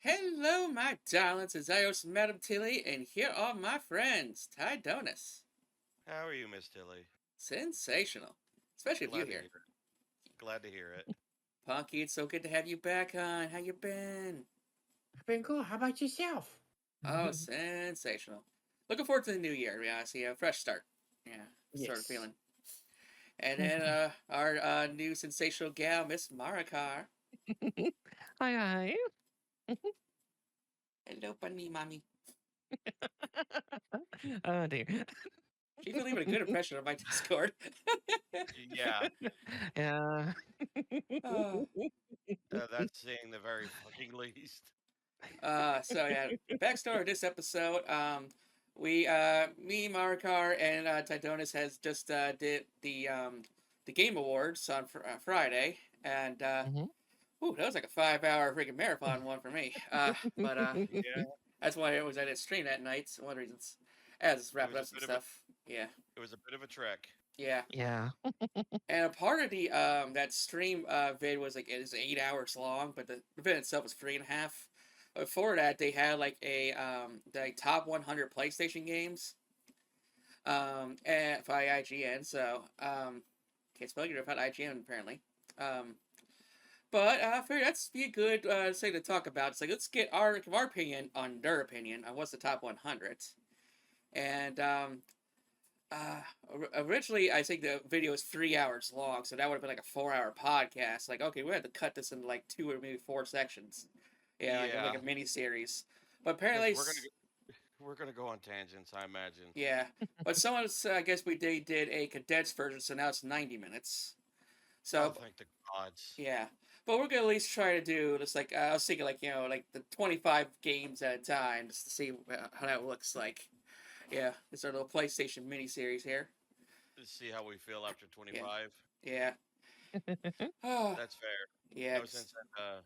Hello, my darlings, it's Ios Madam Tilly, and here are my friends, Ty Donis. How are you, Miss Tilly? Sensational. Especially if you Glad to here. hear it. Glad to hear it. Punky, it's so good to have you back on. How you been? Been cool. How about yourself? Oh, sensational. Looking forward to the new year, to be honest. Yeah, fresh start. Yeah, sort of Yes. feeling. And then our new sensational gal, Miss Marakar. Hi, hi. Hello, bunny mommy. Oh dear. She's been leaving a good impression on my Discord. Yeah, Yeah. Oh. that's saying the very fucking least. So yeah, backstory of this episode. Me, Marikar, and Tydonis has just did the Game Awards on Friday, and Mhm. ooh, that was like a 5 hour freaking marathon one for me. But Yeah, that's why I didn't stream that night. One of the reasons. As it wrapping was a up some bit of a stuff. Yeah, it was a bit of a trek. yeah. Yeah. And a part of the that stream vid was like it is 8 hours long, but the event itself was 3.5. Before that, they had like a the top 100 PlayStation games and by IGN. So can't spell it without IGN apparently. Um, but I figured that's be a good thing to talk about. It's like let's get our opinion on their opinion on what's the top 100. And uh, originally, I think the video was 3 hours long, so that would have been like a 4 hour podcast. Like, okay, we had to cut this into like two or maybe four sections. Yeah, like Yeah, a mini series. But because apparently, we're gonna go on tangents, I imagine. yeah. But someone's, I guess we did a condensed version, so now it's 90 minutes. Oh, So, thank the gods. yeah. But we're gonna at least try to do this. Like, I was thinking, like like the 25 games at a time, just to see how that looks like. Yeah, this is our little PlayStation mini series here. Let's see how we feel after Yeah, 25. yeah. Oh, That's fair. yeah. No sense that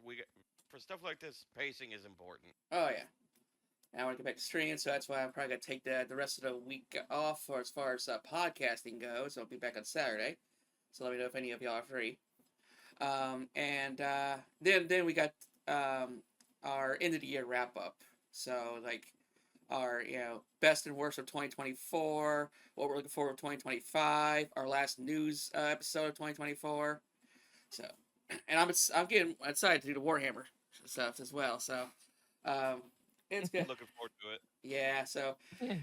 we for stuff like this, pacing is important. Oh yeah. And I want to get back to streaming, so that's why I'm probably gonna take the rest of the week off for as far as podcasting goes. I'll be back on Saturday, so let me know if any of y'all are free. And then we got our end of the year wrap up. So like our best and worst of 2024, what we're looking for of 2025, our last news episode of 2024. So, and I'm getting excited to do the Warhammer stuff as well. So, um, it's good. Looking forward to it. Yeah. So Yeah.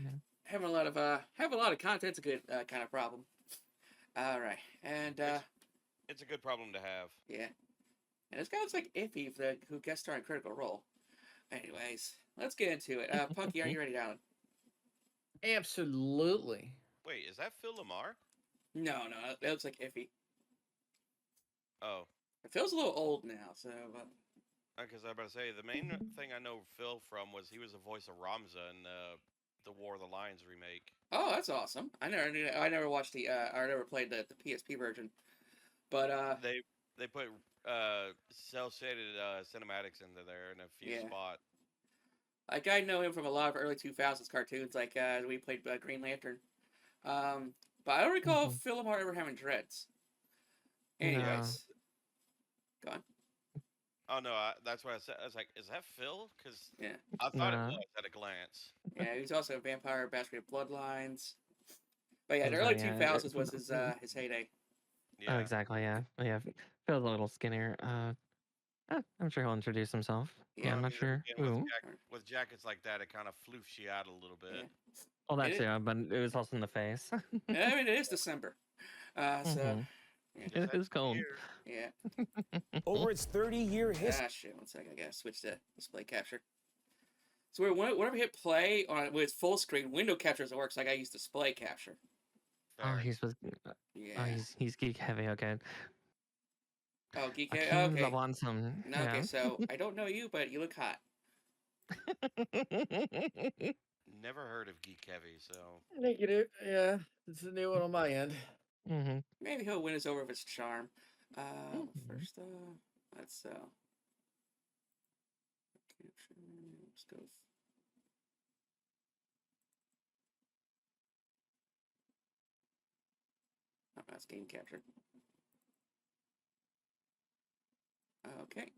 having a lot of content's a good kind of problem. All right, and It's a good problem to have. yeah, and this guy looks like Iffy who guest star in Critical Role. Anyways, let's get into it. Punky, are you ready, Alan? Absolutely. Wait, is that Phil Lamar? No, that looks like Iffy. Oh, It feels a little old now, so because I was about to say the main thing I know Phil from was he was the voice of Ramza in the War of the Lions remake. oh, that's awesome. I never watched I never played the PSP version, but They put cell shaded cinematics into there in a few yeah, spots. like I know him from a lot of early 2000s cartoons, like we played Green Lantern. But I don't recall Mhm. Phil Lamar ever having dreads. Yeah. No. Anyways, go on. Oh no, that's what I said. I was like, is that Phil? Because Yeah, I thought it No. was at a glance. yeah, he's also a vampire, Basket of Bloodlines. But yeah, the So early yeah. 2000s was his heyday. Oh, Yeah. exactly. Yeah. Yeah. Feels a little skinnier. I'm sure he'll introduce himself. Yeah, Yeah, I'm Well, I not mean, then sure again, who. with jackets like that, it kind of floofs you out a little yeah. bit. Oh, It that's is, yeah, but it was also in the face. I mean, it is December. So hmm yeah, Just It that is cold. year. yeah. Over its 30-year history. Ah, shit. One second. I gotta switch to display capture. So whenever we hit play on with full screen, window capture doesn't work. So I gotta use display capture. Oh, Fair. he's was. Oh, Yeah. he's geek heavy. Okay. Oh, geek. A king's Okay. want some. No, okay. Yeah. So I don't know you, but you look hot. Never heard of Geek Heavy, so Negative. Yeah, it's a new one on my end. hmm Maybe he'll win us over with his charm. hmm First, let's capture. Let's go. Oh, that's game capture. Okay.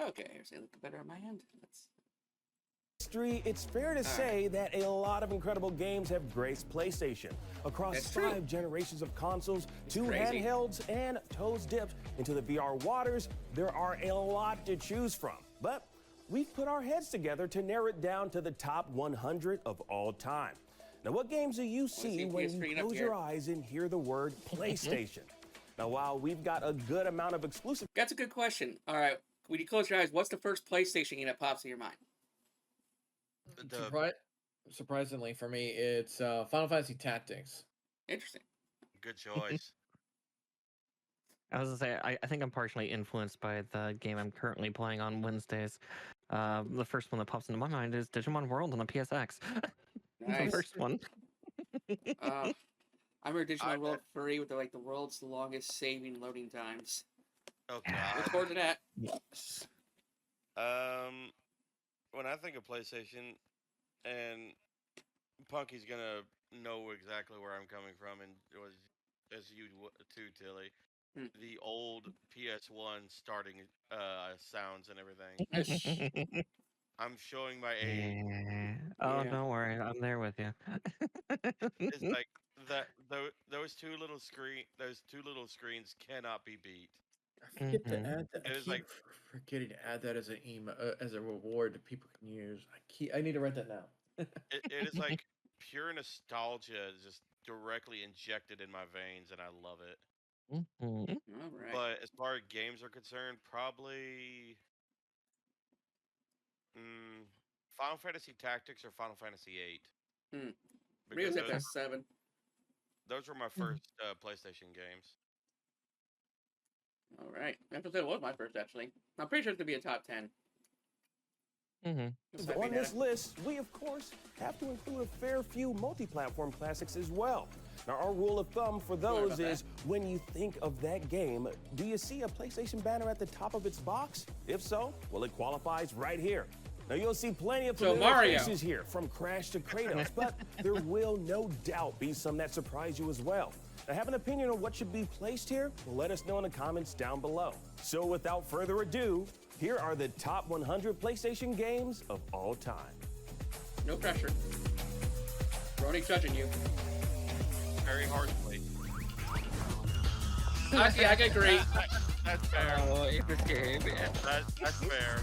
Okay, here's a look better on my end. Let's. History, it's fair to say that a lot of incredible games have graced PlayStation. Across That's true. 5 generations of consoles, 2 crazy. handhelds, and toes dipped into the VR waters, there are a lot to choose from. But we've put our heads together to narrow it down to the top 100 of all time. Now, what games do you see when you PS3 up close here. your eyes and hear the word PlayStation? Now, while we've got a good amount of exclusive That's a good question. All right, when you close your eyes, what's the first PlayStation game that pops in your mind? Surprisingly for me, it's Final Fantasy Tactics. Interesting. Good choice. I was gonna say, I think I'm partially influenced by the game I'm currently playing on Wednesdays. The first one that pops into my mind is Digimon World on the PSX. The Nice. first one. I remember Digimon I World 3 with the world's longest saving loading times. Oh Look God. forward to that. When I think of PlayStation, and Punky's gonna know exactly where I'm coming from, and it was as you too, Tilly. The old PS1 starting sounds and everything. I'm showing my age. Yeah. Oh, Yeah. don't worry, I'm there with you. It's like those two little screens cannot be beat. I forget to Mhm. add that. It I is keep like forgetting to add that as an email, as a reward that people can use. I need to write that down. it is like pure nostalgia just directly injected in my veins, and I love it. Mhm. All right. But as far as games are concerned, probably Final Fantasy Tactics or Final Fantasy 8. Rio Because said Okay. that's 7. those were my first PlayStation games. All right. That was my first, actually. I'm pretty sure it's going to be a top 10. Mhm. Just On this that. list, we of course have to include a fair few multi-platform classics as well. Now, our rule of thumb for Sorry those about that. is when you think of that game, do you see a PlayStation banner at the top of its box? If so, well, it qualifies right here. Now, you'll see plenty of So, familiar Mario. faces here, from Crash to Kratos, but there will no doubt be some that surprise you as well. Now, have an opinion on what should be placed here? Well, let us know in the comments down below. So, without further ado, here are the top 100 PlayStation games of all time. No pressure. We're only judging you. Very harshly. Yeah, I can agree. That's fair. Oh, it's a game. That's fair.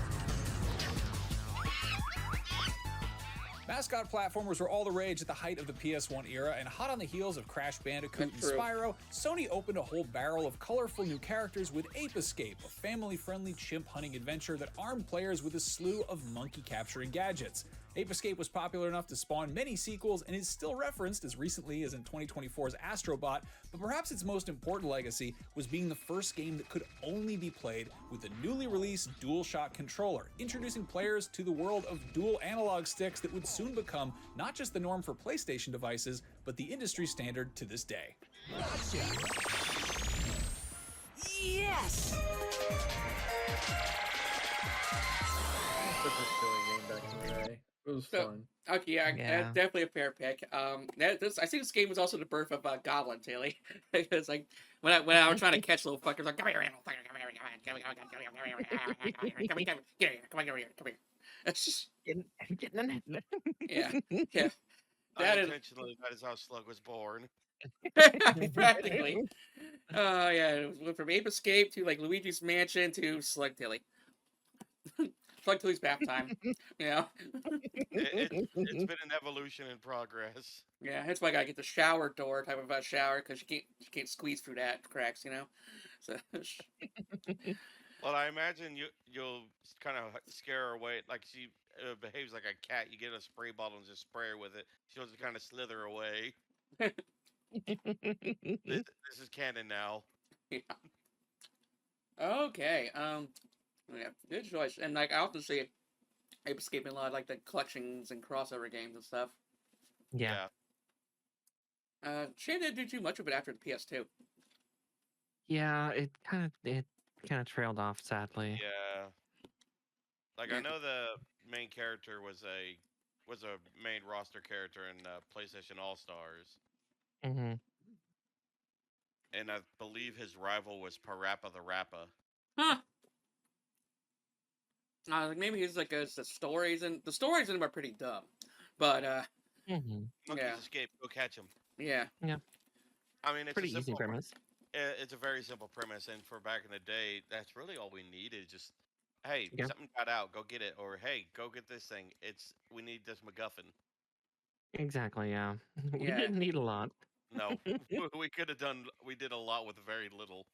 Mascot platformers were all the rage at the height of the PS1 era, and hot on the heels of Crash Bandicoot and That's true. Spyro, Sony opened a whole barrel of colorful new characters with Ape Escape, a family-friendly chimp hunting adventure that armed players with a slew of monkey-capturing gadgets. Ape Escape was popular enough to spawn many sequels and is still referenced as recently as in 2024's Astrobot, but perhaps its most important legacy was being the first game that could only be played with the newly released DualShock controller, introducing players to the world of dual analog sticks that would soon become not just the norm for PlayStation devices, but the industry standard to this day. Yes! Such a silly game back in the day. It was So- fun. Okay, yeah, Yeah. that's definitely a fair pick. I think this game was also the birth of Goblin Tilly. Because like when I was trying to catch little fuckers, like come here, animal fucker, come here, come here. It's just yeah. That is Unintentionally, that is how Slug was born. practically. Yeah, it went from Ape Escape to like Luigi's Mansion to Slug Tilly. Slug Tilly's bath time. You know? It's been an evolution in progress. Yeah, that's why I gotta get the shower door type of a shower because you can't squeeze through that cracks, you know. So Well, I imagine you'll kind of scare her away. Like she behaves like a cat. You get a spray bottle and just spray her with it. She'll just kind of slither away. This is canon now. yeah. Okay. Yeah, good choice. And like I often see Ape Escape in a lot of like the collections and crossover games and stuff. Yeah. Shane didn't do too much of it after the PS2. Yeah, it kind of trailed off, sadly. Yeah. Like Yeah. I know the main character was a main roster character in PlayStation All Stars, Hmm. and I believe his rival was Parappa the Rappa. Huh. Like maybe it's like the stories in them are pretty dumb, but Mhm. Monkeys yeah. escape. Go catch them. Yeah. I mean, it's Pretty a easy simple, premise. it's a very simple premise, and for back in the day, that's really all we needed. Just, hey, Yeah. something got out, go get it, or hey, go get this thing. We need this MacGuffin. Exactly. Yeah. We Yeah. didn't need a lot. No, we did a lot with very little.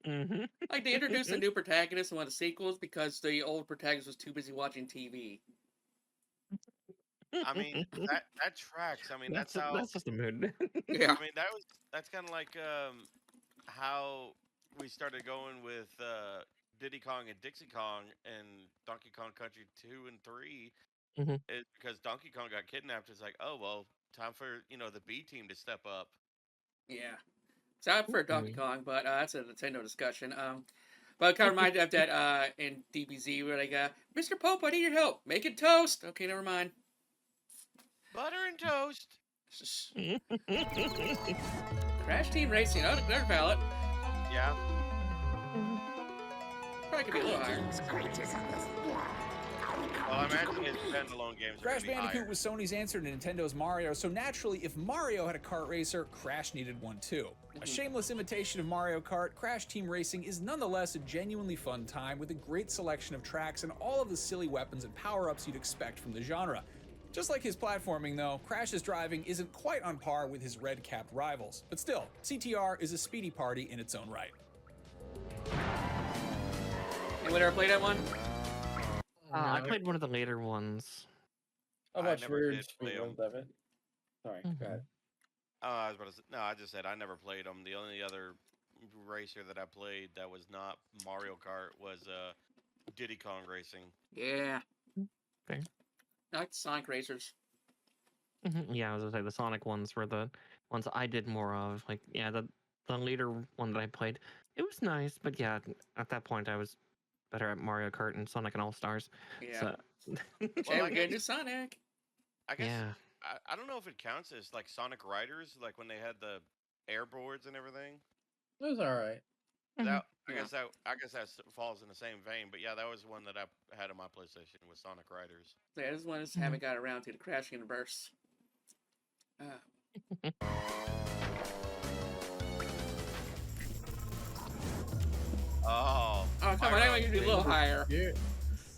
Hmm. Like they introduced a new protagonist in one of the sequels because the old protagonist was too busy watching TV. I mean, that tracks. I mean, that's how. That's just a mood. Yeah. I mean, that's kind of like how we started going with Diddy Kong and Dixie Kong and Donkey Kong Country 2 and 3. Mhm. It, because Donkey Kong got kidnapped, it's like, oh well, time for the B team to step up. Yeah. So I prefer Donkey Mhm. Kong, but that's a Nintendo discussion. But it kind of reminded me of that in DBZ where they go, Mr. Pope, I need your help. Make it toast. Okay, never mind. Butter and toast. Crash Team Racing. Oh, they're valid. Yeah. Probably could be a little higher. Well, I imagine it's standalone games. are Crash gonna be Bandicoot higher. was Sony's answer to Nintendo's Mario, so naturally, if Mario had a kart racer, Crash needed one too. A shameless imitation of Mario Kart, Crash Team Racing is nonetheless a genuinely fun time with a great selection of tracks and all of the silly weapons and power-ups you'd expect from the genre. Just like his platforming though, Crash's driving isn't quite on par with his red-capped rivals, but still, CTR is a speedy party in its own right. Anyone ever play that one? I played one of the later ones. How I much never weird did play speed 'em. ones of it? Sorry, go ahead. Oh, I was about to say, no, I just said I never played them. The only other racer that I played that was not Mario Kart was Diddy Kong Racing. Yeah. Fair. I like the Sonic Racers. Yeah, I was gonna say the Sonic ones were the ones I did more of. Like, yeah, the later one that I played, it was nice, but yeah, at that point I was better at Mario Kart and Sonic and All Stars. Yeah. So, Okay, I we're getting guess- to Sonic. I guess yeah. I don't know if it counts as like Sonic Riders, like when they had the airboards and everything. It was alright. That I Yeah. guess that falls in the same vein. But yeah, that was one that I had on my PlayStation with Sonic Riders. Yeah, this one just haven't got around to the Crash universe. Oh, Oh, come on, I want you to be a little higher. Yeah.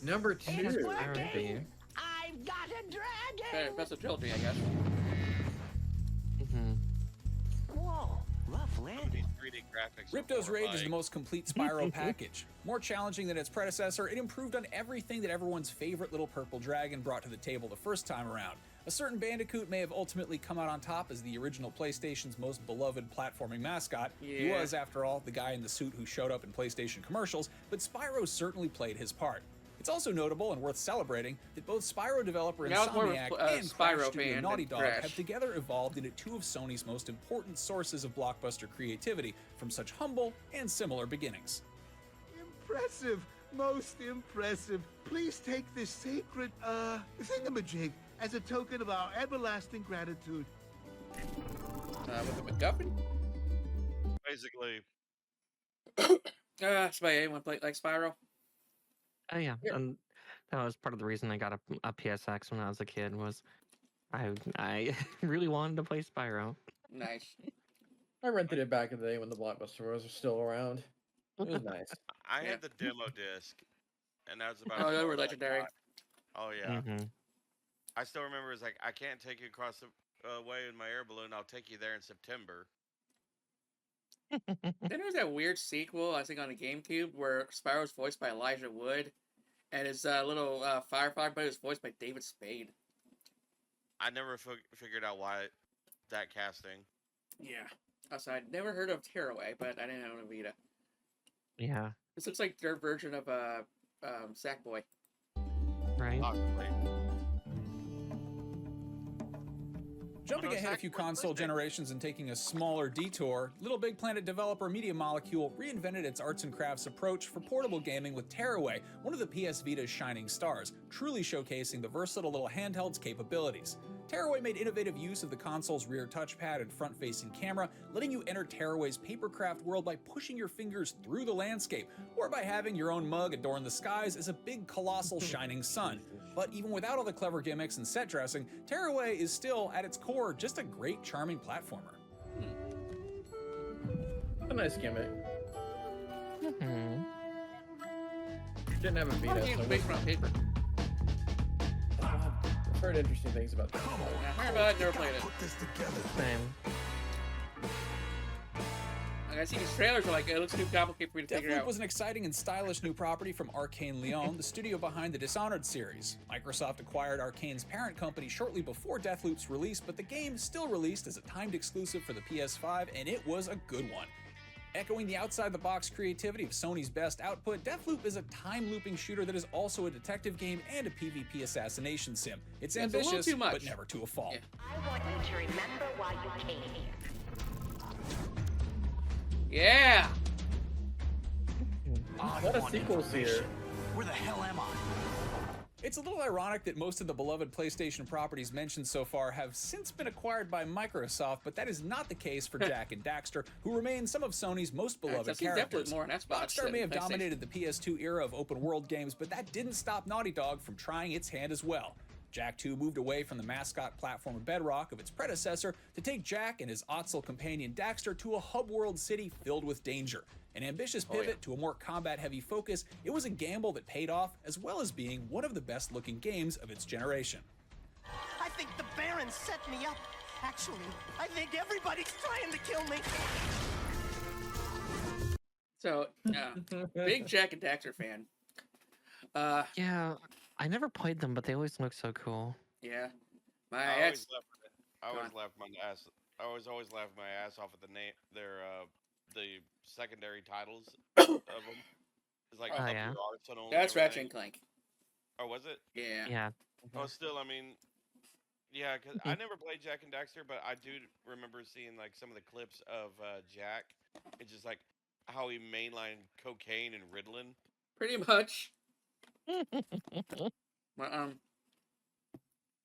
Number That's 2. R&B. I've got a dragon! Better, best of trilogy, I guess. Mhm. Whoa, rough landing. these 3D graphics. are Ripto's Rage is the horrifying. most complete Spyro package. More challenging than its predecessor, it improved on everything that everyone's favorite little purple dragon brought to the table the first time around. A certain Bandicoot may have ultimately come out on top as the original PlayStation's most beloved platforming mascot. He Yeah. was, after all, the guy in the suit who showed up in PlayStation commercials, but Spyro certainly played his part. It's also notable and worth celebrating that both Spyro developer Yeah, I was more of a Insomniac and Spyro Crash Studio fan Naughty than Dog Crash. have together evolved into two of Sony's most important sources of blockbuster creativity from such humble and similar beginnings. Impressive, most impressive. Please take this sacred, thingamajig as a token of our everlasting gratitude. With the MacGuffin? Basically, Somebody anyone play like Spyro? Oh yeah, Yeah. and that was part of the reason I got a PSX when I was a kid. Was I really wanted to play Spyro. Nice. I rented it back in the day when the Blockbuster was still around. It was nice. I Yeah. had the demo disc, and that was about. Oh, as they far were as I legendary. got. Oh yeah, Mhm. I still remember. It's like I can't take you across the way in my air balloon. I'll take you there in September. Then there was that weird sequel, I think, on the GameCube where Spyro's voiced by Elijah Wood, and his little firefighter buddy was voiced by David Spade. I never figured out why that casting. Yeah. Also, I'd never heard of Tearaway, but I didn't own a Vita. Yeah. This looks like their version of Sackboy. Right. Possibly. Jumping no, ahead a few Sackboy console PlayStation. generations and taking a smaller detour, Little Big Planet developer Media Molecule reinvented its arts and crafts approach for portable gaming with Tearaway, one of the PS Vita's shining stars, truly showcasing the versatile little handheld's capabilities. Tearaway made innovative use of the console's rear touchpad and front-facing camera, letting you enter Tearaway's papercraft world by pushing your fingers through the landscape, or by having your own mug adorn the skies as a big, colossal, shining sun. But even without all the clever gimmicks and set dressing, Tearaway is still, at its core, just a great, charming platformer. A nice gimmick. Mm-hmm. Didn't have a beat Oh, up. game's So based around paper. I've heard interesting things about that. Yeah, heard about it, never played it. Same. Like, I see these trailers are like, it looks too complicated for me to figure Deathloop out. was an exciting and stylish new property from Arcane Lyon, the studio behind the Dishonored series. Microsoft acquired Arcane's parent company shortly before Deathloop's release, but the game still released as a timed exclusive for the PS5, and it was a good one. Echoing the outside-the-box creativity of Sony's best output, Deathloop is a time-looping shooter that is also a detective game and a PvP assassination sim. It's Yeah, it's a little ambitious, too much. but never to a fault. Yeah. I want you to remember why you came here. Yeah! A lot of sequels here. Where the hell am I? It's a little ironic that most of the beloved PlayStation properties mentioned so far have since been acquired by Microsoft, but that is not the case for Jak and Daxter, who remain some of Sony's most beloved I've seen characters. Deathloop more on Xbox Rockstar than may have PlayStation. dominated the PS2 era of open-world games, but that didn't stop Naughty Dog from trying its hand as well. Jak 2 moved away from the mascot platform Bedrock of its predecessor to take Jak and his Otzel companion Daxter to a hub-world city filled with danger. An ambitious pivot to a more combat-heavy focus, it was a gamble that paid off, as well as being one of the best-looking games of its generation. I think the Baron set me up. Actually, I think everybody's trying to kill me. So, big Jak and Daxter fan. Yeah, I never played them, but they always look so cool. Yeah. I My always ex. laughed. I always laughed my ass. I always laughed my ass off at the secondary titles of them. It's like Oh, Up yeah? Your Arsenal. and That's Ratchet everything. and Clank. Oh, was it? Yeah. Yeah. Oh, still, I mean, yeah, because I never played Jak and Daxter, but I do remember seeing like some of the clips of Jak. It's just like how he mainlined cocaine and Ritalin. Pretty much. But, yeah,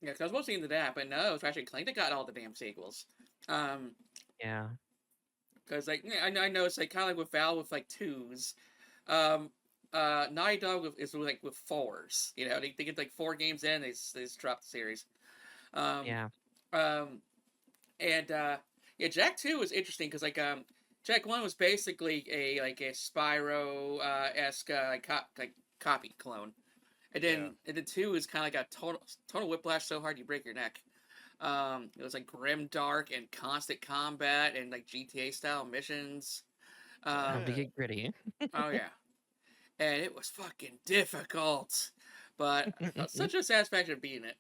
because I was mostly into that, but no, it was Ratchet and Clank that got all the damn sequels. Yeah. Because like yeah, I know it's like kind of like with Valve with like 2s. Naughty Dog is like with 4s. You know, they get like 4 games in, they just drop the series. Yeah. Yeah, Jak 2 was interesting because like Jak 1 was basically a Spyro esque copy clone, and then 2 is kind of like a total whiplash so hard you break your neck. It was like grim, dark, and constant combat and like GTA style missions. To get gritty. Oh yeah, and it was fucking difficult, but such a satisfaction of beating it.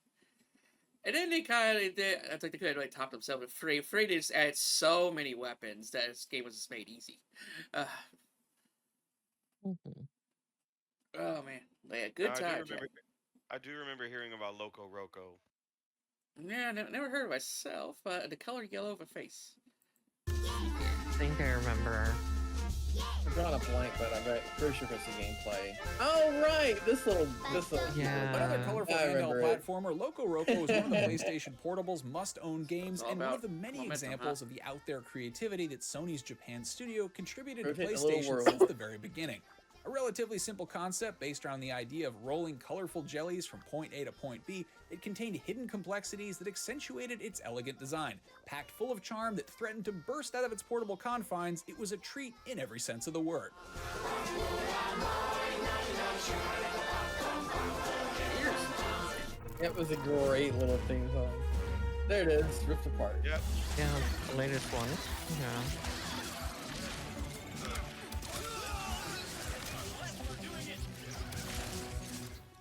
And then they kind of did. I think they could have like topped themselves with Free. Free just added so many weapons that this game was just made easy. Oh man, yeah, good time. I do remember hearing about Loco Roco. Yeah, never heard of myself. The color yellow of a face. I think I remember. I'm drawing a blank, but I'm pretty sure it's the gameplay. Oh right, this little. Yeah. Another colorful I handheld remember it. platformer, Loco Roco is one of the PlayStation Portable's must-own games, all and one about of the many momentum, examples of the out-there creativity that Sony's Japan studio contributed to Rotate the little PlayStation world. since the very beginning. A relatively simple concept based around the idea of rolling colorful jellies from point A to point B, it contained hidden complexities that accentuated its elegant design. Packed full of charm that threatened to burst out of its portable confines, it was a treat in every sense of the word. It was a great little theme song. There it is, ripped apart. Yep. Yeah, the latest one. Yeah.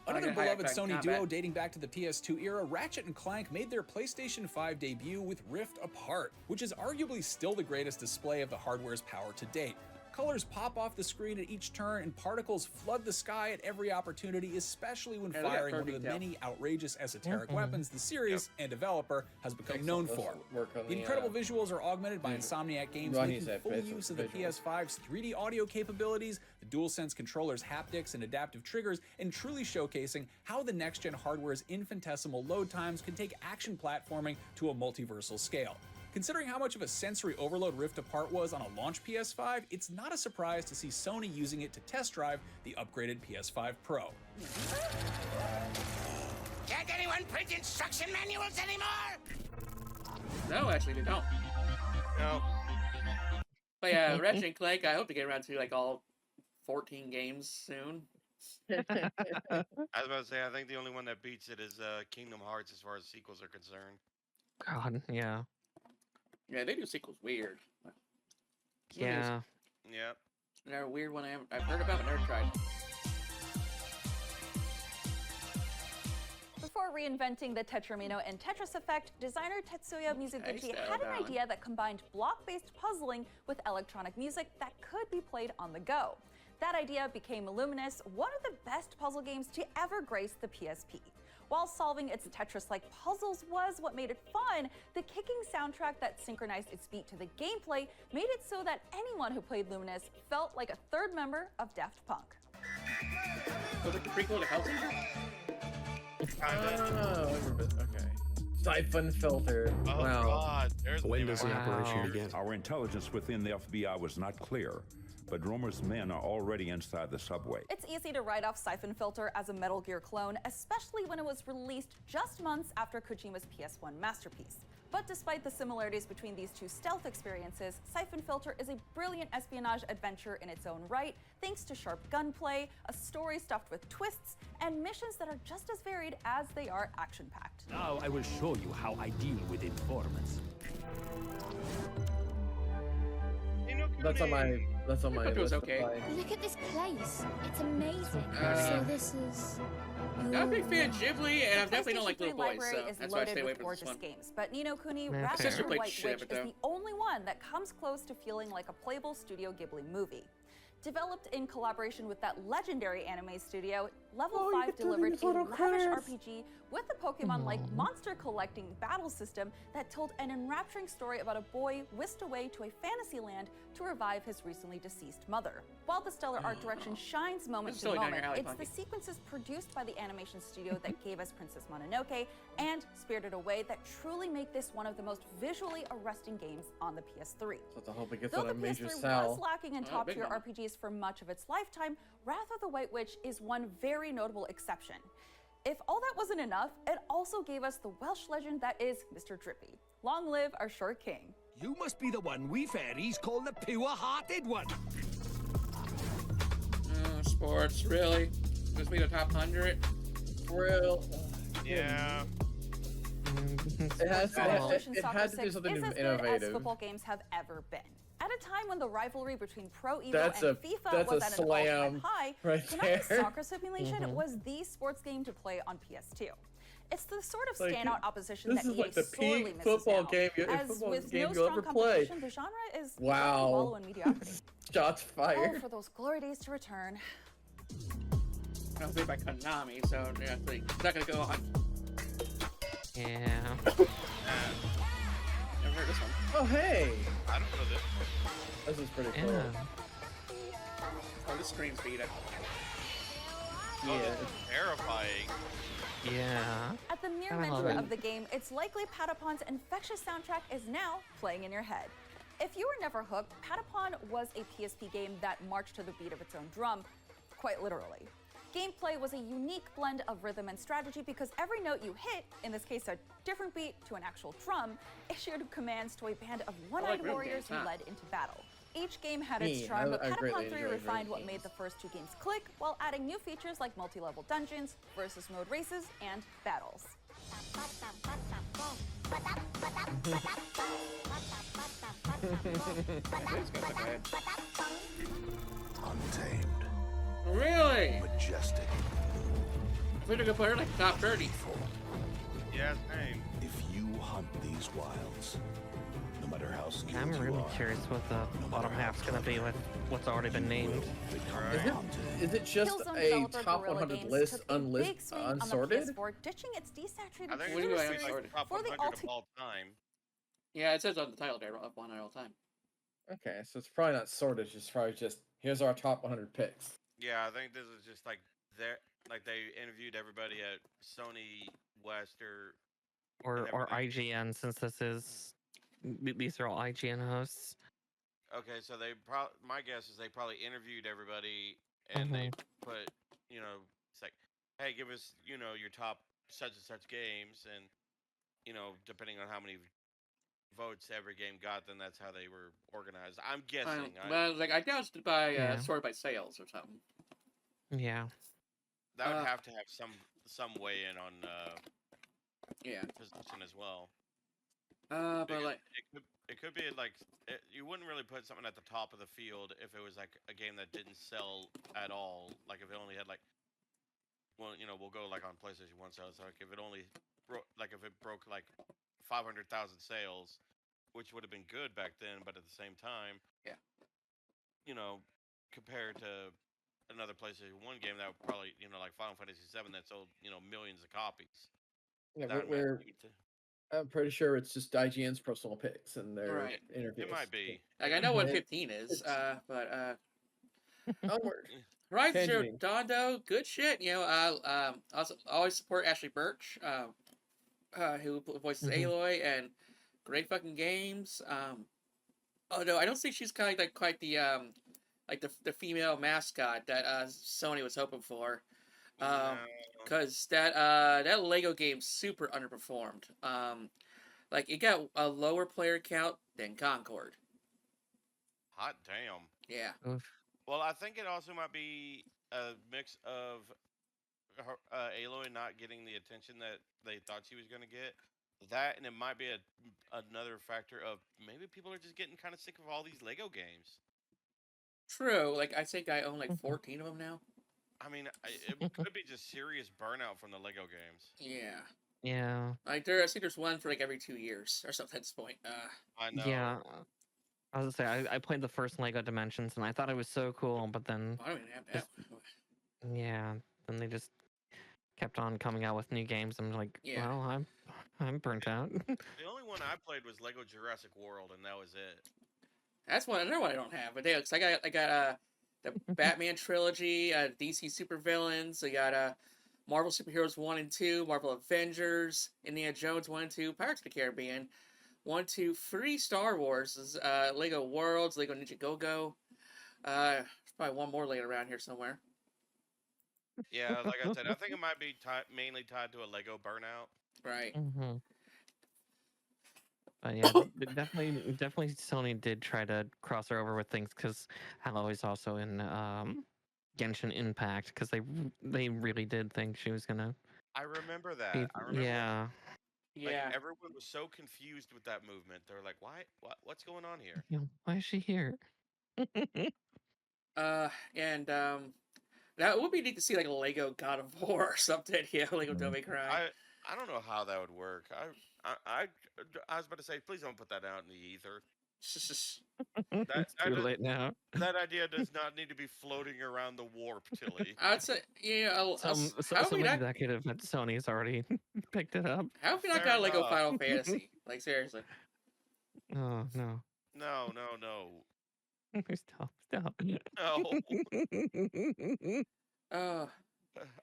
Another get high beloved impact Sony combat. duo dating back to the PS2 era, Ratchet and Clank made their PlayStation 5 debut with Rift Apart, which is arguably still the greatest display of the hardware's power to date. Colors pop off the screen at each turn, and particles flood the sky at every opportunity, especially when Yeah, look at firing that one of the detail. many outrageous esoteric weapons the series and developer has become known for. Work on The incredible visuals are augmented by Insomniac Games Ronnie making said full face use of the visuals. PS5's 3D audio capabilities, the DualSense controller's haptics and adaptive triggers and truly showcasing how the next-gen hardware's infinitesimal load times can take action platforming to a multiversal scale. Considering how much of a sensory overload Rift Apart was on a launch PS5, it's not a surprise to see Sony using it to test drive the upgraded PS5 Pro. Can't anyone print instruction manuals anymore? No, actually, they don't. No. But yeah, Ratchet & Clank, I hope to get around to like all 14 games soon. I was about to say, I think the only one that beats it is Kingdom Hearts as far as sequels are concerned. God, yeah. Yeah, they do sequels weird. Yeah. Yep. They're a weird one I've heard about but never tried. Before reinventing the Tetramino and Tetris effect, designer Tetsuya Mizuguchi had an idea that combined block-based puzzling with electronic music that could be played on the go. That idea became Luminous, one of the best puzzle games to ever grace the PSP. While solving its Tetris-like puzzles was what made it fun, the kicking soundtrack that synchronized its beat to the gameplay made it so that anyone who played Luminous felt like a third member of Daft Punk. Was it the prequel to Hellseeker? Oh, okay. Siphon filter. Oh, Wow. God. There's When does the Wow. operation begin? Our intelligence within the FBI was not clear, but Romer's men are already inside the subway. It's easy to write off Siphon Filter as a Metal Gear clone, especially when it was released just months after Kojima's PS1 masterpiece. But despite the similarities between these two stealth experiences, Siphon Filter is a brilliant espionage adventure in its own right, thanks to sharp gunplay, a story stuffed with twists, and missions that are just as varied as they are action-packed. Now I will show you how I deal with informants. That's on my. That's on my. It was list to okay. play. Look at this place. It's amazing. So this is. I'm a big fan of Ghibli, and I definitely don't like PlayStation 3 Little Boys, library so is that's why I loaded stay away with from this gorgeous one. games, but Ni no Kuni Okay. Rapture Sister played White shit Witch of it, is though. the only one that comes close to feeling like a playable Studio Ghibli movie. Developed in collaboration with that legendary anime studio, Level 5 delivered a lavish RPG with a Pokemon-like monster collecting battle system that told an enrapturing story about a boy whisked away to a fantasy land to revive his recently deceased mother. While the stellar art direction shines moment It's to totally down moment, your alley, it's Punky. the sequences produced by the animation studio that gave us Princess Mononoke and Spirited Away that truly make this one of the most visually arresting games on the PS3. So I hope it gets Though on the a major PS3 was sell. lacking in Oh, top big tier number. RPGs for much of its lifetime, Wrath of the White Witch is one very notable exception. If all that wasn't enough, it also gave us the Welsh legend that is Mr. Drippy. Long live our short king. You must be the one we fairies call the pure-hearted one. Sports, really? This be the top 100? Real. Yeah. It has to. Evolution It Soccer had to do 6 something is as good as innovative. football games have ever been. At a time when the rivalry between Pro Evo That's and a- FIFA that's was a at an all-time slam high, right Konami's there. Soccer Simulation was the sports game to play on PS2. It's the sort of Like, standout opposition this that is EA like the sorely peak misses football now. game As football with game no you'll strong ever play. competition, the genre is Wow. wallow in mediocrity. Shots Oh, fired. for those glory days to return. I was made by Konami, so yeah, it's not gonna go on. Yeah. Never heard this one. Oh hey, I don't know this. this is pretty cool. Yeah. Oh, this screams beat it. Oh, Yeah. this is terrifying. Yeah. At the mere I love mention it. of the game, it's likely Patapon's infectious soundtrack is now playing in your head. If you were never hooked, Patapon was a PSP game that marched to the beat of its own drum, quite literally. Gameplay was a unique blend of rhythm and strategy because every note you hit, in this case a different beat to an actual drum, issued commands to a band of one-eyed rhythm warriors games, huh? who led into battle. Each game had its Me, charm, but I greatly Patapon 3 enjoy refined rhythm what made games. the first two games click while adding new features like multi-level dungeons, versus mode races, and battles. Untamed. Really? Majestic. We're gonna put her like top 30. Yeah, same. If you hunt these wilds, no matter how skilled I'm you really are, curious what the bottom half's gonna be with what's already been named. Is it just Killzone a developer top Guerrilla 100 Games list took a big swing on the unsorted? PS4, ditching its desaturated I think What do it's you shooter mean, like series top for the 100 of all time. Yeah, it says on the title there, up one at all time. Okay, so it's probably not sorted. It's just probably just Here's our top 100 picks. Yeah, I think this is just like they interviewed everybody at Sony West or IGN, since these are all IGN hosts. Okay, so my guess is they probably interviewed everybody and they put, it's like, hey, give us, your top such and such games, and depending on how many votes every game got, then that's how they were organized. I'm guessing. Well, like I doubt it's by sort by sales or something. Yeah. That would have to have some weigh in on position as well. But like it could be like you wouldn't really put something at the top of the field if it was like a game that didn't sell at all. Like if it only had like, well, we'll go like on PlayStation 1 sales. Like if it only broke like 500,000 sales, which would have been good back then, but at the same time, compared to another PlayStation 1 game that would probably, like Final Fantasy 7 that sold, millions of copies. Yeah, I'm pretty sure it's just IGN's personal picks and their interviews. It might be. Like I know what 15 is, but onward. Horizon Zero Dawn, though, good shit. I also always support Ashley Birch, who voices Aloy, and great fucking games. Although I don't think she's kind of like quite the the female mascot that Sony was hoping for. Because that Lego game super underperformed. Like it got a lower player count than Concord. Hot damn. Yeah. Well, I think it also might be a mix of Aloy not getting the attention that they thought she was going to get. That, and it might be another factor of maybe people are just getting kind of sick of all these Lego games. True. Like I think I own like 14 of them now. I mean, it could be just serious burnout from the Lego games. Yeah. Yeah. Like I think there's one for like every 2 years or something at this point. I know. Yeah. I was gonna say I played the first Lego Dimensions and I thought it was so cool, but then I don't even have that. Yeah, then they just kept on coming out with new games. I'm like, well, I'm burnt out. The only one I played was Lego Jurassic World, and that was it. That's another one I don't have. But I got the Batman trilogy, DC Supervillains. I got Marvel Superheroes 1 and 2, Marvel Avengers, Indiana Jones 1 and 2, Pirates of the Caribbean 1, 2, 3 Star Wars, Lego Worlds, Lego Ninjago. There's probably one more laying around here somewhere. Yeah, like I said, I think it might be mainly tied to a Lego burnout. Right. But yeah, definitely Sony did try to cross her over with things because Aloy's also in Genshin Impact because they really did think she was gonna. I remember that. I remember yeah. Like, everyone was so confused with that movement. They're like, "Why? What's going on here? Why is she here?" And that would be neat to see like a Lego God of War or something. Yeah, Lego Devil May Cry. I don't know how that would work. I was about to say, please don't put that out in the ether. It's too late now. That idea does not need to be floating around the warp, Tilly. I'd say, some executive at Sony's already picked it up. How have we not got Lego Final Fantasy? Like, seriously. Oh, no. No. Stop. No.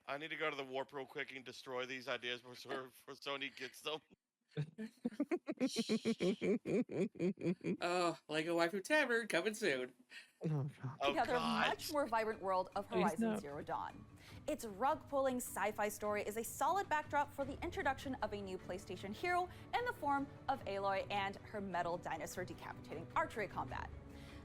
I need to go to the warp real quick and destroy these ideas before Sony gets them. Lego Waifu Tavern coming soon. Together, much more vibrant world of Horizon Zero Dawn. Its rug-pulling sci-fi story is a solid backdrop for the introduction of a new PlayStation hero in the form of Aloy and her metal dinosaur decapitating archery combat.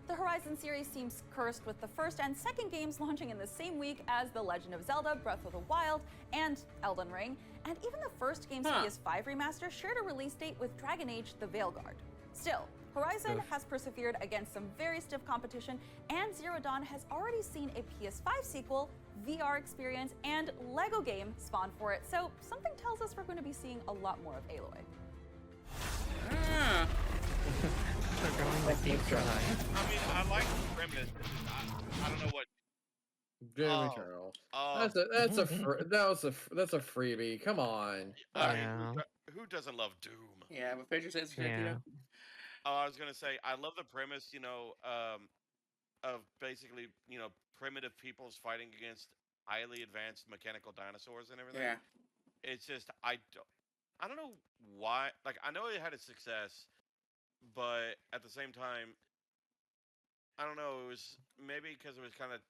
The Horizon series seems cursed with the first and second games launching in the same week as The Legend of Zelda Breath of the Wild and Elden Ring, and even the first game's PS5 remaster shared a release date with Dragon Age The Veilguard. Still, Horizon has persevered against some very stiff competition, and Zero Dawn has already seen a PS5 sequel, VR experience, and Lego game spawn for it, so something tells us we're going to be seeing a lot more of Aloy. I mean, I like the premise. I don't know what. Doom Eternal. That's a freebie. Come on. Who doesn't love Doom? Yeah, but Fisher says Oh, I was gonna say I love the premise. of basically primitive peoples fighting against highly advanced mechanical dinosaurs and everything. Yeah. It's just I don't know why. Like I know it had its success, but at the same time, I don't know. It was maybe because it was kind of.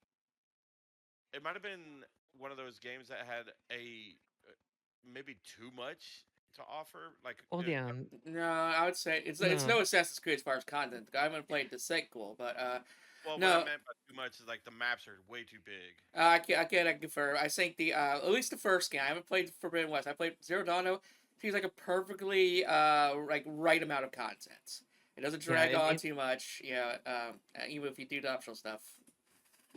It might have been one of those games that had a maybe too much to offer. Like, Well, yeah, No, I would say it's no, no Assassin's Creed as far as content. I haven't played the sequel, but well, what I no, meant by too much is like the maps are way too big. I can confirm. I think the at least the first game. I haven't played Forbidden West. I played Zero Dawn. Seems like a perfectly like right amount of content. It doesn't yeah, drag on too much. Yeah, even if you do the optional stuff.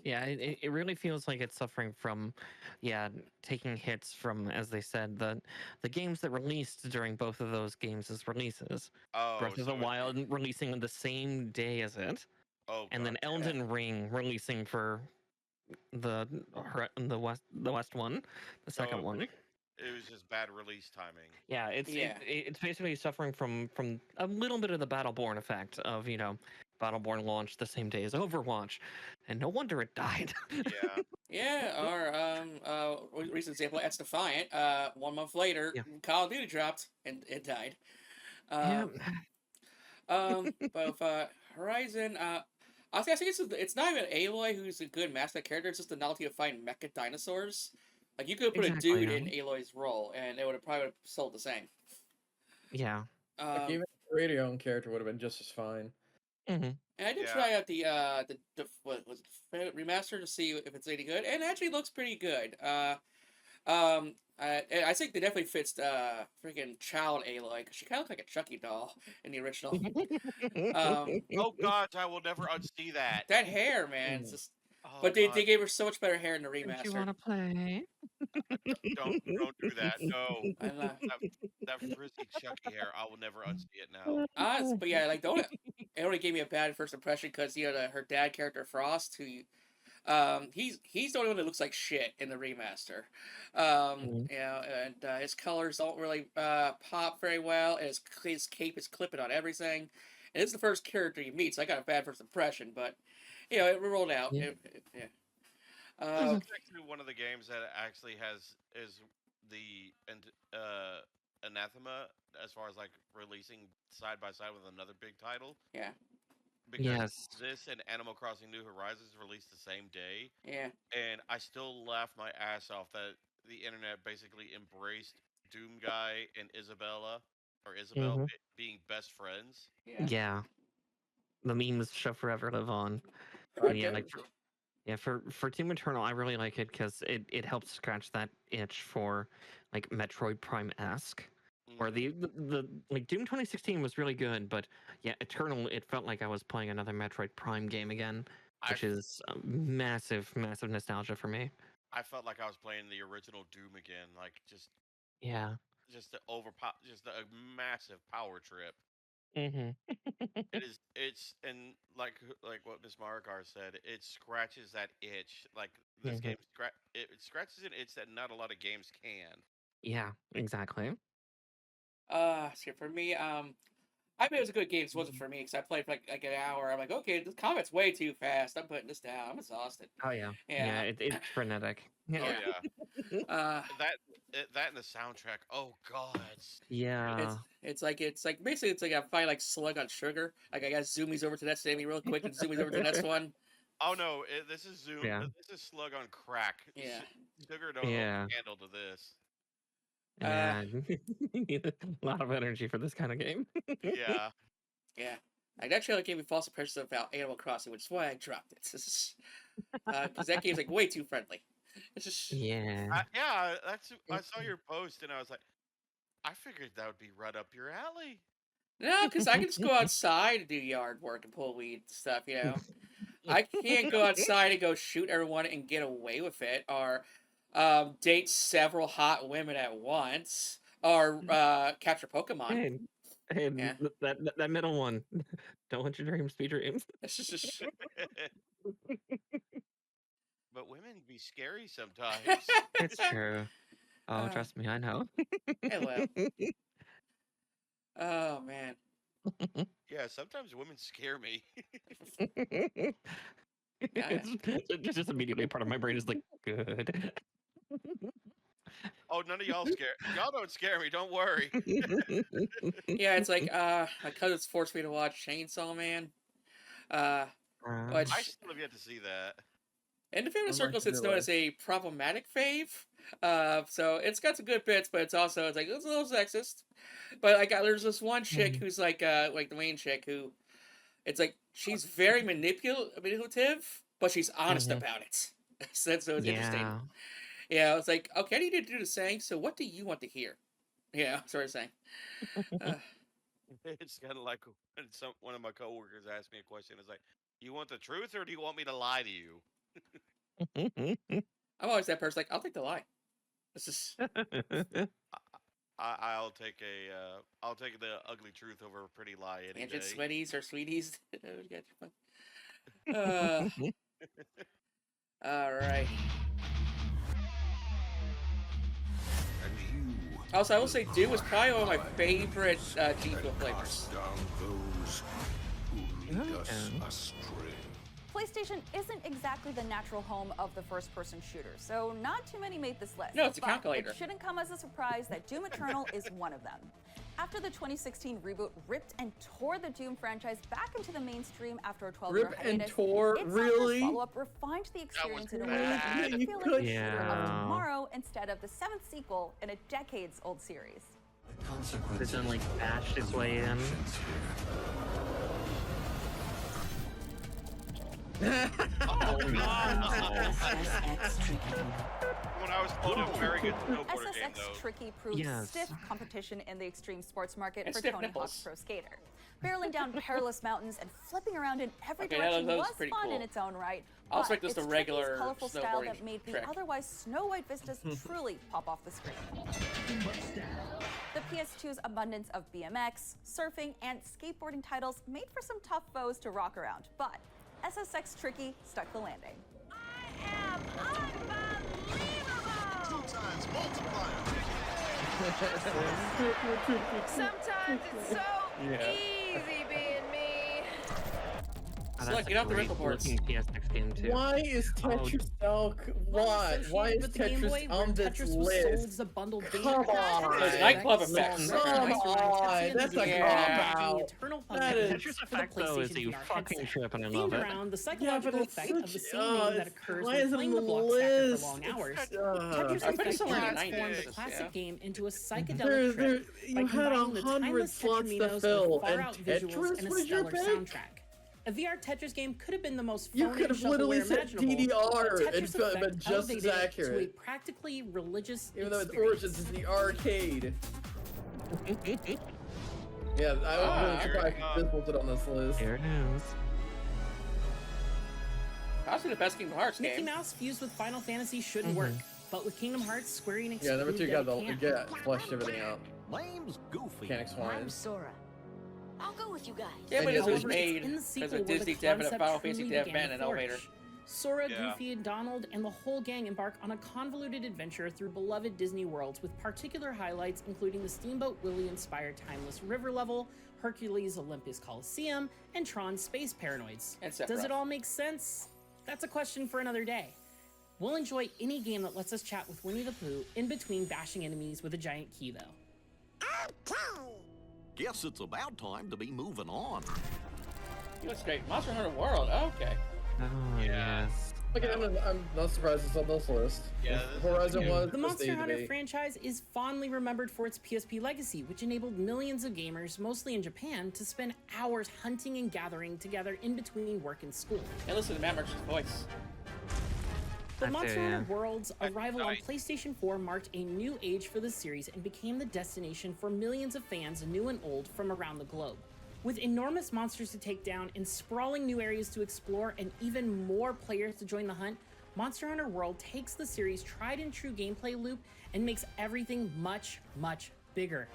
yeah. It really feels like it's suffering from, yeah, taking hits from, as they said, the games that released during both of those games' releases. Oh, Breath of the so Wild releasing on the same day as it, oh and god, then Elden Ring releasing for the the West one, the so second one. it was just bad release timing. Yeah, it's basically suffering from a little bit of the Battleborn effect of Battleborn launched the same day as Overwatch, and no wonder it died. Yeah. Yeah, or recent example, that's Defiant. 1 month later, Yeah. Call of Duty dropped and it died. Yeah. But with Horizon, honestly, I think it's not even Aloy who's a good mascot character. It's just the novelty of fighting mecha dinosaurs. Like you could put Exactly, a dude yeah. in Aloy's role, and it would have probably sold the same. Yeah. Like even a radio own character would have been just as fine. Mm-hmm. And I did try out the what was it, remaster to see if it's any good, and it actually looks pretty good. I think they definitely fits freaking child Aloy because she kind of looked like a Chucky doll in the original. Oh God, I will never unsee that. That hair, man, it's just. Oh, But they God. gave her so much better hair in the Do remaster. you want to play? Don't do that. No. I know. That frizzy Chucky hair, I will never unsee it now. But yeah, like it only gave me a bad first impression because her dad character Frost, who he's the only one that looks like shit in the remaster. And his colors don't really pop very well. And his cape is clipping on everything. And it's the first character you meet, so I got a bad first impression. But it rolled out. Yeah. Yeah. This is actually one of the games that actually is the anathema as far as like releasing side by side with another big title. Yeah. Because Yes. this and Animal Crossing New Horizons released the same day. Yeah. And I still laugh my ass off that the internet basically embraced Doom Guy and Isabel being best friends. Yeah. The memes shall forever live on. I And yeah, get like for Doom Eternal, I really like it because it helps scratch that itch for like Metroid Prime-esque. Or the like Doom 2016 was really good, but yeah, Eternal, it felt like I was playing another Metroid Prime game again, which is massive nostalgia for me. I felt like I was playing the original Doom again, like just Yeah. just just a massive power trip. Mm-hmm. It's and like what Miss Marigar said, it scratches that itch. Like this Mhm. game it scratches an itch that not a lot of games can. Yeah, exactly. So for me, I mean, it was a good game. It wasn't for me because I played for like an hour. I'm like, okay, this combat's way too fast. I'm putting this down. I'm exhausted. Oh yeah. Yeah. It's frenetic. Oh Yeah. yeah. That and the soundtrack. Oh God. Yeah. It's like basically it's like I'm fighting like Slug on Sugar. Like I got zoomies over to that enemy real quick and zoomies over to the next one. Oh no, this is Zoom. Yeah. This is Slug on crack. Yeah. Sugar don't Yeah. hold a candle to this. Yeah. You need a lot of energy for this kind of game. Yeah. Yeah. Like that trailer gave me false impressions about Animal Crossing, which is why I dropped it. Because that game's like way too friendly. It's just Yeah. Yeah, I saw your post and I was like, I figured that would be right up your alley. No, because I can just go outside and do yard work and pull weed and stuff, I can't go outside and go shoot everyone and get away with it, or date several hot women at once, or capture Pokemon. And Yeah. that middle one. Don't let your dreams be dreams. It's just But women be scary sometimes. It's true. Oh, trust me, I know. well. Oh man. Yeah, sometimes women scare me. It's just immediately part of my brain is like, good. Oh, none of y'all scare. Y'all don't scare me. Don't worry. Yeah, it's like my cousin's forced me to watch Chainsaw Man. Which I still have yet to see that. in the family I'd like circles, to it's do known it. as a problematic fave. So it's got some good bits, but it's also it's a little sexist. But like there's this one chick who's like the main chick who, it's like she's very manipulative, but she's honest about it. So it's interesting. Yeah, it's like, okay, I need to do the same. So what do you want to hear? Yeah, sort of saying. It's kind of like when one of my coworkers asked me a question. It's like, you want the truth or do you want me to lie to you? I'm always that person. Like, I'll take the lie. This is. I'll take the ugly truth over a pretty lie any day. Sweaties or sweeties. All right. Also, I will say, Dew was probably one of my favorite G Fuel flavors. PlayStation isn't exactly the natural home of the first-person shooter, so not too many made this list. No, it's a but calculator. It shouldn't come as a surprise that Doom Eternal is one of them. After the 2016 reboot ripped and tore the Doom franchise back into the mainstream after a 12-year Rip hiatus, and tore? its Really? follow-up refined the experience in a way that made it feel like a shooter of tomorrow instead of the 7th sequel in a decades-old series. It's done like bashed its way in. Oh, no. When I was told it was very good snowboarder game, SSX though. Tricky proved stiff competition in the extreme sports market And for stiff Tony nipples. Hawk's Pro Skater. Barreling down perilous mountains and flipping around in every Okay, direction that was was pretty fun cool. in its own right. I'll but expect this it's the regular Tricky's colorful style snowboarding that made the trick. otherwise snow-white vistas truly pop off the screen. The PS2's abundance of BMX, surfing, and skateboarding titles made for some tough foes to rock around, but SSX Tricky stuck the landing. Sometimes it's so easy being me. So, like, get off the wrinkle boards. PS6 game too. Why is Tetris Why is Tetris on this list? Come on! Those nightclub effects. Come on! That's a cop-out. That is... Tetris Effect though is a fucking trip and I love Themed it. around the psychological effect of the same name that occurs why when is it playing on the the block stacker list? for long hours. I Tetris think it's Effect only transformed 90s, the classic game into a There, psychedelic trip you by had combining the 100 timeless slots to Tetraminos fill, with and far-out visuals Tetris and a was your stellar pick? soundtrack. A VR Tetris game could have been the most You phony could and have literally shovelware said imaginable, DDR but and Tetris been Effect just as elevated it to a accurate. practically religious Even though its experience. origins is the arcade. Yeah, I was really surprised this wasn't on this list. There it is. That's the best Kingdom Hearts Mickey game. Mouse fused with Final Fantasy shouldn't work, but with Kingdom Hearts, Square Enix Yeah, number 2 proved got that the it can. flushed everything out. Name's Goofy. Mechanics I'm wise. Sora. I'll go with you guys. Yeah, but it was However, it's made in the because sequel of where Disney the Dev and a concept Final Fantasy truly Dev began man to and elevator. flourish. Sora, Yeah. Goofy, Donald, and the whole gang embark on a convoluted adventure through beloved Disney worlds with particular highlights including the Steamboat Willie-inspired Timeless River level, Hercules Olympus Coliseum, and Tron Space Paranoids. And Does Sephiroth. it all make sense? That's a question for another day. We'll enjoy any game that lets us chat with Winnie the Pooh in between bashing enemies with a giant key, though. Guess it's about time to be moving on. Looks great. Monster Hunter World. Oh, okay. Oh yes. Look, I'm not surprised it's on this list. Yeah, If Horizon was The supposed Monster to Hunter be. franchise is fondly remembered for its PSP legacy, which enabled millions of gamers, mostly in Japan, to spend hours hunting and gathering together in between work and school. And listen to Matt Merchant's voice. The That's Monster it, Hunter yeah. World's arrival on PlayStation 4 marked a new age for the series and became the destination for millions of fans, new and old, from around the globe. With enormous monsters to take down and sprawling new areas to explore and even more players to join the hunt, Monster Hunter World takes the series' tried and true gameplay loop and makes everything much, much bigger.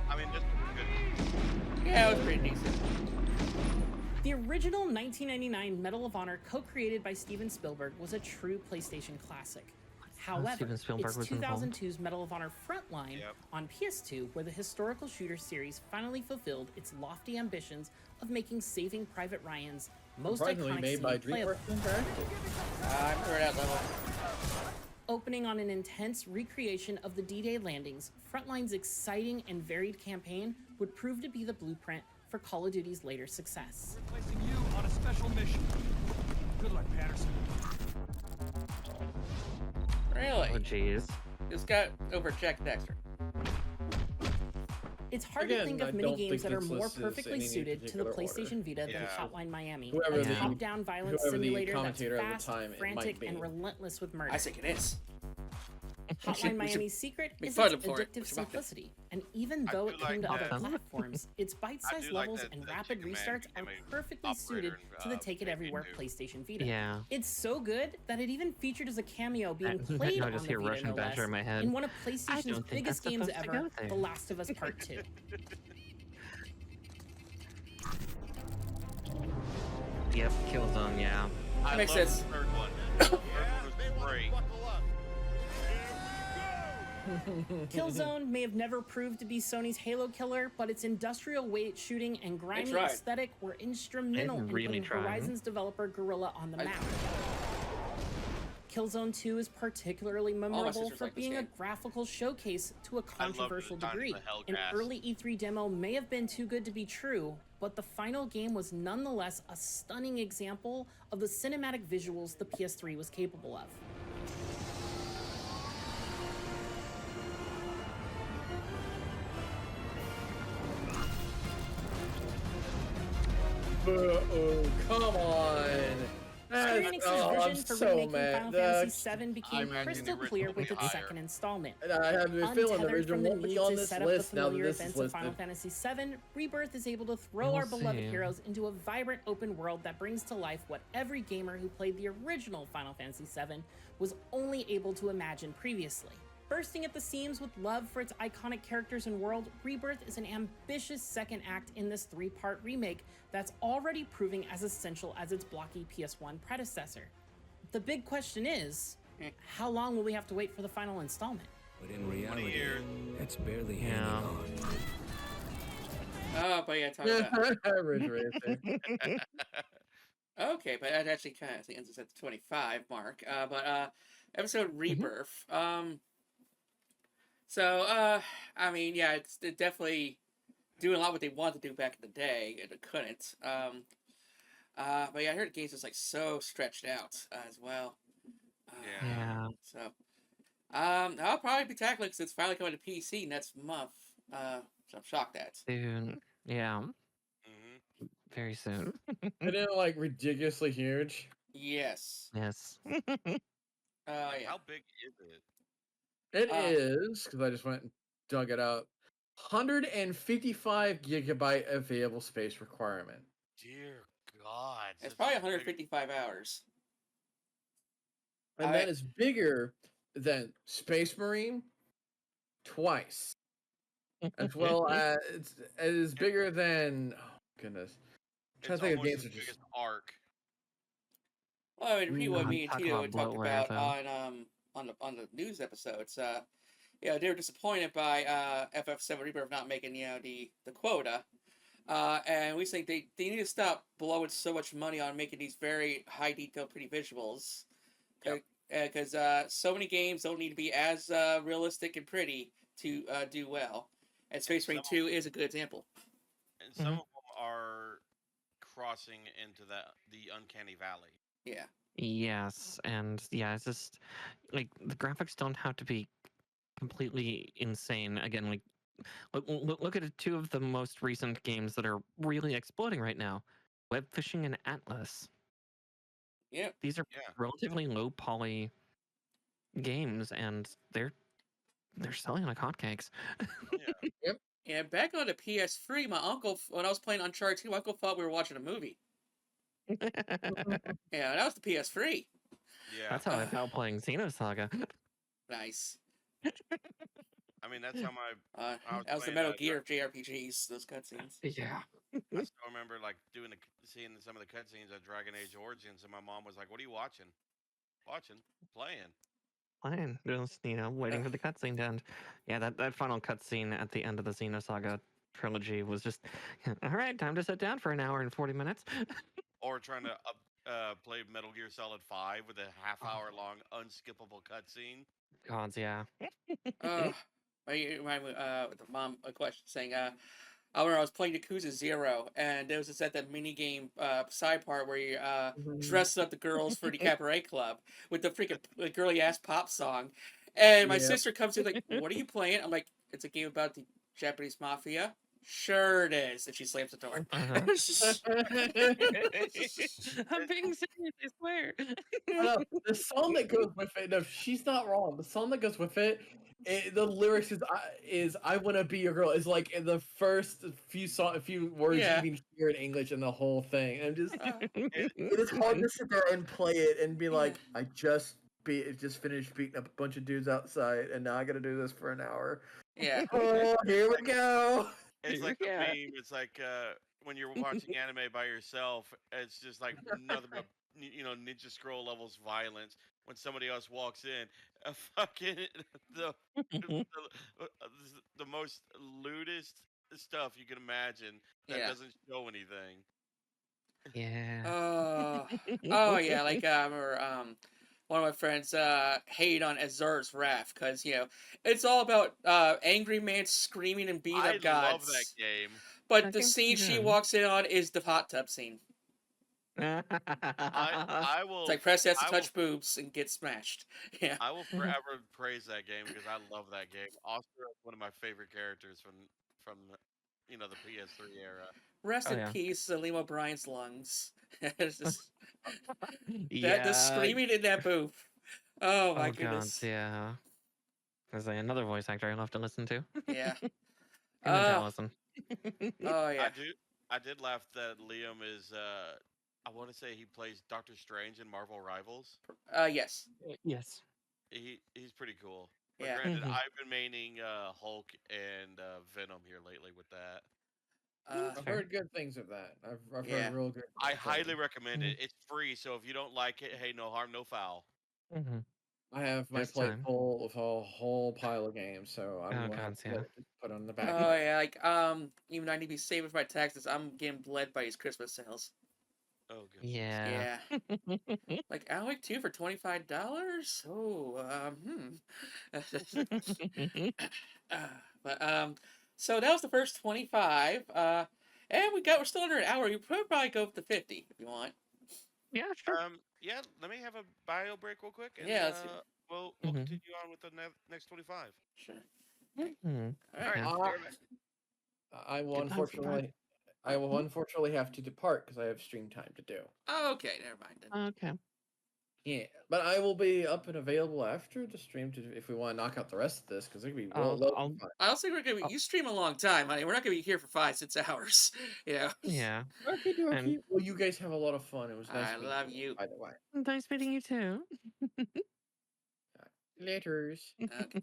I mean, this was good. Yeah, it was pretty decent. The original 1999 Medal of Honor, co-created by Steven Spielberg, was a true PlayStation classic. However, Steven Spielberg it's was involved. 2002's Medal of Honor Frontline on PS2 where the historical shooter series finally fulfilled its lofty ambitions of making Saving Private Ryan's most iconic made by scene playable. I remember that level. Opening on an intense recreation of the D-Day landings, Frontline's exciting and varied campaign would prove to be the blueprint for Call of Duty's later success. We're placing you on a special mission. Good luck, Patterson. Really? Oh, jeez. This got over Jack Dexter. It's hard to think of many games that are more perfectly suited to the PlayStation Vita than Hotline Miami, a top-down violence simulator that's fast, frantic, and relentless with murder. I think it is. Hotline Miami's secret is its addictive simplicity, and even though it came to other platforms, its bite-sized levels and rapid restarts are perfectly suited to the Take It Everywhere PlayStation Vita. Yeah. It's so good that it even featured as a cameo being played on the Vita, Russian no less, in my head. in one of PlayStation's biggest games ever, The Last of Us Part 2. Yep, Killzone, yeah. That makes sense. The third one. The third one was great. Killzone may have never proved to be Sony's Halo killer, but its industrial weight shooting and grimy aesthetic were instrumental in putting Horizon's developer Guerrilla on the map. Killzone 2 is particularly memorable for being a graphical showcase to a controversial degree. An early E3 demo may have been too good to be true, but the final game was nonetheless a stunning example of the cinematic visuals the PS3 was capable of. Oh, come on. Square Enix's vision for remaking Final Fantasy VII became crystal clear with its second installment. I have a feeling the Untethered from original the won't need be on to this set up list the now that familiar this is events of Final listed. Fantasy VII, Rebirth is able to throw our beloved heroes into a vibrant open world that brings to life what every gamer who played the original Final Fantasy VII was only able to imagine previously. Bursting at the seams with love for its iconic characters and world, Rebirth is an ambitious second act in this three-part remake that's already proving as essential as its blocky PS1 predecessor. The big question is, how long will we have to wait for the final installment? But in reality, it's barely hanging on. Oh, but yeah, talk about Ridge Racer. Okay, but that actually kind of ends us at the 25 mark. Episode Rebirth. I mean, yeah, it's definitely doing a lot what they wanted to do back in the day, and it couldn't. But yeah, I heard the game's just like so stretched out as well. Yeah. So, I'll probably be tackling it because it's finally coming to PC next month. So I'm shocked at. Soon. Yeah. Very soon. Isn't it like ridiculously huge? Yes. Yes. Yeah. How big is it? It is, because I just went and dug it out. 155 gigabyte available space requirement. Dear God. It's probably 155 hours. And that is bigger than Space Marine twice. As well as it is bigger than goodness. I'm trying to think of games that just Arc. Well, I mean, repeat what me and talk Tito about had talked bloatware, about on the news episodes. Yeah, they were disappointed by FF7 Rebirth not making the quota. And we think they need to stop blowing so much money on making these very high detail, pretty visuals. Because so many games don't need to be as realistic and pretty to do well. And Space Marine 2 is a good example. And some of them are crossing into the uncanny valley. Yeah. Yes, and yeah, it's just like the graphics don't have to be completely insane. Again, like look at two of the most recent games that are really exploding right now: Web Fishing and Atlas. Yeah, these are relatively low poly games, and they're selling like hotcakes. Yep. Yeah, back on the PS3, my uncle, when I was playing Uncharted 2, my uncle thought we were watching a movie. Yeah, that was the PS3. Yeah. That's how I felt playing Xenosaga. Nice. I mean, that's how my... that was the Metal Gear of JRPGs, those cutscenes. Yeah. I still remember, like, seeing some of the cutscenes of Dragon Age Origins, and my mom was like, "What are you watching?" "Watching. Playing." Fine. Just, waiting for the cutscene to end. Yeah, that final cutscene at the end of the Xenosaga trilogy was just, all right, time to sit down for an hour and 40 minutes. Or trying to play Metal Gear Solid 5 with a half-hour long unskippable cutscene. Gods, yeah. I remind me with the mom a question saying, I remember I was playing Yakuza 0, and there was this at that mini game side part where you dress up the girls for the cabaret club with the freaking girly ass pop song, and my sister comes in like, "What are you playing?" I'm like, "It's a game about the Japanese mafia." Sure it is, and she slams the door. I'm being serious, I swear. The song that goes with it. No, she's not wrong. The song that goes with it. The lyrics is "I wanna be your girl" is like in the first few words you even hear in English in the whole thing. And just it is hard to sit there and play it and be like, I just finished beating up a bunch of dudes outside, and now I got to do this for an hour. Yeah. Oh, here we go. It's like the meme. It's like when you're watching anime by yourself. It's just like nothing but Ninja Scroll levels violence. When somebody else walks in, a fucking the most lewdest stuff you can imagine that doesn't show anything. Yeah. Oh yeah, like I remember one of my friends hated on Azur's Wrath because it's all about angry man screaming and beating up gods. I love that game. But the scene she walks in on is the hot tub scene. I will. It's like press S to touch boobs and get smashed. Yeah. I will forever praise that game because I love that game. Oscar is one of my favorite characters from the PS3 era. Rest in peace, Liam O'Brien's lungs. It's just the screaming in that booth. Oh my goodness. God, yeah. There's another voice actor I'll have to listen to. Yeah. Allison. Oh yeah. I did laugh that Liam is. I want to say he plays Doctor Strange in Marvel Rivals. Yes. Yes. He's pretty cool. But Yeah. granted, I've been maining Hulk and Venom here lately with that. I've heard good things of that. I've heard real good. I highly recommend it. It's free, so if you don't like it, hey, no harm, no foul. I have my plate full of a whole pile of games, so I'm gonna have to put on the back. Oh yeah, like even I need to be saving for my taxes. I'm getting bled by these Christmas sales. Oh good. Yeah. Like Alan Wake 2 for $25. Oh, But so that was the first 25. And we're still under an hour. You could probably go up to 50 if you want. Yeah, sure. Yeah, let me have a bio break real quick. And, let's see. We'll continue on with the next 25. Sure. All right. I will unfortunately have to depart because I have stream time to do. Oh, okay, never mind then. Okay. Yeah, but I will be up and available after the stream if we want to knock out the rest of this because it could be real low. I don't think we're gonna be. You stream a long time, honey. We're not gonna be here for 5-6 hours. Yeah. Okay. Well, you guys have a lot of fun. It was nice. I love you. By the way. Nice meeting you too. Laters. Okay.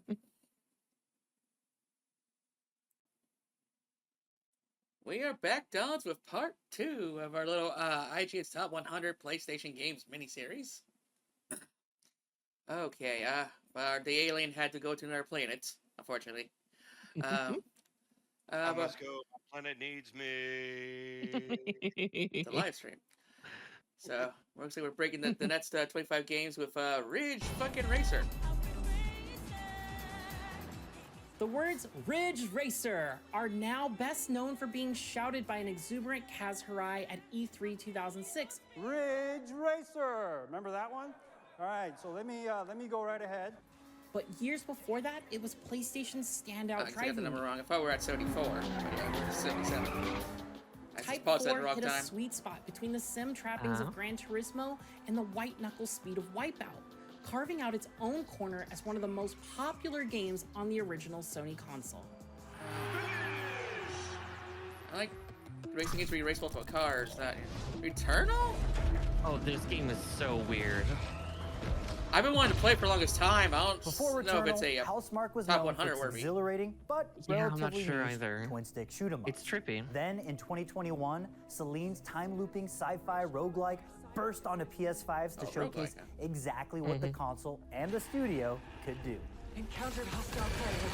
We are back, Dons, with part 2 of our little IGN's Top 100 PlayStation Games miniseries. Okay, the alien had to go to another planet, unfortunately. I must go. My planet needs me. The live stream. So, we're breaking the next 25 games with Ridge fucking Racer. The words Ridge Racer are now best known for being shouted by an exuberant Kaz Hirai at E3 2006. Ridge Racer! Remember that one? All right, so let me go right ahead. But years before that, it was PlayStation's standout I got the driving. number wrong. If I were at 74, we're 77. Type 4 hit a sweet spot between the sim trappings of Gran Turismo and the white-knuckle speed of Wipeout, carving out its own corner as one of the most popular games on the original Sony console. I like racing games where you race multiple cars. Returnal? Oh, this game is so weird. I've been wanting to play for the longest time. I don't Before know if it's a Housemarque was top known 100 for its exhilarating but relatively twin-stick shoot 'em up. It's trippy. Then in 2021, Celine's time-looping sci-fi roguelike burst onto PS5s to showcase exactly what the console and the studio could do. Encountered hostile players.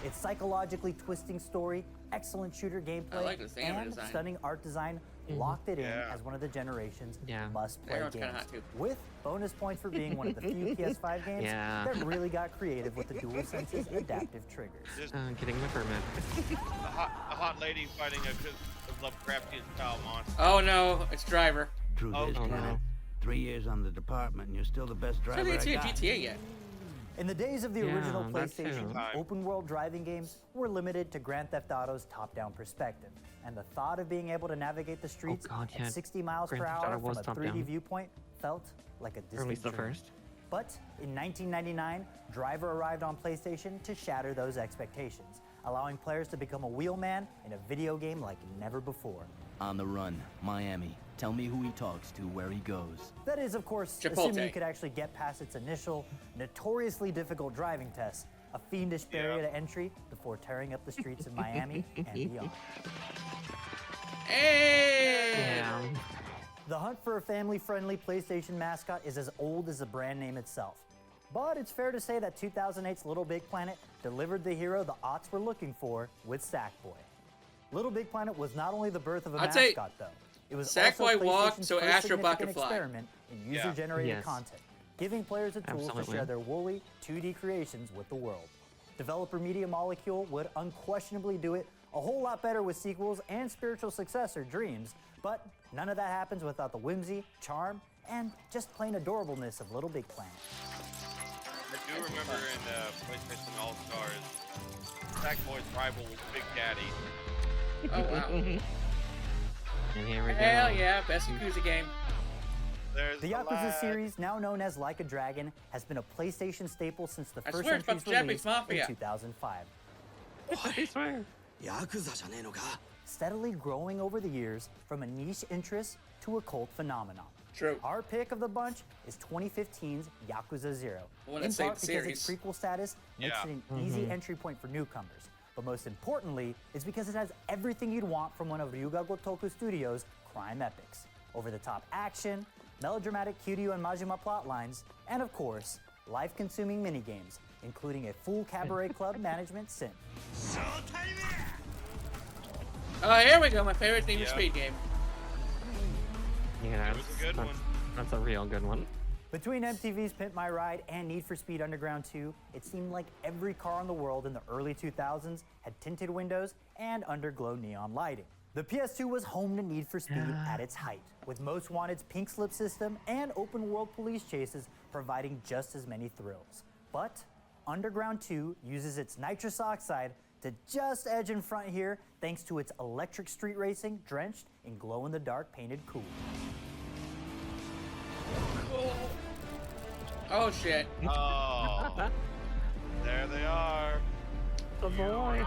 Its psychologically twisting story, excellent shooter gameplay, and stunning art design locked it in as one of the generation's must-play games, with bonus points for being one of the few PS5 games that really got creative with the DualSense's adaptive triggers. Getting my permit. A hot lady fighting a Lovecraftian style monster. Oh no, it's Driver. Truth is, Kenneth, 3 years on the department and you're still the best driver I got. GTA yet. In the days of the original PlayStation, open-world driving games were limited to Grand Theft Auto's top-down perspective, and the thought of being able to navigate the streets at 60 miles per hour from a 3D viewpoint felt like a distant dream. But in 1999, Driver arrived on PlayStation to shatter those expectations, allowing players to become a wheelman in a video game like never before. On the run, Miami. Tell me who he talks to, where he goes. That is, of course, assuming you could actually get past its initial, notoriously difficult driving test, a fiendish barrier to entry before tearing up the streets of Miami and beyond. Hey! The hunt for a family-friendly PlayStation mascot is as old as the brand name itself. But it's fair to say that 2008's Little Big Planet delivered the hero the aughts were looking for with Sackboy. Little Big Planet was not only the birth of a mascot, though. It was Sackboy walked so Astrobot could fly. Experiment in user-generated content, giving players the tools to share their woolly 2D creations with the world. Developer Media Molecule would unquestionably do it a whole lot better with sequels and spiritual successor, Dreams, but none of that happens without the whimsy, charm, and just plain adorableness of Little Big Planet. I do remember in PlayStation All-Stars, Sackboy's rival was Big Daddy. Oh, wow. And here we go. Hell yeah, best Yakuza game. The Yakuza series, now known as Like a Dragon, has been a PlayStation staple since the first entry's release in 2005. I swear. Steadily growing over the years from a niche interest to a cult phenomenon. True. Our pick of the bunch is 2015's Yakuza 0, in part because its prequel status makes it an easy entry point for newcomers. But most importantly, it's because it has everything you'd want from one of Ryuga Gotoku Studios' crime epics. Over-the-top action, melodramatic Kiryu and Majima plotlines, and of course, life-consuming minigames, including a full cabaret club management sim. Oh, here we go, my favorite Need for Speed game. Yeah, that's a real good one. Between MTV's Pimp My Ride and Need for Speed Underground 2, it seemed like every car in the world in the early 2000s had tinted windows and underglow neon lighting. The PS2 was home to Need for Speed at its height, with Most Wanted's pink slip system and open-world police chases providing just as many thrills. But Underground 2 uses its nitrous oxide to just edge in front here thanks to its electric street racing drenched in glow-in-the-dark painted cool. Oh shit. Oh. There they are. The boy.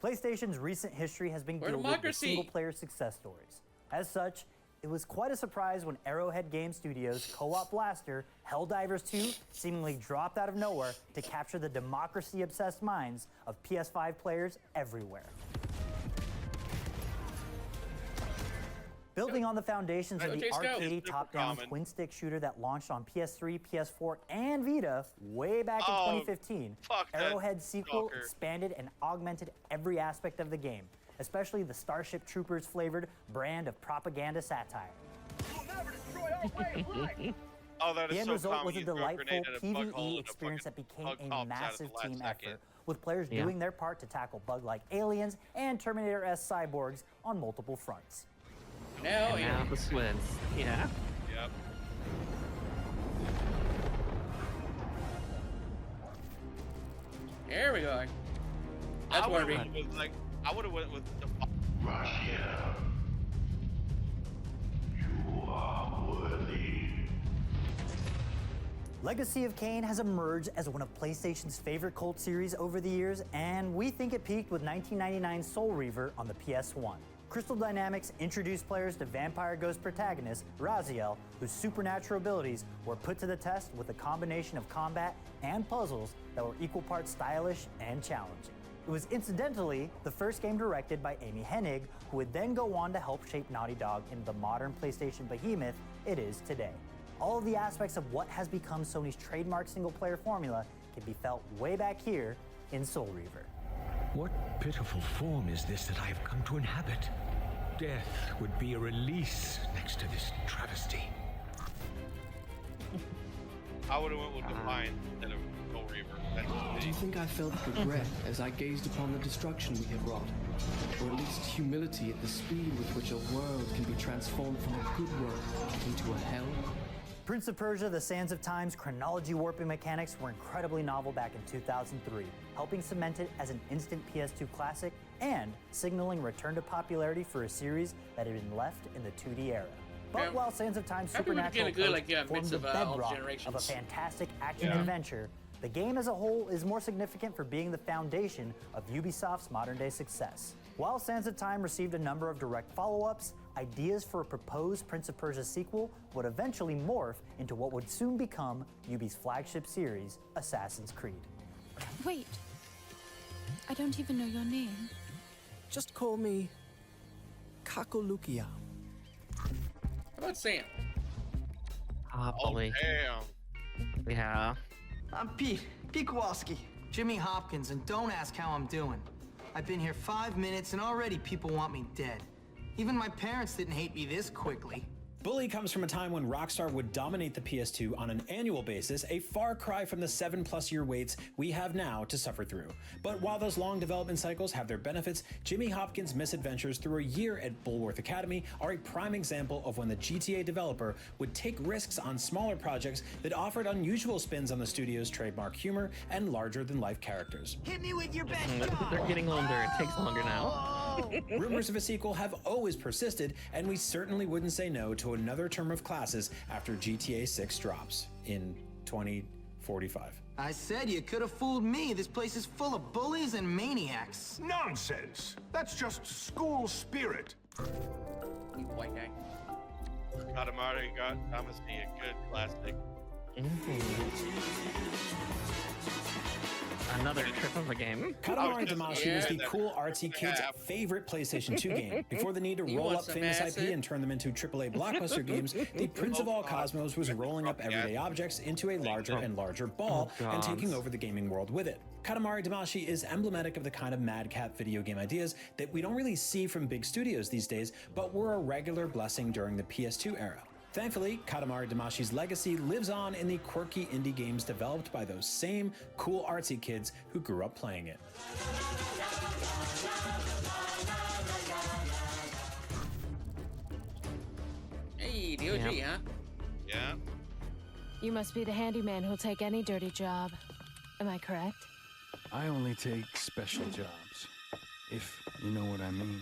PlayStation's recent history has been gilded with single-player success stories. As such, it was quite a surprise when Arrowhead Game Studios' co-op blaster, Helldivers 2, seemingly dropped out of nowhere to capture the democracy-obsessed minds of PS5 players everywhere. Building on the foundations of the arcadey top-down twin-stick shooter that launched on PS3, PS4, and Vita way back in 2015, Arrowhead's sequel expanded and augmented every aspect of the game, especially the Starship Troopers-flavored brand of propaganda satire. The end result was a delightful PvE experience that became a massive team effort, with players doing their part to tackle bug-like aliens and Terminator-esque cyborgs on multiple fronts. Now the swids. Yeah. Yep. Here we go. That's what I mean. I would have went with the Russia. You are worthy. Legacy of Kain has emerged as one of PlayStation's favorite cult series over the years, and we think it peaked with 1999's Soul Reaver on the PS1. Crystal Dynamics introduced players to Vampire Ghost protagonist, Raziel, whose supernatural abilities were put to the test with a combination of combat and puzzles that were equal parts stylish and challenging. It was incidentally the first game directed by Amy Hennig, who would then go on to help shape Naughty Dog into the modern PlayStation behemoth it is today. All of the aspects of what has become Sony's trademark single-player formula can be felt way back here in Soul Reaver. What pitiful form is this that I have come to inhabit? Death would be a release next to this travesty. I would have went with Defiant instead of Soul Reaver. Do you think I felt regret as I gazed upon the destruction we had wrought? Or at least humility at the speed with which a world can be transformed from a good world into a hell? Prince of Persia: The Sands of Time's chronology warping mechanics were incredibly novel back in 2003, helping cement it as an instant PS2 classic and signaling return to popularity for a series that had been left in the 2D era. But while Sands of Time's supernatural approach formed the bedrock of a fantastic action adventure, the game as a whole is more significant for being the foundation of Ubisoft's modern-day success. While Sands of Time received a number of direct follow-ups, ideas for a proposed Prince of Persia sequel would eventually morph into what would soon become Ubi's flagship series, Assassin's Creed. Wait. I don't even know your name. Just call me Kakolukia. How about Sam? Bully. Damn. Yeah. I'm Pete Kowalski, Jimmy Hopkins, and don't ask how I'm doing. I've been here 5 minutes and already people want me dead. Even my parents didn't hate me this quickly. Bully comes from a time when Rockstar would dominate the PS2 on an annual basis, a far cry from the 7+ year waits we have now to suffer through. But while those long development cycles have their benefits, Jimmy Hopkins' misadventures through a year at Bulworth Academy are a prime example of when the GTA developer would take risks on smaller projects that offered unusual spins on the studio's trademark humor and larger-than-life characters. Hit me with your best They're getting older, it takes longer now. Rumors of a sequel have always persisted, and we certainly wouldn't say no to another term of classes after GTA 6 drops in 2045. I said you could have fooled me. This place is full of bullies and maniacs. Nonsense! That's just school spirit. You white guy. Katamari got Damacy, a good classic. Another trip of a game. Katamari Damacy was the cool artsy kid's favorite PlayStation 2 game. Before the need to roll up famous IP and turn them into AAA blockbuster games, the Prince of All Cosmos was rolling up everyday objects into a larger and larger ball and taking over the gaming world with it. Katamari Damacy is emblematic of the kind of madcap video game ideas that we don't really see from big studios these days, but were a regular blessing during the PS2 era. Thankfully, Katamari Damacy's legacy lives on in the quirky indie games developed by those same cool artsy kids who grew up playing it. Hey, DOG, huh? Yeah. You must be the handyman who'll take any dirty job. Am I correct? I only take special jobs, if you know what I mean.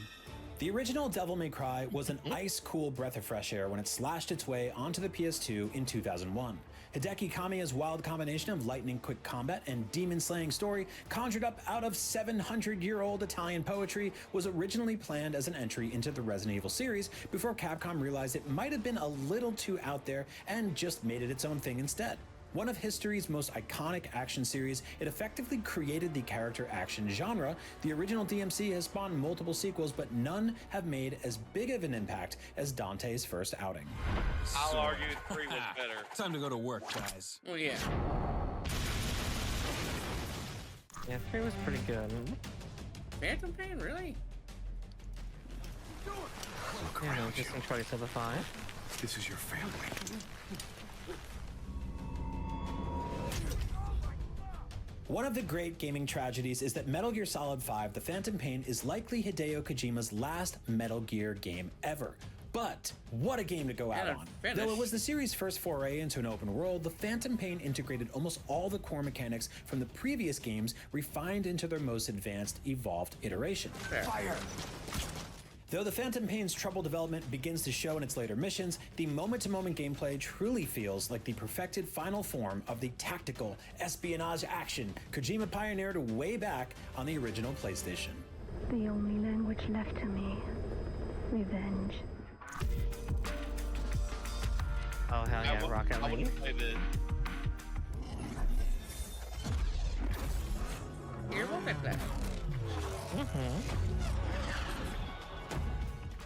The original Devil May Cry was an ice-cool breath of fresh air when it slashed its way onto the PS2 in 2001. Hideki Kamiya's wild combination of lightning-quick combat and demon-slaying story, conjured up out of 700-year-old Italian poetry, was originally planned as an entry into the Resident Evil series before Capcom realized it might have been a little too out there and just made it its own thing instead. One of history's most iconic action series, it effectively created the character action genre. The original DMC has spawned multiple sequels, but none have made as big of an impact as Dante's first outing. I'll argue 3 was better. Time to go to work, guys. Oh, yeah. Yeah, 3 was pretty good. Phantom Pain, really? Yeah, no, just in choice of the 5. This is your family. One of the great gaming tragedies is that Metal Gear Solid 5: The Phantom Pain is likely Hideo Kojima's last Metal Gear game ever. But what a game to go out on. Though it was the series' first foray into an open world, The Phantom Pain integrated almost all the core mechanics from the previous games, refined into their most advanced, evolved iteration. Fire! Though the Phantom Pain's troubled development begins to show in its later missions, the moment-to-moment gameplay truly feels like the perfected final form of the tactical espionage action Kojima pioneered way back on the original PlayStation. The only language left to me, revenge. Oh, hell yeah, Rocket League. Here, we'll get that.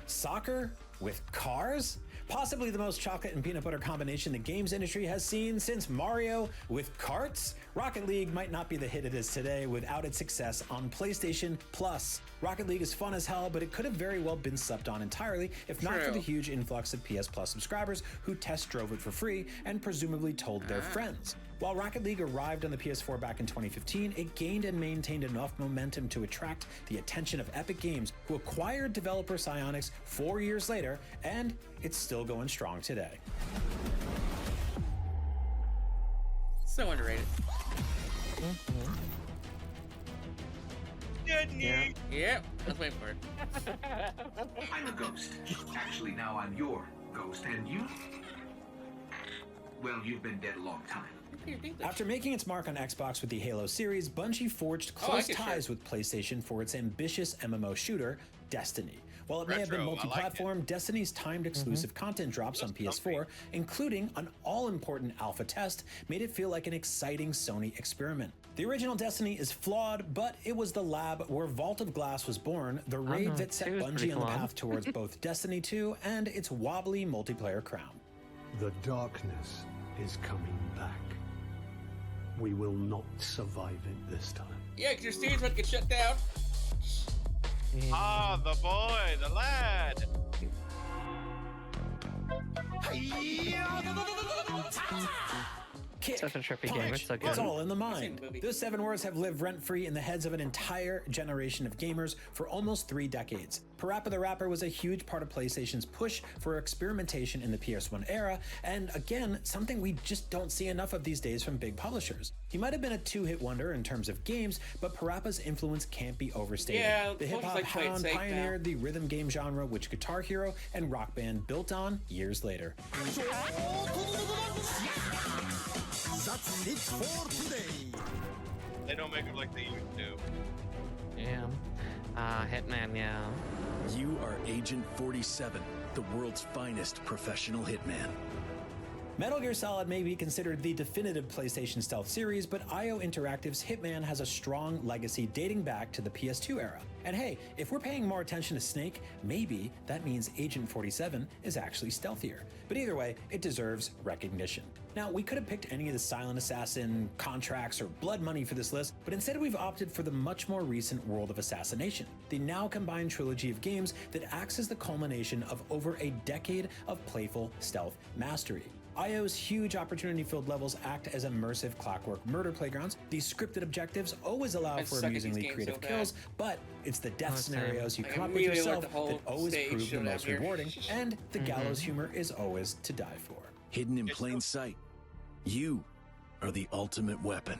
Soccer with cars? Possibly the most chocolate and peanut butter combination the games industry has seen since Mario with karts? Rocket League might not be the hit it is today without its success on PlayStation Plus. Rocket League is fun as hell, but it could have very well been slept on entirely if not for the huge influx of PS Plus subscribers who test drove it for free and presumably told their friends. While Rocket League arrived on the PS4 back in 2015, it gained and maintained enough momentum to attract the attention of Epic Games, who acquired developer Psyonix 4 years later, and it's still going strong today. So underrated. Yeah. Yep, I was waiting for it. I'm a ghost. Actually, now I'm your ghost, and you? Well, you've been dead a long time. After making its mark on Xbox with the Halo series, Bungie forged close ties with PlayStation for its ambitious MMO shooter, Destiny. While it may have been multi-platform, Destiny's timed exclusive content drops on PS4, including an all-important alpha test, made it feel like an exciting Sony experiment. The original Destiny is flawed, but it was the lab where Vault of Glass was born, the raid that set Bungie on the path towards both Destiny 2 and its wobbly multiplayer crown. The darkness is coming back. We will not survive it this time. Yeah, because your stage would get shut down. Ah, the boy, the lad. Kick, such a trippy punch, game. It's so good. It's all in the mind. Those 7 words have lived rent-free in the heads of an entire generation of gamers for almost 3 decades. Parappa the Rapper was a huge part of PlayStation's push for experimentation in the PS1 era, and again, something we just don't see enough of these days from big publishers. He might have been a 2-hit wonder in terms of games, but Parappa's influence can't be overstated. Yeah, the hip-hop hound pioneered the rhythm game genre, which Guitar Hero and Rock Band built on years later. That's it for today. They don't make them like they used to. Yeah. Hitman, yeah. You are Agent 47, the world's finest professional hitman. Metal Gear Solid may be considered the definitive PlayStation stealth series, but IO Interactive's Hitman has a strong legacy dating back to the PS2 era. And hey, if we're paying more attention to Snake, maybe that means Agent 47 is actually stealthier. But either way, it deserves recognition. Now, we could have picked any of the Silent Assassin, Contracts, or Blood Money for this list, but instead we've opted for the much more recent World of Assassination, the now combined trilogy of games that acts as the culmination of over a decade of playful stealth mastery. IO's huge opportunity-filled levels act as immersive clockwork murder playgrounds. These scripted objectives always allow for amusingly creative kills, but it's the death scenarios you come up with yourself that always prove the most rewarding, and the gallows humor is always to die for. Hidden in plain sight, you are the ultimate weapon.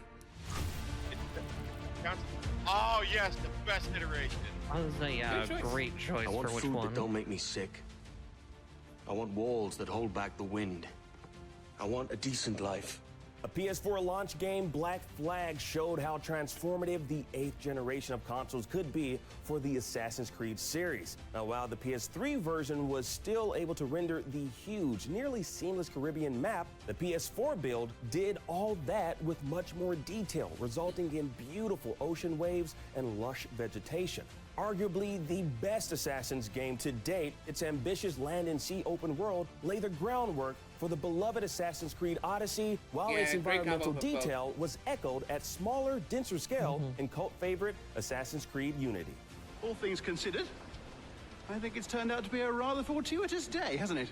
Oh yes, the best iteration. That was a great choice I want for which food one. that don't make me sick. I want walls that hold back the wind. I want a decent life. A PS4 launch game, Black Flag, showed how transformative the 8th generation of consoles could be for the Assassin's Creed series. Now, while the PS3 version was still able to render the huge, nearly seamless Caribbean map, the PS4 build did all that with much more detail, resulting in beautiful ocean waves and lush vegetation. Arguably the best Assassin's game to date, its ambitious land and sea open world laid the groundwork for the beloved Assassin's Creed Odyssey, while its environmental detail was echoed at smaller, denser scale in cult favorite Assassin's Creed Unity. All things considered, I think it's turned out to be a rather fortuitous day, hasn't it?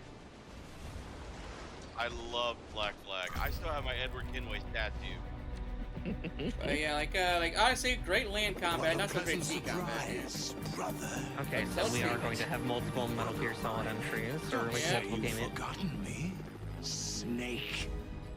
I love Black Flag. I still have my Edward Kenway tattoo. But yeah, like honestly, great land combat, not so great sea combat. Okay, so we are going to have multiple Metal Gear Solid entries, or like multiple game Snake.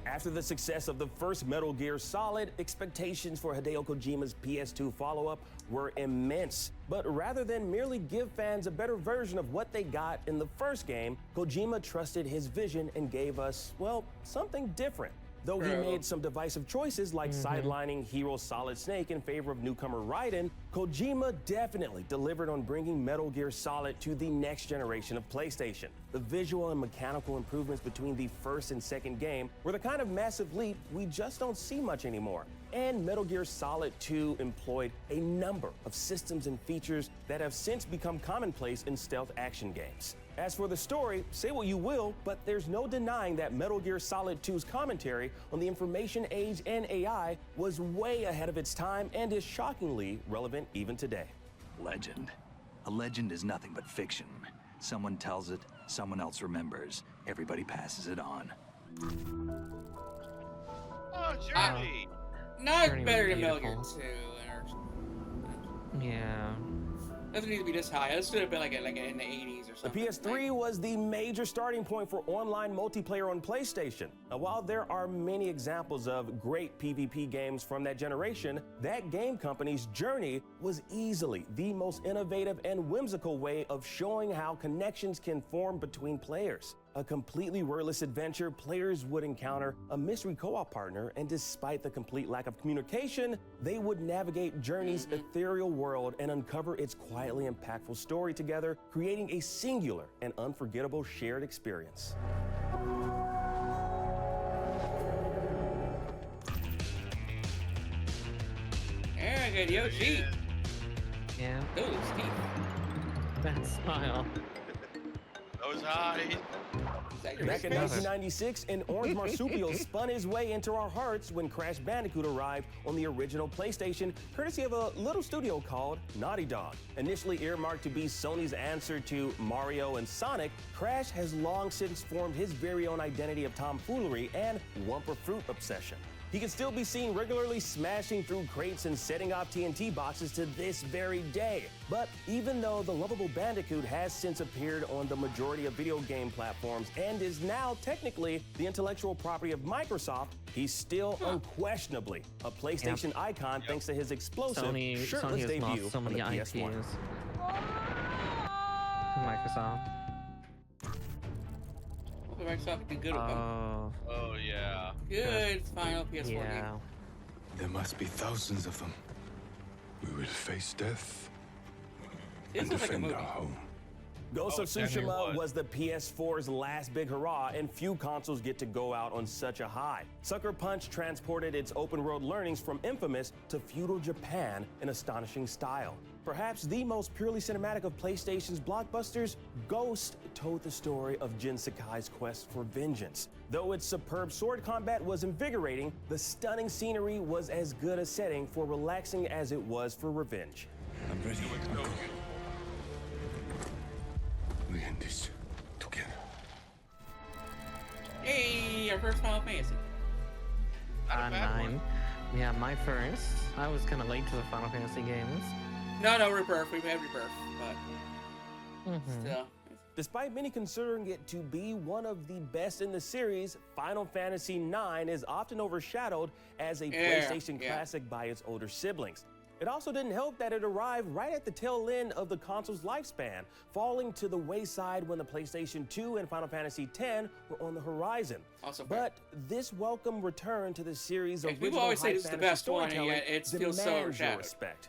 After the success of the first Metal Gear Solid, expectations for Hideo Kojima's PS2 follow-up were immense. But rather than merely give fans a better version of what they got in the first game, Kojima trusted his vision and gave us, well, something different. Though he made some divisive choices like sidelining hero Solid Snake in favor of newcomer Raiden, Kojima definitely delivered on bringing Metal Gear Solid to the next generation of PlayStation. The visual and mechanical improvements between the first and second game were the kind of massive leap we just don't see much anymore. and Metal Gear Solid 2 employed a number of systems and features that have since become commonplace in stealth action games. As for the story, say what you will, but there's no denying that Metal Gear Solid 2's commentary on the information age and AI was way ahead of its time and is shockingly relevant even today. Legend. A legend is nothing but fiction. Someone tells it, someone else remembers. Everybody passes it on. Oh, Journey! Not Journey better was than Metal Gear beautiful. 2. Yeah. Doesn't need to be this high. This should have been like in the 80s or The something. PS3 was the major starting point for online multiplayer on PlayStation. Now, while there are many examples of great PvP games from that generation, that game company's Journey was easily the most innovative and whimsical way of showing how connections can form between players. A completely wordless adventure, players would encounter a mystery co-op partner, and despite the complete lack of communication, they would navigate Journey's ethereal world and uncover its quietly impactful story together, creating a singular and unforgettable shared experience. Yeah, good Yoshi. Yeah. Ooh, Steve. That smile. Those eyes. Back in 1996, an orange marsupial spun his way into our hearts when Crash Bandicoot arrived on the original PlayStation, courtesy of a little studio called Naughty Dog. Initially earmarked to be Sony's answer to Mario and Sonic, Crash has long since formed his very own identity of tomfoolery and Wumpa Fruit obsession. He can still be seen regularly smashing through crates and setting off TNT boxes to this very day. But even though the lovable Bandicoot has since appeared on the majority of video game platforms and is now technically the intellectual property of Microsoft, he's still unquestionably a PlayStation icon thanks to his explosive, shirtless Sony has debut lost so on many the IPs. PS1. Microsoft. Microsoft did good with them. Oh, yeah. Good final PS4 game. There must be thousands of them. We will face death and This is like a defend movie. our home. Ghost Oh, of it definitely Tsushima was. was the PS4's last big hurrah, and few consoles get to go out on such a high. Sucker Punch transported its open-world learnings from Infamous to feudal Japan in astonishing style. Perhaps the most purely cinematic of PlayStation's blockbusters, Ghost told the story of Jin Sakai's quest for vengeance. Though its superb sword combat was invigorating, the stunning scenery was as good a setting for relaxing as it was for revenge. I'm ready. We end this together. Hey, our first Final Fantasy. 9. Yeah, my first. I was kind of late to the Final Fantasy games. No, Rebirth. We've had Rebirth, but still. Despite many considering it to be one of the best in the series, Final Fantasy IX is often overshadowed as a PlayStation classic by its older siblings. It also didn't help that it arrived right at the tail end of the console's lifespan, falling to the wayside when the PlayStation 2 and Final Fantasy X were on the horizon. But this welcome return to the series' original people always say this is the high-fantasy best one, and storytelling yet it feels so demands your overshadowed. respect.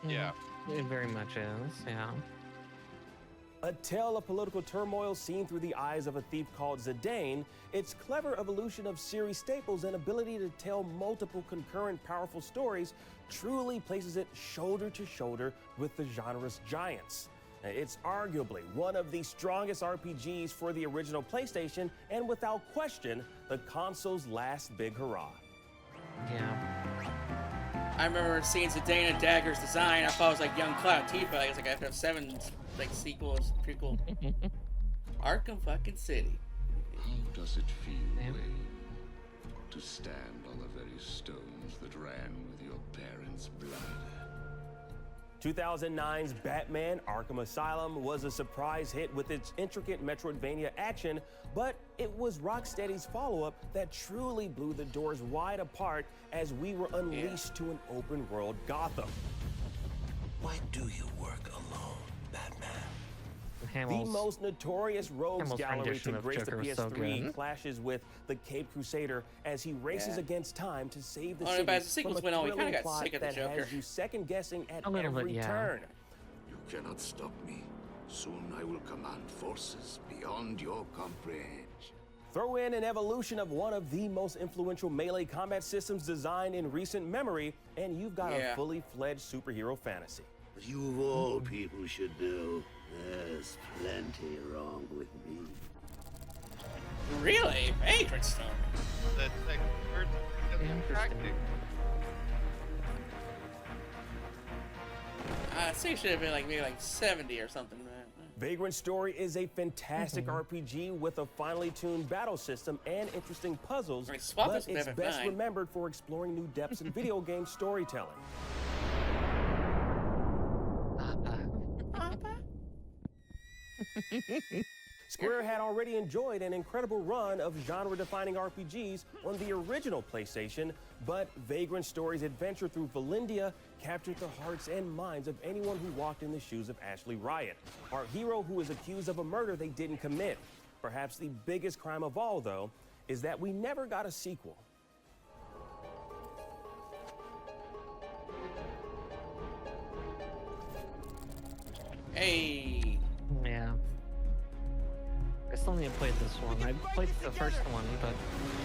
Yeah. It very much is, yeah. A tale of political turmoil seen through the eyes of a thief called Zidane, its clever evolution of series staples and ability to tell multiple concurrent powerful stories truly places it shoulder to shoulder with the genre's giants. It's arguably one of the strongest RPGs for the original PlayStation, and without question, the console's last big hurrah. Yeah. I remember seeing Zidane and Dagger's design. I thought it was like Young Cloud Tifa. It's like after 7 like sequels, prequel. Arkham fucking City. How does it feel, Wayne, to stand on the very stones that ran with your parents' blood? 2009's Batman Arkham Asylum was a surprise hit with its intricate Metroidvania action, but it was Rocksteady's follow-up that truly blew the doors wide apart as we were unleashed to an open-world Gotham. Why do you work alone, Batman? The most notorious rogues Hamill's gallery to rendition of grace the Joker was so PS3 good. clashes with the Cape Crusader as he races against time to save the Oh, city but as the sequels from a went on, we kinda thrilling got plot sick of the that Joker. has you second-guessing at A little bit, every yeah. turn. You cannot stop me. Soon I will command forces beyond your comprehension. Throw in an evolution of one of the most influential melee combat systems designed in recent memory, and you've got a fully fledged superhero fantasy. As you of all people should know, there's plenty wrong with me. Really? Vagrant Story. That's like Interesting. I'd say it should have been like maybe like 70 or something. Vagrant Story is a fantastic RPG with a finely tuned battle system and interesting puzzles, but it's best remembered for exploring new depths in video game storytelling. Square had already enjoyed an incredible run of genre-defining RPGs on the original PlayStation, but Vagrant Story's adventure through Valindia captured the hearts and minds of anyone who walked in the shoes of Ashley Riot, our hero who is accused of a murder they didn't commit. Perhaps the biggest crime of all, though, is that we never got a sequel. Hey. Yeah. I still need to play this one. I played the first one, but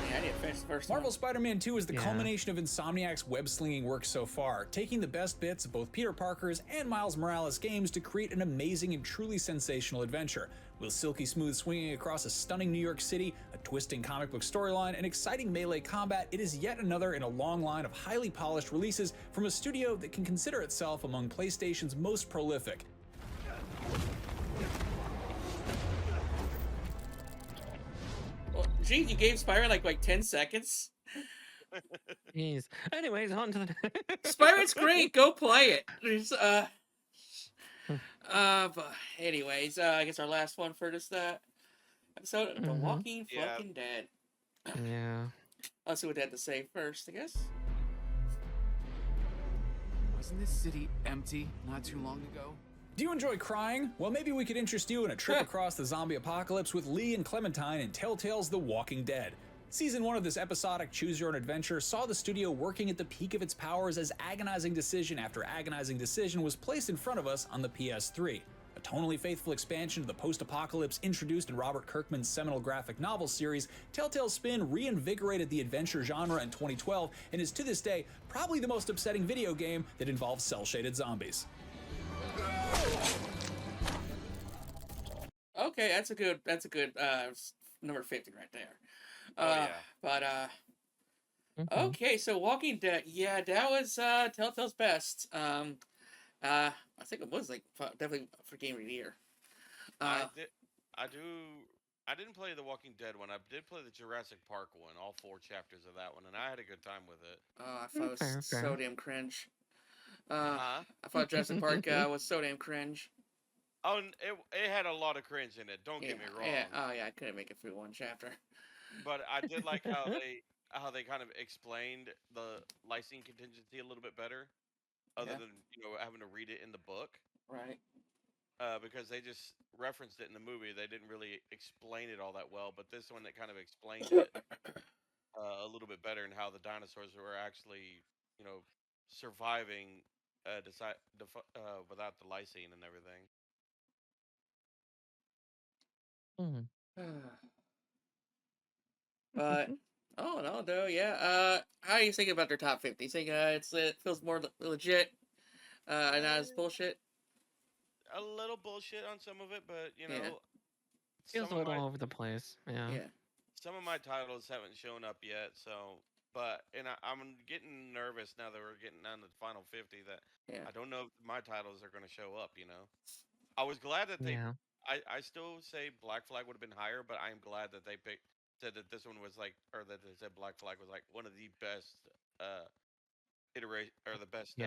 yeah, I need to finish the first Marvel one. Spider-Man 2 is the culmination of Insomniac's web-slinging work so far, taking the best bits of both Peter Parker's and Miles Morales' games to create an amazing and truly sensational adventure. With silky smooth swinging across a stunning New York City, a twisting comic book storyline, and exciting melee combat, it is yet another in a long line of highly polished releases from a studio that can consider itself among PlayStation's most prolific. Well, gee, you gave Spyro like 10 seconds. Jeez. Anyways, on to the Spyro's great. Go play it. There's but anyways, I guess our last one for this episode of The Walking Fucking Dead. Yeah. Let's see what they had to say first, I guess. Wasn't this city empty not too long ago? Do you enjoy crying? Well, maybe we could interest you in a trip across the zombie apocalypse with Lee and Clementine in Telltale's The Walking Dead. Season 1 of this episodic choose-your-own-adventure saw the studio working at the peak of its powers as agonizing decision after agonizing decision was placed in front of us on the PS3. A tonally faithful expansion of the post-apocalypse introduced in Robert Kirkman's seminal graphic novel series, Telltale's spin reinvigorated the adventure genre in 2012 and is to this day probably the most upsetting video game that involves cel-shaded zombies. Okay, that's a good number 50 right there. But okay, so Walking Dead, yeah, that was Telltale's best. I think it was like definitely for Game of the Year. I didn't play the Walking Dead one. I did play the Jurassic Park one, all 4 chapters of that one, and I had a good time with it. I thought it was so damn cringe. I thought Jurassic Park was so damn cringe. Oh, and it had a lot of cringe in it. Don't get me wrong. Yeah. Oh yeah, I couldn't make it through one chapter. But I did like how they kind of explained the lysine contingency a little bit better, other than having to read it in the book. Right. Because they just referenced it in the movie. They didn't really explain it all that well. But this one, that kind of explained it a little bit better, and how the dinosaurs were actually, surviving without the lysine and everything. But oh no, though, yeah. How are you thinking about their top 50? You think it feels more legit, and not as bullshit? A little bullshit on some of it, but feels a little all over the place. Yeah. Some of my titles haven't shown up yet, so. But I'm getting nervous now that we're getting down to the final 50. That I don't know if my titles are going to show up. I was glad that they. Yeah. I still say Black Flag would have been higher, but I am glad that they said that this one was or that they said Black Flag was like one of the best iteration or the best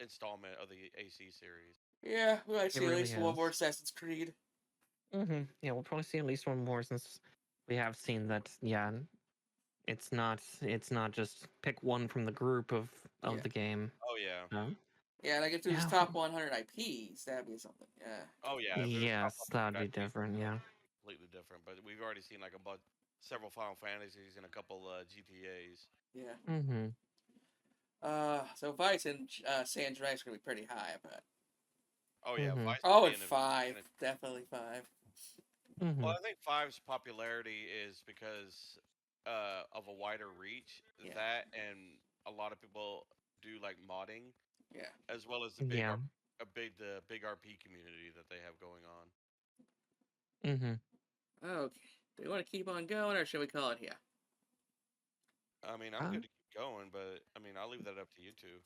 installment of the AC series. Yeah, we might see really at least one more Assassin's Creed. Yeah, we'll probably see at least one more, since we have seen that. Yeah, it's not just pick one from the group of the game. Oh yeah. Yeah, like if there's top 100 IPs, that'd be something. Yeah. Oh yeah. Yes, that'd be different. Yeah. Completely different, but we've already seen like several Final Fantasies and a couple GTAs. Yeah. So Vice and San Andreas are gonna be pretty high, I bet. Oh yeah. Vice and 5, definitely 5. Mm-hmm. Well, I think Five's popularity is because of a wider reach. Yeah. That and a lot of people do like modding. Yeah. As well as the Yeah. the big RP community that they have going on. Mm-hmm. Okay. Do we want to keep on going, or should we call it here? I mean, I'm good to keep going, but I mean, I'll leave that up to you two.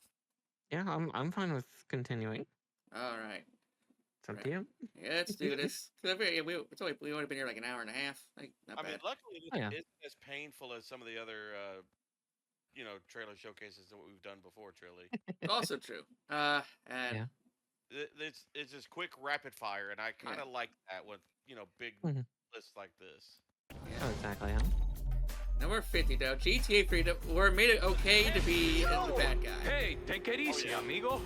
Yeah, I'm fine with continuing. All right. It's up to you. Yeah, let's do this. We've only been here like an hour and a half. Like, not bad. I mean, luckily, it Oh, yeah. isn't as painful as some of the other, trailer showcases that we've done before, Trilly. Also true. And Yeah. It's just quick, rapid fire, and I kind of like that with big lists like this. Oh, exactly. Yeah. Number 50, though. GTA Freedom. We're made it okay to be the bad guy. Hey, take it easy, amigo.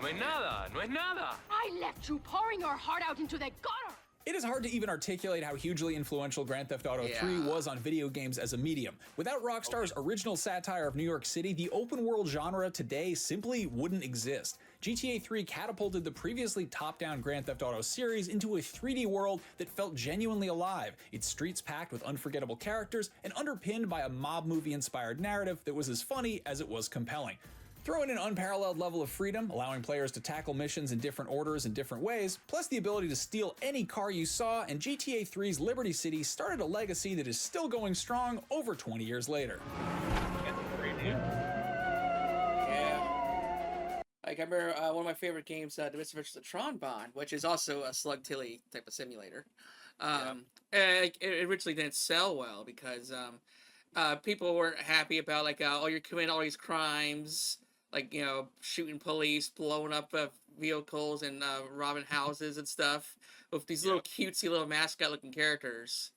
No es nada, no es nada. I left you pouring our heart out into the gutter. It is hard to even articulate how hugely influential Grand Theft Auto 3 was on video games as a medium. Without Rockstar's original satire of New York City, the open-world genre today simply wouldn't exist. GTA 3 catapulted the previously top-down Grand Theft Auto series into a 3D world that felt genuinely alive, its streets packed with unforgettable characters and underpinned by a mob movie-inspired narrative that was as funny as it was compelling. Throw in an unparalleled level of freedom, allowing players to tackle missions in different orders and different ways, plus the ability to steal any car you saw, and GTA 3's Liberty City started a legacy that is still going strong over 20 years later. Yeah. Like, I remember one of my favorite games, Division vs. the Tron Bond, which is also a slug-tilly type of simulator. It originally didn't sell well because people weren't happy about, like, oh, you're committing all these crimes, like, shooting police, blowing up vehicles, and robbing houses and stuff with these little cutesy little mascot-looking characters.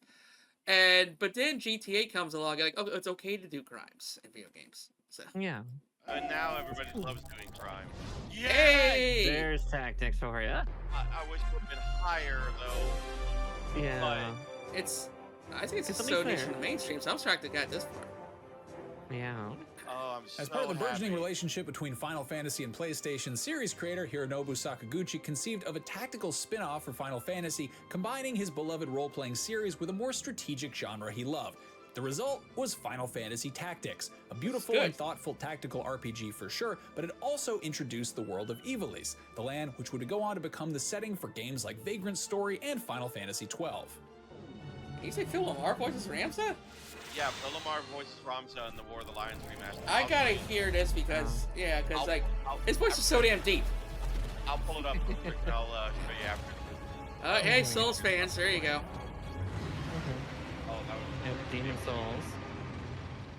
But then GTA comes along, like, oh, it's okay to do crimes in video games. So yeah. And now everybody loves doing crime. Yay! There's tactics for you. I wish it would have been higher, though. Yeah. But I think it's so niche in the mainstream, so I'm shocked it got this far. Yeah. Oh, As part of the burgeoning relationship between Final Fantasy and PlayStation, series creator Hironobu Sakaguchi conceived of a tactical spin-off for Final Fantasy, combining his beloved role-playing series with a more strategic genre he loved. The result was Final Fantasy Tactics, a beautiful and thoughtful tactical RPG for sure, but it also introduced the world of Ivalice, the land which would go on to become the setting for games like Vagrant Story and Final Fantasy XII. Can you say Phil Lamar voices Ramsa? Yeah, Phil Lamar voices Ramsa in the War of the Lions remaster. I gotta hear this because, his voice is so damn deep. I'll pull it up real quick and I'll show you after. Hey, Souls fans, there you go. Demon Souls.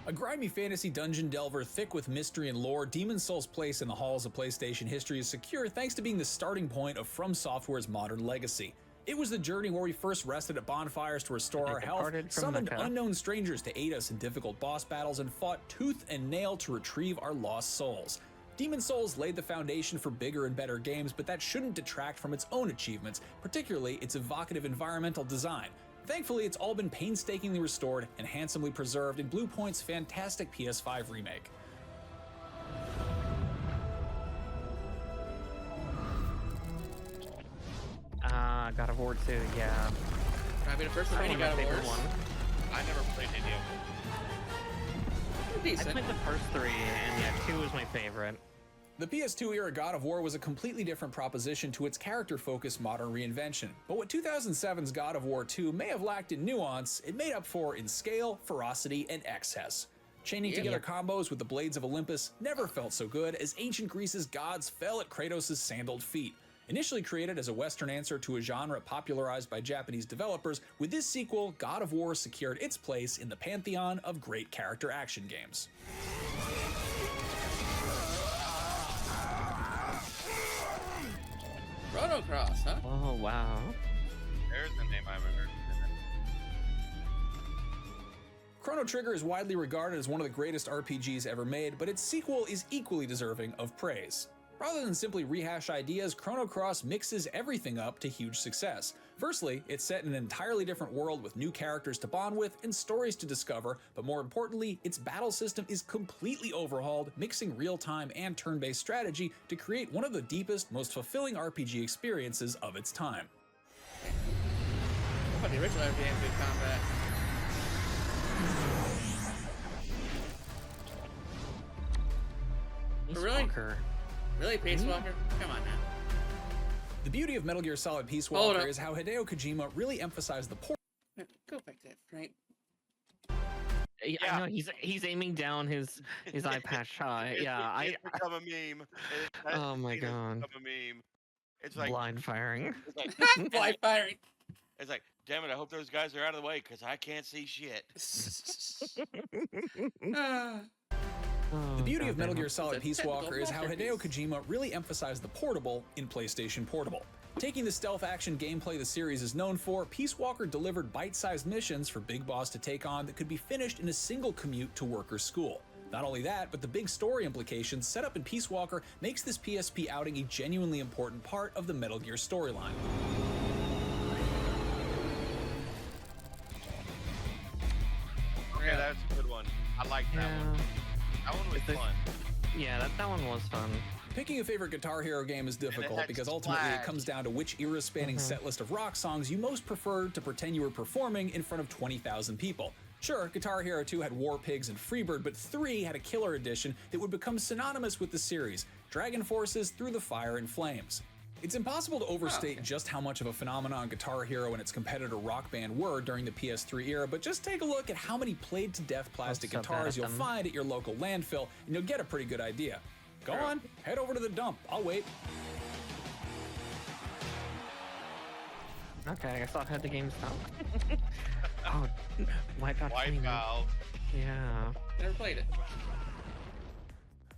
A grimy fantasy dungeon delver thick with mystery and lore, Demon Souls' place in the halls of PlayStation history is secure thanks to being the starting point of From Software's modern legacy. It was the journey where we first rested at bonfires to restore our health, summoned unknown strangers to aid us in difficult boss battles, and fought tooth and nail to retrieve our lost souls. Demon Souls laid the foundation for bigger and better games, but that shouldn't detract from its own achievements, particularly its evocative environmental design. Thankfully, it's all been painstakingly restored and handsomely preserved in Bluepoint's fantastic PS5 remake. God of War 2, yeah. Probably the first one God of War. I never played any of them. Decent. I played the first 3, and yeah, 2 was my favorite. The PS2 era God of War was a completely different proposition to its character-focused modern reinvention. But what 2007's God of War 2 may have lacked in nuance, it made up for in scale, ferocity, and excess. Chaining together combos with the Blades of Olympus never felt so good as ancient Greece's gods fell at Kratos' sandaled feet. Initially created as a Western answer to a genre popularized by Japanese developers, with this sequel, God of War secured its place in the pantheon of great character action games. Chrono Cross, huh? Oh, wow. There's the name I haven't heard. Chrono Trigger is widely regarded as one of the greatest RPGs ever made, but its sequel is equally deserving of praise. Rather than simply rehash ideas, Chrono Cross mixes everything up to huge success. Firstly, it's set in an entirely different world with new characters to bond with and stories to discover, but more importantly, its battle system is completely overhauled, mixing real-time and turn-based strategy to create one of the deepest, most fulfilling RPG experiences of its time. thought the original RPG had good combat. Really? Really, Peace Walker? Come on now. The beauty of Metal Gear Solid Peace Walker is how Hideo Kojima really emphasized the port. Go back to that, right? Yeah, I know he's aiming down his eye patch high. Yeah, it's become a meme. Oh my god. Become a meme. It's like blind firing. It's like blind firing. It's like, damn it! I hope those guys are out of the way because I can't see shit. The beauty of Metal Gear Solid Peace Walker is how Hideo Kojima really emphasized the portable in PlayStation Portable. Taking the stealth action gameplay the series is known for, Peace Walker delivered bite-sized missions for Big Boss to take on that could be finished in a single commute to work or school. Not only that, but the big story implications set up in Peace Walker makes this PSP outing a genuinely important part of the Metal Gear storyline. Okay, that's a good one. I like that one. That one was fun. Yeah, that one was fun. Picking a favorite Guitar Hero game is difficult because ultimately it comes down to which era-spanning set list of rock songs you most prefer to pretend you were performing in front of 20,000 people. Sure, Guitar Hero 2 had War Pigs and Freebird, but 3 had a killer edition that would become synonymous with the series, Dragon Force's Through the Fire and Flames. It's impossible to overstate just how much of a phenomenon Guitar Hero and its competitor Rock Band were during the PS3 era, but just take a look at how many played-to-death plastic guitars you'll find at your local landfill, and you'll get a pretty good idea. Go on, head over to the dump. I'll wait. Okay, I guess I'll head the game stop. Oh, Wipeout. Yeah. Never played it.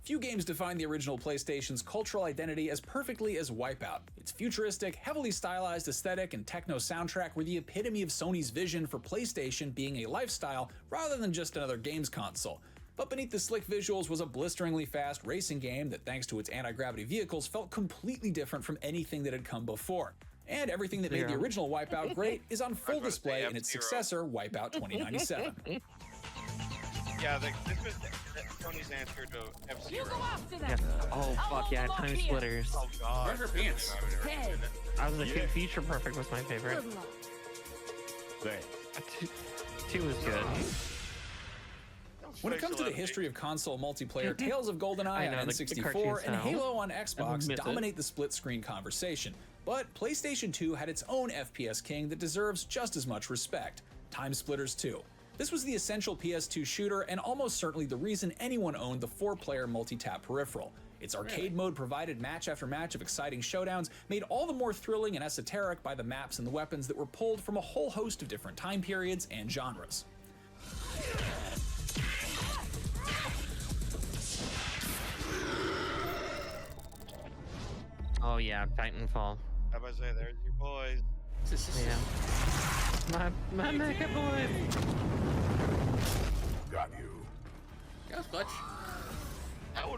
Few games define the original PlayStation's cultural identity as perfectly as Wipeout. Its futuristic, heavily stylized aesthetic and techno soundtrack were the epitome of Sony's vision for PlayStation being a lifestyle rather than just another games console. But beneath the slick visuals was a blisteringly fast racing game that, thanks to its anti-gravity vehicles, felt completely different from anything that had come before. And everything that made the original Wipeout great is on full display in its successor, Wipeout 2097. Yeah, this was Tony's answer to F-Zero. Yeah. Oh fuck yeah, Time Splitters. Oh god. Where's her pants? I was like, Future Perfect was my favorite. Two was good. When it comes to the history of console multiplayer, Tales of GoldenEye on N64 and Halo on Xbox dominate the split-screen conversation. But PlayStation 2 had its own FPS king that deserves just as much respect, Time Splitters 2. This was the essential PS2 shooter and almost certainly the reason anyone owned the 4-player multi-tap peripheral. Its arcade mode provided match after match of exciting showdowns, made all the more thrilling and esoteric by the maps and the weapons that were pulled from a whole host of different time periods and genres. Oh yeah, Titanfall. How about I say, there's your boys. Yeah. My mega boys. Got you. That was clutch.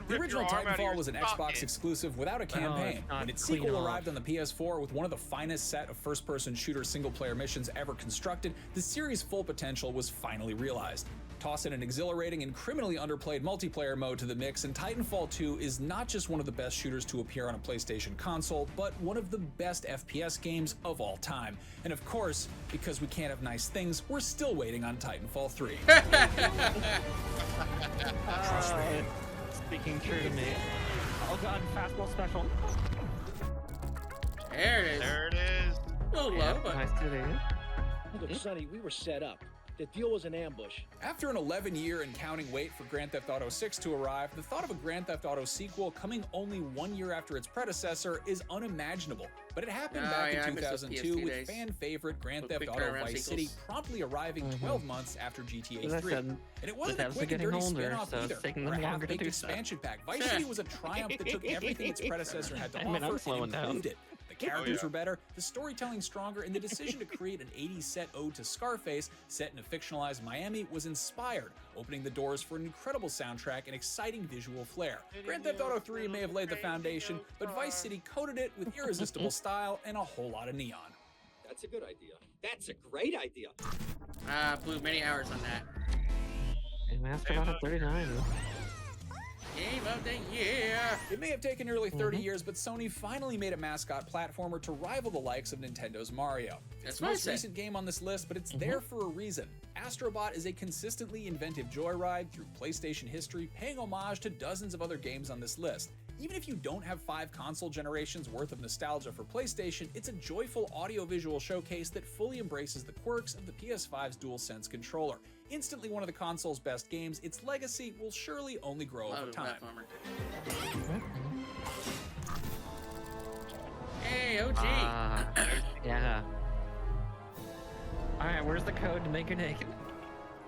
The original Titanfall was an Xbox exclusive without a campaign. When its sequel arrived on the PS4 with one of the finest set of first-person shooter single-player missions ever constructed, the series' full potential was finally realized. Toss in an exhilarating and criminally underplayed multiplayer mode to the mix, and Titanfall 2 is not just one of the best shooters to appear on a PlayStation console, but one of the best FPS games of all time. And of course, because we can't have nice things, we're still waiting on Titanfall 3. Trust me. Speaking true to me. Oh god, fastball special. There it is. There it is. A little low, but nice to see. Look, Sonny, we were set up. The deal was an ambush. After an 11-year and counting wait for Grand Theft Auto 6 to arrive, the thought of a Grand Theft Auto sequel coming only 1 year after its predecessor is unimaginable. But it happened back in 2002 with fan-favorite Grand Theft Auto Vice City promptly arriving 12 months after GTA 3. And it wasn't a quick and dirty spin-off either, or a half-baked expansion pack. Vice City was a triumph that took everything its predecessor had to offer and improved it. The characters were better, the storytelling stronger, and the decision to create an 80s set ode to Scarface, set in a fictionalized Miami, was inspired, opening the doors for an incredible soundtrack and exciting visual flair. Grand Theft Auto 3 may have laid the foundation, but Vice City coated it with irresistible style and a whole lot of neon. That's a good idea. That's a great idea. blew many hours on that. And Master Auto 39. Game of the year! It may have taken nearly 30 years, but Sony finally made a mascot platformer to rival the likes of Nintendo's Mario. It's the most recent game on this list, but it's there for a reason. Astrobot is a consistently inventive joyride through PlayStation history, paying homage to dozens of other games on this list. Even if you don't have 5 console generations worth of nostalgia for PlayStation, it's a joyful audiovisual showcase that fully embraces the quirks of the PS5's DualSense controller. Instantly one of the console's best games, its legacy will surely only grow over time. Hey, OG! Yeah. Alright, where's the code to make her naked?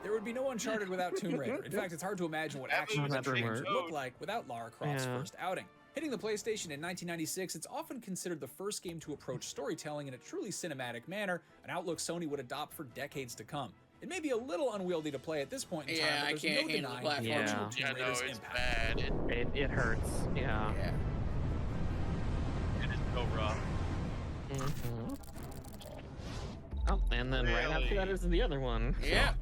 There would be no Uncharted without Tomb Raider. In fact, it's hard to imagine what action adventure games would look like without Lara Croft's first outing. Hitting the PlayStation in 1996, it's often considered the first game to approach storytelling in a truly cinematic manner, an outlook Sony would adopt for decades to come. It may be a little unwieldy to play at this point in time, but there's no denying the original Tomb Raider's impact. It hurts. Yeah. It is so rough. Oh, and then right after that is the other one. Yeah.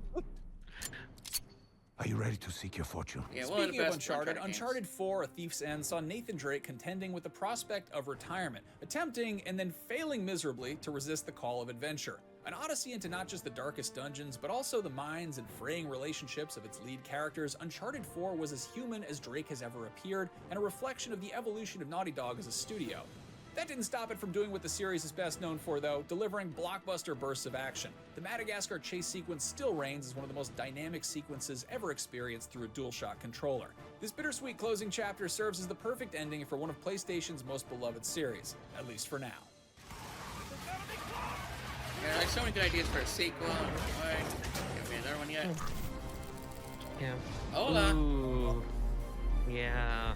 Are you ready to seek your fortune? Yeah, Speaking of Uncharted, Uncharted 4: A Thief's End saw Nathan Drake contending with the prospect of retirement, attempting and then failing miserably to resist the call of adventure. An odyssey into not just the darkest dungeons, but also the minds and fraying relationships of its lead characters, Uncharted 4 was as human as Drake has ever appeared, and a reflection of the evolution of Naughty Dog as a studio. That didn't stop it from doing what the series is best known for, though, delivering blockbuster bursts of action. The Madagascar chase sequence still reigns as one of the most dynamic sequences ever experienced through a DualShock controller. This bittersweet closing chapter serves as the perfect ending for one of PlayStation's most beloved series, at least for now. Yeah, there's so many good ideas for a sequel. Alright, can't be another one yet. Yeah. Hola! Ooh. Yeah.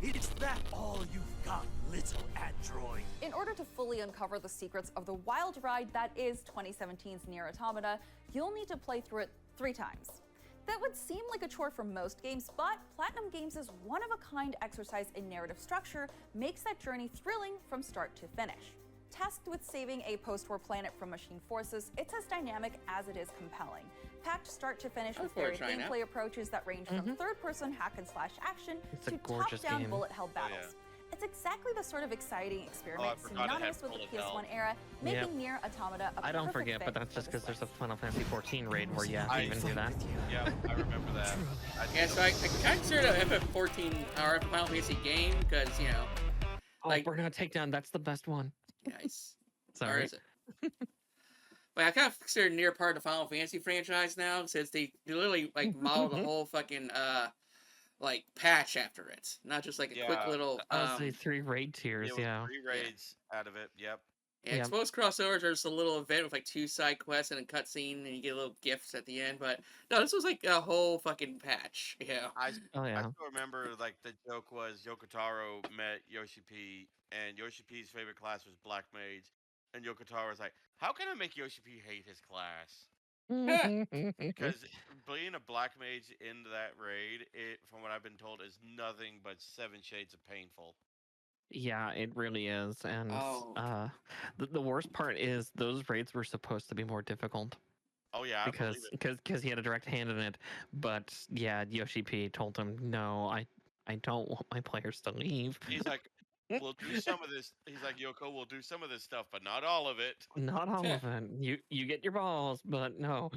Is that all you've got, little android? In order to fully uncover the secrets of the wild ride that is 2017's Nier Automata, you'll need to play through it 3 times. That would seem like a chore for most games, but Platinum Games' one-of-a-kind exercise in narrative structure makes that journey thrilling from start to finish. Tasked with saving a post-war planet from machine forces, it's as dynamic as it is compelling. Packed start to finish with varied gameplay approaches that range from third-person hack-and-slash action to top-down bullet hell battles. It's exactly the sort of exciting experiment synonymous with the PS1 era, making Nier Automata a I don't perfect forget, fit but that's just for because this there's a Final Fantasy 14 raid where you have to even do that. Yeah, I remember that. Yeah, so I consider it a FF14 or a Final Fantasy game because, you know. Like, Burnout Takedown, that's the best one. Nice. Sorry. Or is it? But I kind of consider Nier part of the Final Fantasy franchise now, since they literally like modeled the whole fucking like patch after it, not just like a quick little. I was 3 raid tiers, yeah. 3 raids out of it. Yep. Yeah, exposed crossovers are just a little event with like 2 side quests and a cutscene, and you get little gifts at the end. But no, this was like a whole fucking patch. Yeah. I still remember like the joke was Yoko Taro met Yoshi P, and Yoshi P's favorite class was Black Mage, and Yoko Taro was like, "How can I make Yoshi P hate his class?" Because being a Black Mage in that raid, from what I've been told, is nothing but 7 shades of painful. Yeah, it really is, and the worst part is those raids were supposed to be more difficult. Oh yeah, because he had a direct hand in it, but yeah, Yoshi P told him, "No, I don't want my players to leave." He's like, "We'll do some of this." He's like, "Yoko, we'll do some of this stuff, but not all of it." Not all of it. You get your balls, but no.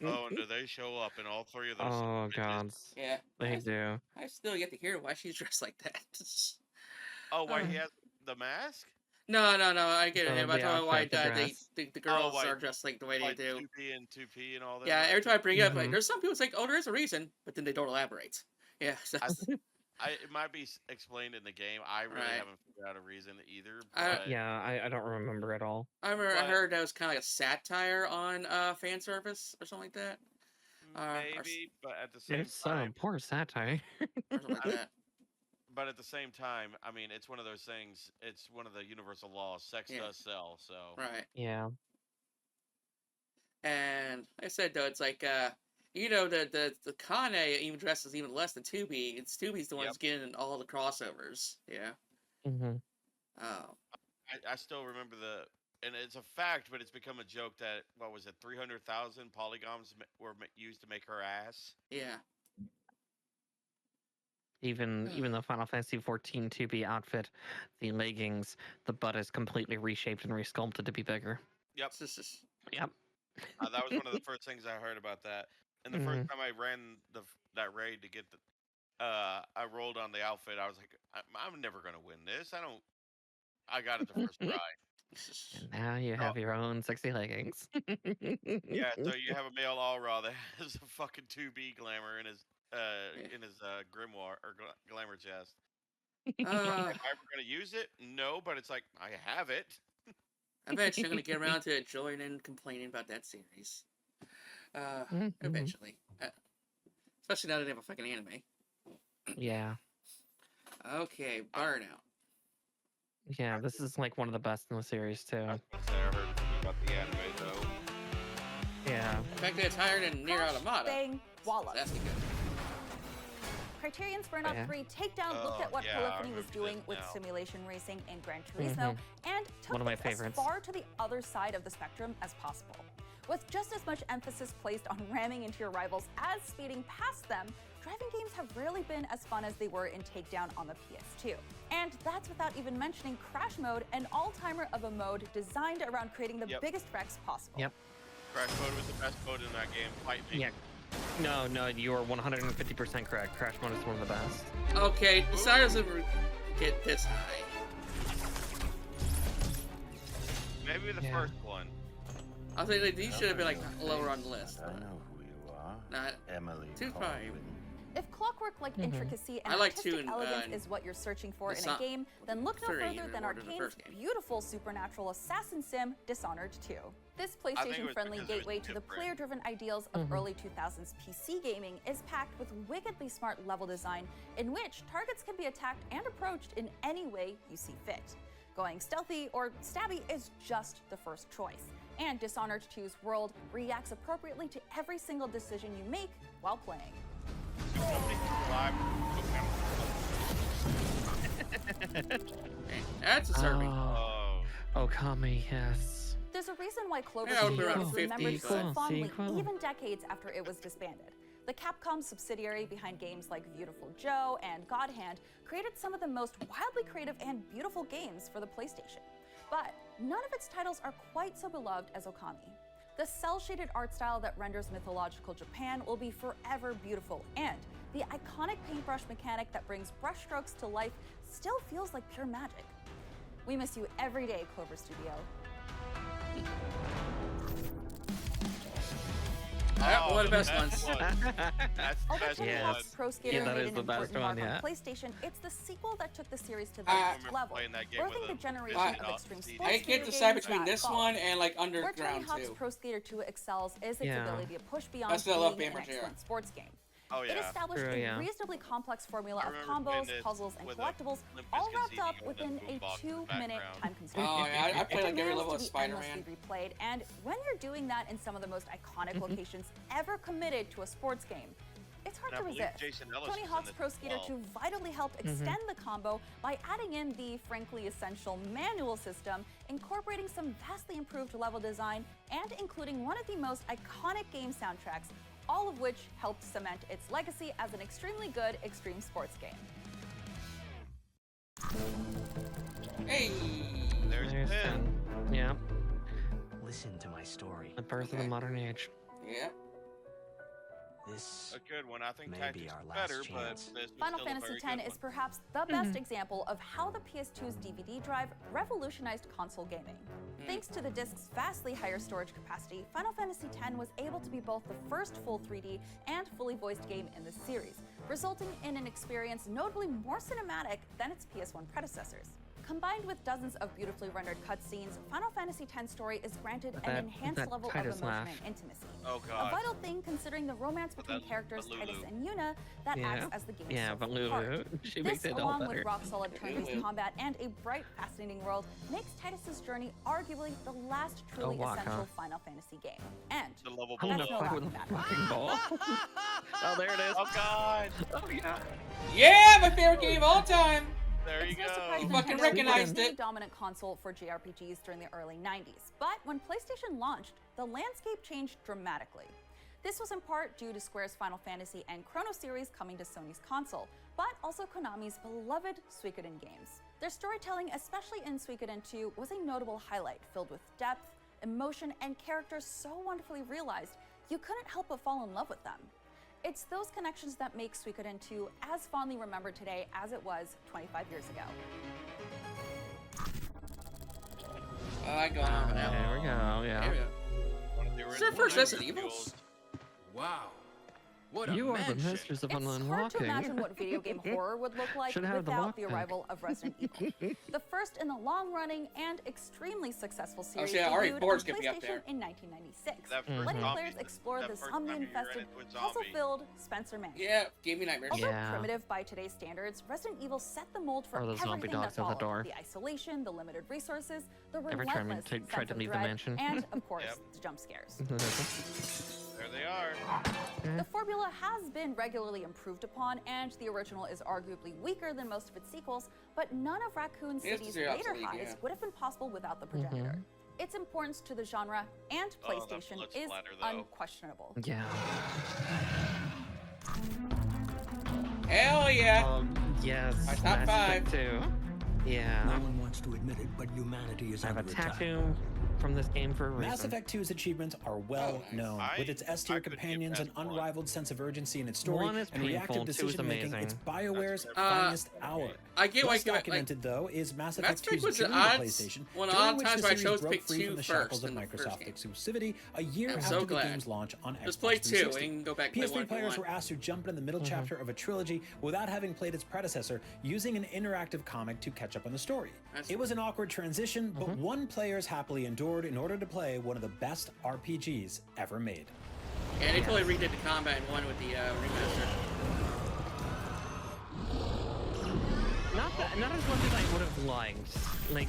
Oh, and do they show up in all 3 of those? Oh god. Yeah. They do. I still yet to hear why she's dressed like that. Oh, why he has the mask? No, I get it. I'm talking about why the girls why, are dressed like the way they do. 2P and 2P and all that. Yeah, every time I bring it up, like, there's some people it's like, oh, there is a reason, but then they don't elaborate. Yeah, so. It might be explained in the game. I really haven't figured out a reason either. I don't remember at all. I heard that was kind of like a satire on fan service or something like that. Maybe, but at the same time, poor satire. Or something like that. But at the same time, I mean, it's one of those things. It's one of the universal laws. Sex does sell, so. Right. Yeah. And like I said, though, it's like, you know, the Kane even dresses even less than 2B. It's 2B's the one that's getting in all the crossovers. Yeah. Oh. I still remember and it's a fact, but it's become a joke that, 300,000 polygons were used to make her ass? Yeah. Even the Final Fantasy 14 2B outfit, the leggings, the butt is completely reshaped and resculpted to be bigger. Yep. Yep. That was one of the first things I heard about that. And the first time I ran that raid to get the, I rolled on the outfit. I was like, I'm never gonna win this. I got it the first try. And now you have your own sexy leggings. Yeah, so you have a male all raw that has a fucking 2B glamour in his grimoire or glamour chest. Am I ever gonna use it? No, but it's like I have it. I bet you're gonna get around to enjoying and complaining about that series. Eventually. Especially now that they have a fucking anime. Yeah. Okay, Burnout. Yeah, this is like one of the best in the series too. I heard about the anime though. Yeah. In fact, it's higher than Nier Automata. Bang, wallop. That's good. Criterion's Burnout 3 Takedown looked at what Polyphony was doing with simulation racing in Gran Turismo and took one of my it favorites. as far to the other side of the spectrum as possible. With just as much emphasis placed on ramming into your rivals as speeding past them, driving games have rarely been as fun as they were in Takedown on the PS2. And that's without even mentioning Crash Mode, an all-timer of a mode designed around creating the biggest wrecks possible. Yep. Crash Mode was the best mode in that game. Fight me. Yeah. No, you are 150% correct. Crash Mode is one of the best. Okay, decided doesn't get this high. Maybe the first one. I think like, these should have been like lower on the list. I know who you are. Not Emily. too fine. If clockwork-like intricacy and I like artistic two elegance is what you're searching for in a game, then look no further than Arcane's beautiful supernatural assassin sim, Dishonored 2. This PlayStation-friendly gateway to the player-driven ideals of early 2000s PC gaming is packed with wickedly smart level design in which targets can be attacked and approached in any way you see fit. Going stealthy or stabby is just the first choice, and Dishonored 2's world reacts appropriately to every single decision you make while playing. That's a serving. Okami, yes. There's a reason why Clover Yeah, Studio around is 50, remembered so but- fondly Sequel. even decades after it was disbanded. The Capcom subsidiary behind games like Beautiful Joe and God Hand created some of the most wildly creative and beautiful games for the PlayStation. But none of its titles are quite so beloved as Okami. The cel-shaded art style that renders mythological Japan will be forever beautiful, and the iconic paintbrush mechanic that brings brushstrokes to life still feels like pure magic. We miss you every day, Clover Studio. One of the best ones. That's the Although best Tony one. Hawk's Pro Skater Yeah, that made is an the best important mark one, on yeah. PlayStation, it's the sequel that took the series to the I next level, playing that game birthing with the a generation vision of off extreme CD. sports I can't video decide games between that this followed. one and like Where Tony Underground Hawk's 2. Pro Skater 2 excels is its Yeah. ability to push beyond I still love being an Bamber Jr. excellent sports game. Oh It yeah. established True, a yeah. reasonably complex formula I of remember combos, playing it puzzles, and with a collectibles, Limp all Bizkit wrapped CD up on the within a boombox in the 2-minute background. time constraint. Oh yeah, I It played like every demands level of to be Spider-Man. endlessly replayed, and when you're doing that in some of the most iconic locations ever committed to a sports game, it's hard And I to believe resist. Jason Ellis Tony was in Hawk's this Pro as Skater well. 2 vitally helped extend the combo by adding in the frankly essential manual system, incorporating some vastly improved level design, and including one of the most iconic game soundtracks, all of which helped cement its legacy as an extremely good extreme sports game. Hey! There's There's 10. 10. Yeah. Listen to my story. The birth of the modern age. Yeah. This A good one. I think may Tactics be is our better, last chance. but this was Final still a Fantasy very X good is one. perhaps the best example of how the PS2's DVD drive revolutionized console gaming. Thanks to the disc's vastly higher storage capacity, Final Fantasy X was able to be both the first full 3D and fully voiced game in the series, resulting in an experience notably more cinematic than its PS1 predecessors. Combined with dozens of beautifully rendered cutscenes, Final Fantasy X story is granted an enhanced that level of Titus emotion laugh. and intimacy. Oh A god. vital thing considering the romance between characters Lulu. Titus and Yuna that Yeah. acts as the game's Yeah, sole but Lulu, heart. she This, makes it all along better. with rock-solid turn-based combat and a bright, fascinating world, makes Titus's journey arguably the last truly Waka. essential Final Fantasy game. And The level I'm that's gonna no fuck with a laughing matter. fucking ball. Oh, there it is. Oh god. Oh, yeah. Yeah, my favorite game of all time! There you It's no go. surprise You Nintendo fucking was recognized the it. dominant console for JRPGs during the early 90s. But when PlayStation launched, the landscape changed dramatically. This was in part due to Square's Final Fantasy and Chrono series coming to Sony's console, but also Konami's beloved Suikoden games. Their storytelling, especially in Suikoden 2, was a notable highlight, filled with depth, emotion, and characters so wonderfully realized you couldn't help but fall in love with them. It's those connections that make Suikoden 2 as fondly remembered today as it was 25 years ago. I go on now. There we go, yeah. There we go. Is this our first Resident Evil? Wow. What a You are the mansion. mistress of It's hard to unlocking. imagine what video game horror would look like Should have the without the lockpick. arrival of Resident Evil. The first in the long-running and extremely successful series see, Ari debuted Ford's on gonna be up there. PlayStation in 1996, That first letting zombie- players explore that the first time you ran zombie-infested, into a zombie. puzzle-filled Spencer Mansion. Yeah, gave me nightmares. Although Yeah. primitive by today's standards, Resident Evil set the mold for Or the zombie everything dogs that at the followed. door. The isolation, the limited resources, the Every time relentless you sense tried to of leave the dread, mansion. and of course, Yep. the jump scares. There they are. The formula has been regularly improved upon, and the original is arguably weaker than most of its sequels, but none of Raccoon It's City's very later obsolete, highs yeah. would have been possible without the progenitor. Its importance to the genre and Oh, that PlayStation blood is splatter, though. unquestionable. Yeah. Hell yeah! Yes. Our top Mass five. Effect 2. Yeah. No one wants to admit it, but humanity is I have a under attack. tattoo from this game for a reason. Mass Effect 2's achievements are well known. With its S tier companions and unrivaled sense of urgency in its story One is and painful, reactive 2 is decision making, amazing. it's BioWare's finest hour. I get why Less you documented though is Mass Mass Effect Effect 2's was journey an to odd- PlayStation, one of the during odd which times the where I series chose to broke pick free 2 from the first shackles of in the first Microsoft game. exclusivity a year I'm after so the glad. game's launch on Just Xbox play 2 360. and go back play PS3 1 if you players want. were asked to jump into the middle chapter of a trilogy without having played its predecessor, using an interactive comic to catch up on the story. It was an awkward transition, but one players happily endured in order to play one of the best RPGs ever made. Yeah, they totally redid the combat in 1 with the remaster. Not as much as I would have liked. Like,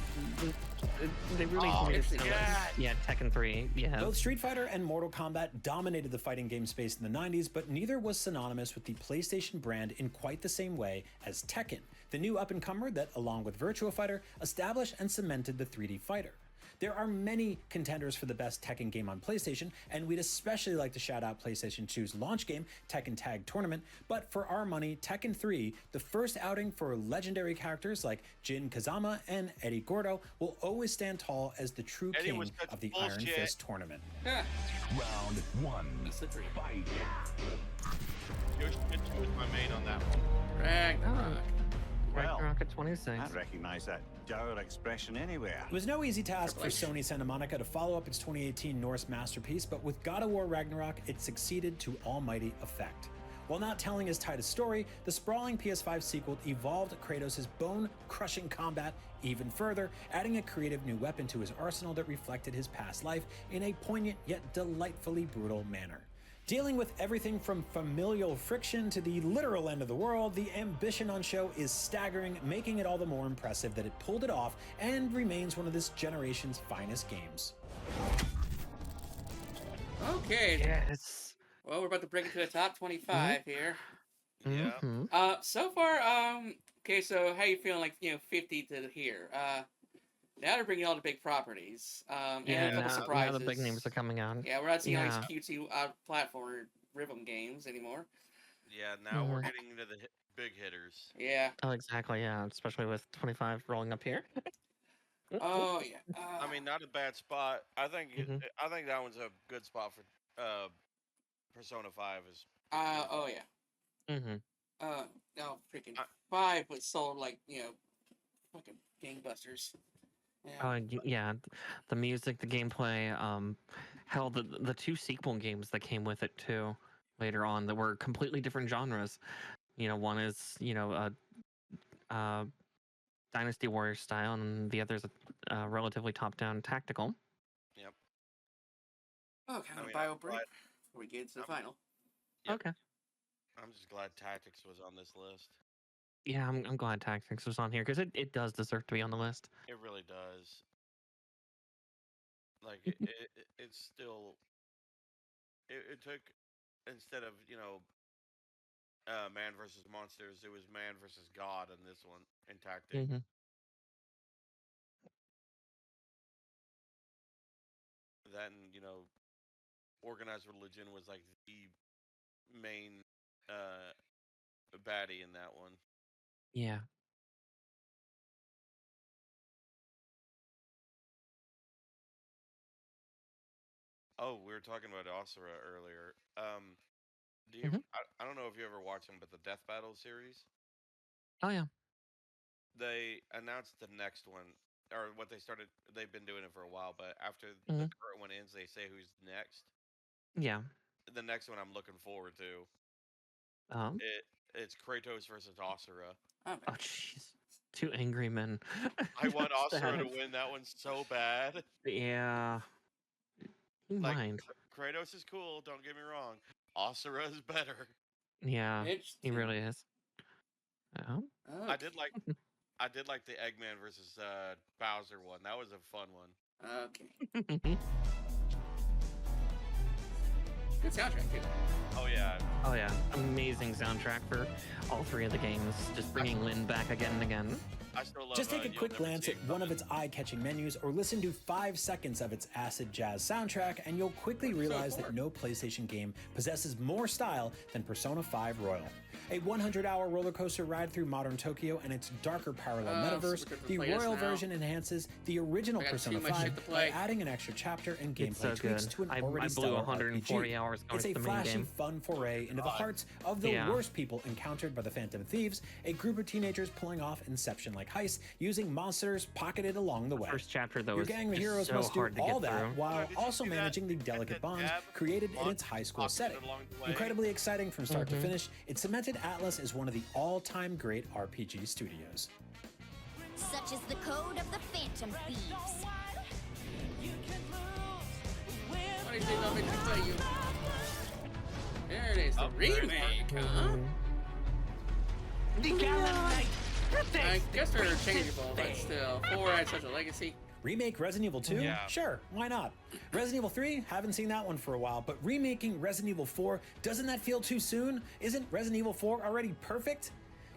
they really made it sound like, yeah, Tekken 3, yeah. Both Street Fighter and Mortal Kombat dominated the fighting game space in the 90s, but neither was synonymous with the PlayStation brand in quite the same way as Tekken, the new up-and-comer that, along with Virtua Fighter, established and cemented the 3D fighter. There are many contenders for the best Tekken game on PlayStation, and we'd especially like to shout out PlayStation 2's launch game, Tekken Tag Tournament, but for our money, Tekken 3, the first outing for legendary characters like Jin Kazama and Eddie Gordo, will always stand tall as the true Eddie king was such of the bullshit. Iron Fist tournament. Round one. Fight. Yoshimitsu was my main on that one. Ragnarok. Ragnarok at 26. I recognize that dour expression anywhere. It was no easy task for Sony Santa Monica to follow up its 2018 Norse masterpiece, but with God of War Ragnarok, it succeeded to almighty effect. While not telling as tight a story, the sprawling PS5 sequel evolved Kratos' bone-crushing combat even further, adding a creative new weapon to his arsenal that reflected his past life in a poignant yet delightfully brutal manner. Dealing with everything from familial friction to the literal end of the world, the ambition on show is staggering, making it all the more impressive that it pulled it off and remains one of this generation's finest games. Okay. Yes. Well, we're about to break into the top 25 here. Yeah. So far, okay, so how you feeling, like, 50 to here? Now they're bringing all the big properties, and a couple surprises. Now the big names are coming out. Yeah, we're not seeing all these cutesy platform rhythm games anymore. Yeah, now we're getting into the big hitters. Yeah. Oh, exactly, yeah. Especially with 25 rolling up here. Oh, yeah. I mean, not a bad spot. I think I think that one's a good spot for Persona 5 is. Oh, yeah. Oh, freaking 5 was sold like, fucking gangbusters. Yeah. Yeah, the music, the gameplay, hell, the 2 sequel games that came with it too later on that were completely different genres. One is Dynasty Warrior style, and the other's a relatively top-down tactical. Yep. Oh, kind of bio break before we get into the final. Yep. Okay. I'm just glad Tactics was on this list. Yeah, I'm glad Tactics was on here because it does deserve to be on the list. It really does. Like it's still. It took, instead of man versus monsters, it was man versus God in this one in Tactics. That and organized religion was like the main baddie in that one. Yeah. Oh, we were talking about Asura earlier. Do you? Mhm. I don't know if you ever watched them, but the Death Battle series. Oh yeah. They announced the next one, or what they started. They've been doing it for a while, but after the Mhm. current one ends, they say who's next. Yeah. The next one I'm looking forward to. It's Kratos versus Asura. Oh jeez. Two angry men. I want Asura to Status. win that one so bad. Yeah. You Like mind. Kratos is cool, don't get me wrong. Asura is better. Yeah. He really is. Oh. I did like the Eggman versus Bowser one. That was a fun one. Okay. Good soundtrack, too. Oh yeah. Oh yeah. Amazing soundtrack for all three of the games. Just bringing Lynn back again and again. I still love, Just take a quick glance at one of its eye-catching menus or listen to 5 seconds of its acid jazz soundtrack and you'll quickly realize that no PlayStation game possesses more style than Persona 5 Royal. A 100-hour roller coaster ride through modern Tokyo and its darker parallel metaverse, the Royal version enhances the original Persona 5 by adding an extra chapter and gameplay tweaks to an already stellar I blew 140 RPG. hours going It's to a the main flashy, game. fun foray into the hearts of the worst people encountered by the Phantom Thieves, a group of teenagers pulling off Inception-like heists using monsters pocketed along the way. First chapter though Your is gang of just heroes so must do hard to all get that through. while also managing the delicate bonds created in its high school setting. Incredibly exciting from start to finish, it cemented Atlas as one of the all-time great RPG studios. Such is the code of the Phantom Thieves. There it is, the remake, huh? I guess they're interchangeable, but still, 4 had such a legacy. Remake Resident Evil 2? Yeah. Sure, why not? Resident Evil 3? Haven't seen that one for a while, but remaking Resident Evil 4, doesn't that feel too soon? Isn't Resident Evil 4 already perfect?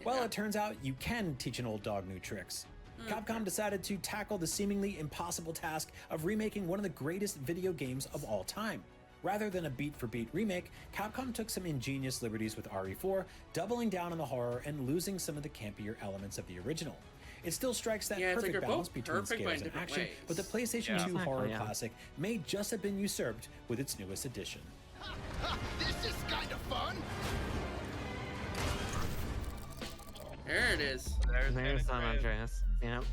Well, it turns out you can teach an old dog new tricks. Capcom decided to tackle the seemingly impossible task of remaking one of the greatest video games of all time. Rather than a beat-for-beat remake, Capcom took some ingenious liberties with RE4, doubling down on the horror and losing some of the campier elements of the original. It still strikes that perfect balance between scales and action, but the PlayStation 2 horror classic may just have been usurped with its newest edition. This is kind of fun. There it is. There's San Andreas. Yep.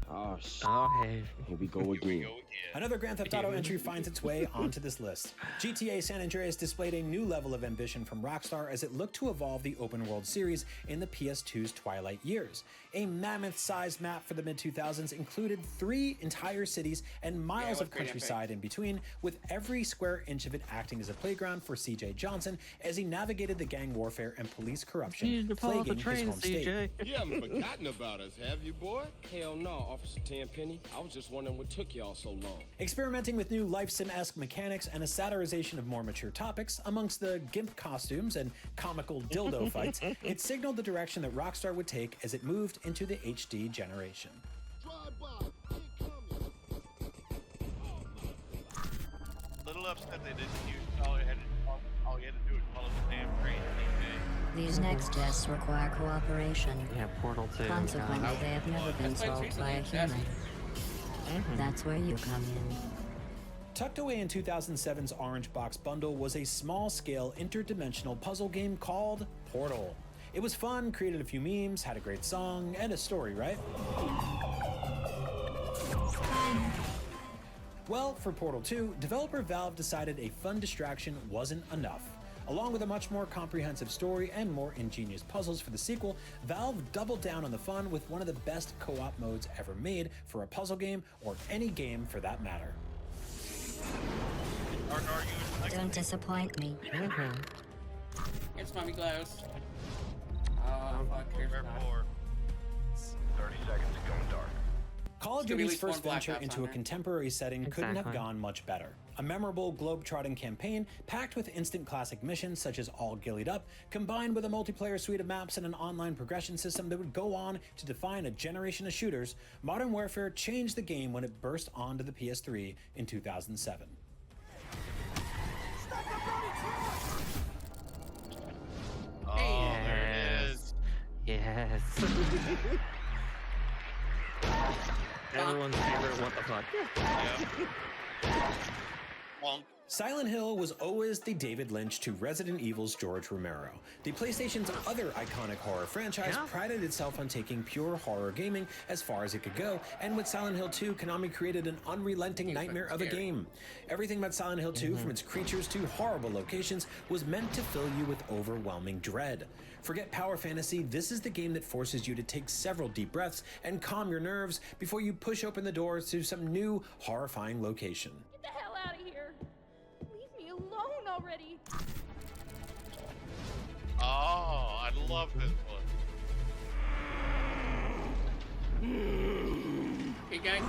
Oh, shit. Oh, hey. Here we go again. Another Grand Theft Auto entry finds its way onto this list. GTA San Andreas displayed a new level of ambition from Rockstar as it looked to evolve the open world series in the PS2's twilight years. A mammoth-sized map for the mid-2000s included 3 entire cities and miles of countryside in between, with every square inch of it acting as a playground for CJ Johnson as he navigated the gang warfare and police corruption plaguing his home state. You haven't forgotten about us, have you, boy? Hell no, Officer Tenpenny. I was just wondering what took y'all so long. Experimenting with new life sim-esque mechanics and a satirization of more mature topics, amongst the GIMP costumes and comical dildo fights, it signaled the direction that Rockstar would take as it moved into the HD generation. Little upset they didn't use all you had to do was follow the damn train. These next tests require cooperation. Yeah, Portal 2. Consequently, they have never been solved by a human. That's where you come in. Tucked away in 2007's Orange Box bundle was a small-scale interdimensional puzzle game called Portal. It was fun, created a few memes, had a great song, and a story, right? Well, for Portal 2, developer Valve decided a fun distraction wasn't enough. Along with a much more comprehensive story and more ingenious puzzles for the sequel, Valve doubled down on the fun with one of the best co-op modes ever made for a puzzle game or any game for that matter. Don't disappoint me. It's Mommy Glows. Oh, fuck, here's not. 30 seconds to going dark. Call of There's gonna be at Duty's least one first Black venture Ops into on a there. contemporary setting couldn't have Exactly. gone much better. A memorable globe-trotting campaign packed with instant classic missions such as All Gillied Up, combined with a multiplayer suite of maps and an online progression system that would go on to define a generation of shooters, Modern Warfare changed the game when it burst onto the PS3 in 2007. Oh, Yes. Everyone's favorite what the fuck. Silent Hill was always the David Lynch to Resident Evil's George Romero. The PlayStation's other iconic horror franchise prided itself on taking pure horror gaming as far as it could go, and with Silent Hill 2, Konami created an unrelenting nightmare of a game. Everything about Silent Hill 2, from its creatures to horrible locations, was meant to fill you with overwhelming dread. Forget power fantasy, this is the game that forces you to take several deep breaths and calm your nerves before you push open the doors to some new, horrifying location. Get the hell out of here! Leave me alone already! Oh, I love this one. Hey, gang.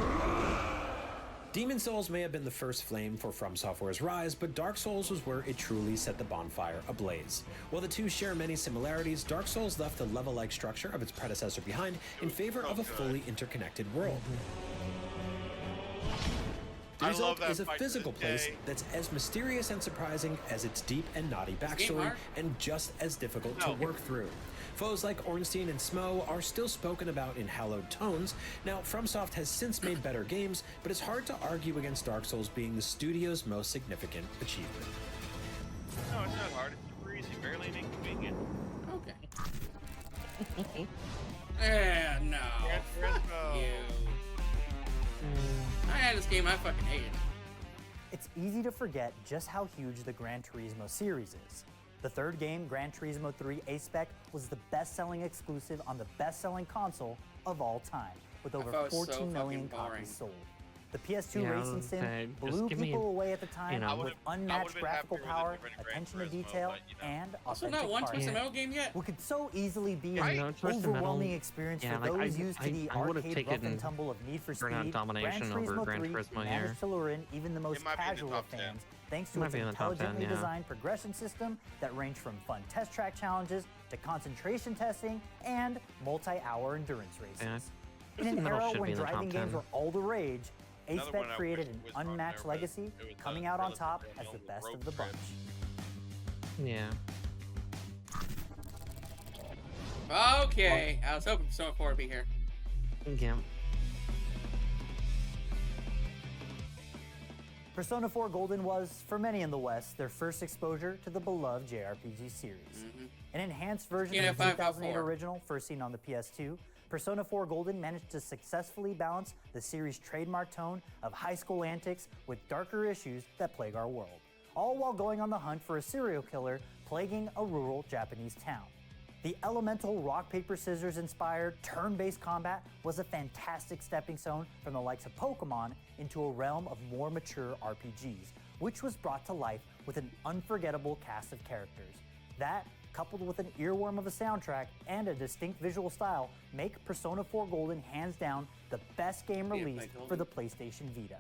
Demon Souls may have been the first flame for From Software's rise, but Dark Souls was where it truly set the bonfire ablaze. While the two share many similarities, Dark Souls left the level-like structure of its predecessor behind in favor of a fully interconnected world. The result is a physical place that's as mysterious and surprising as its deep and naughty backstory, and just as difficult to work through. Foes like Ornstein and Smo are still spoken about in hallowed tones. Now, FromSoft has since made better games, but it's hard to argue against Dark Souls being the studio's most significant achievement. No, it's not hard. It's super easy. Barely an inconvenient. Okay. No. Fuck you. I had this game, I fucking hated it. It's easy to forget just how huge the Gran Turismo series is. The third game, Gran Turismo 3 A-Spec, was the best-selling exclusive on the best-selling console of all time, with over 14 million copies sold. The PS2 racing sim blew people away at the time with unmatched graphical power, attention to detail, and authentic not one Twisted Metal game yet? What could so easily be an overwhelming experience for those used to the arcade rough and tumble of Need for Speed, Gran Turismo 3 managed to lure in even the most casual of fans thanks to its intelligently designed progression system that ranged from fun test track challenges to concentration testing and multi-hour endurance races. In an era when driving games were all the rage, A-Spec created an unmatched legacy, coming out on top as the best of the bunch. Yeah. Okay, I was hoping Persona 4 would be here. Yeah. Persona 4 Golden was, for many in the West, their first exposure to the beloved JRPG series. An enhanced version of the 2008 original, first seen on the PS2, Persona 4 Golden managed to successfully balance the series' trademark tone of high school antics with darker issues that plague our world, all while going on the hunt for a serial killer plaguing a rural Japanese town. The elemental rock, paper, scissors inspired turn-based combat was a fantastic stepping stone from the likes of Pokemon into a realm of more mature RPGs, which was brought to life with an unforgettable cast of characters. That, coupled with an earworm of a soundtrack and a distinct visual style, make Persona 4 Golden hands down the best game released for the PlayStation Vita.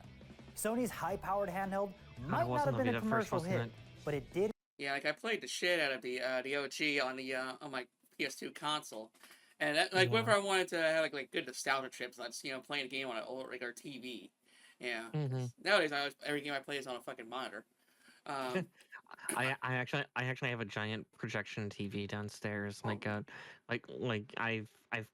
Sony's high-powered handheld might not have been a commercial hit, but it did. Yeah, like I played the shit out of the OG on the on my PS2 console, and that, like whenever I wanted to have like good nostalgia trips, I just playing a game on an old regular TV. Yeah. Nowadays, every game I play is on a fucking monitor. I actually have a giant projection TV downstairs. I've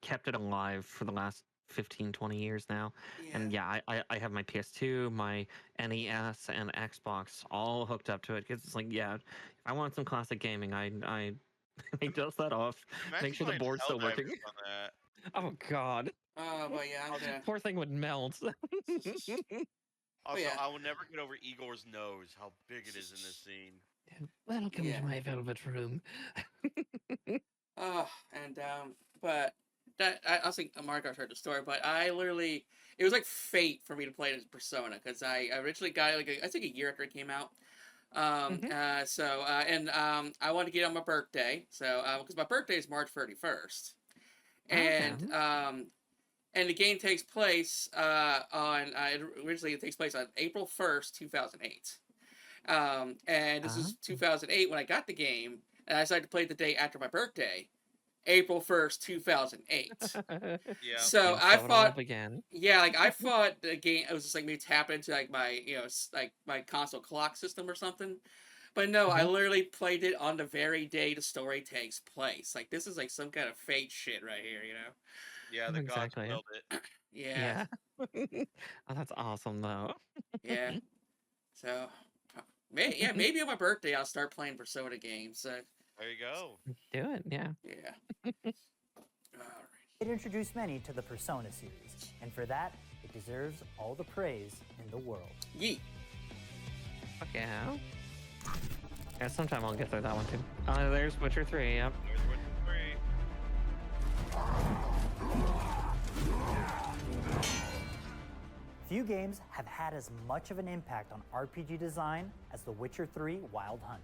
kept it alive for the last 15-20 years now. And yeah, I have my PS2, my NES, and Xbox all hooked up to it because it's like, yeah, if I want some classic gaming, I dust that off, make sure the board's still working. Oh god. But yeah, poor thing would melt. Also, I will never get over Igor's nose, how big it is in this scene. Welcome to my velvet room. But that I think Marco's heard the story, but it was like fate for me to play as Persona because I originally got it I think a year after it came out. I wanted to get it on my birthday, so because my birthday is March 31st, and the game takes place originally it takes place on April 1st, 2008. And this is 2008 when I got the game, and I decided to play the day after my birthday, April 1st, 2008. So I thought, I thought the game, it was just like me tapping into like my, my console clock system or something. But no, I literally played it on the very day the story takes place. Like, this is like some kind of fate shit right here, you know? Yeah, the gods Exactly. willed it. Yeah. Oh, that's awesome, though. Yeah. So, maybe on my birthday I'll start playing Persona games. There you go. Do it, yeah. Yeah. It introduced many to the Persona series, and for that, it deserves all the praise in the world. Yeet. Fuck yeah. Yeah, sometime I'll get through that one too. There's Witcher 3, yep. There's Witcher 3. Few games have had as much of an impact on RPG design as The Witcher 3 Wild Hunt.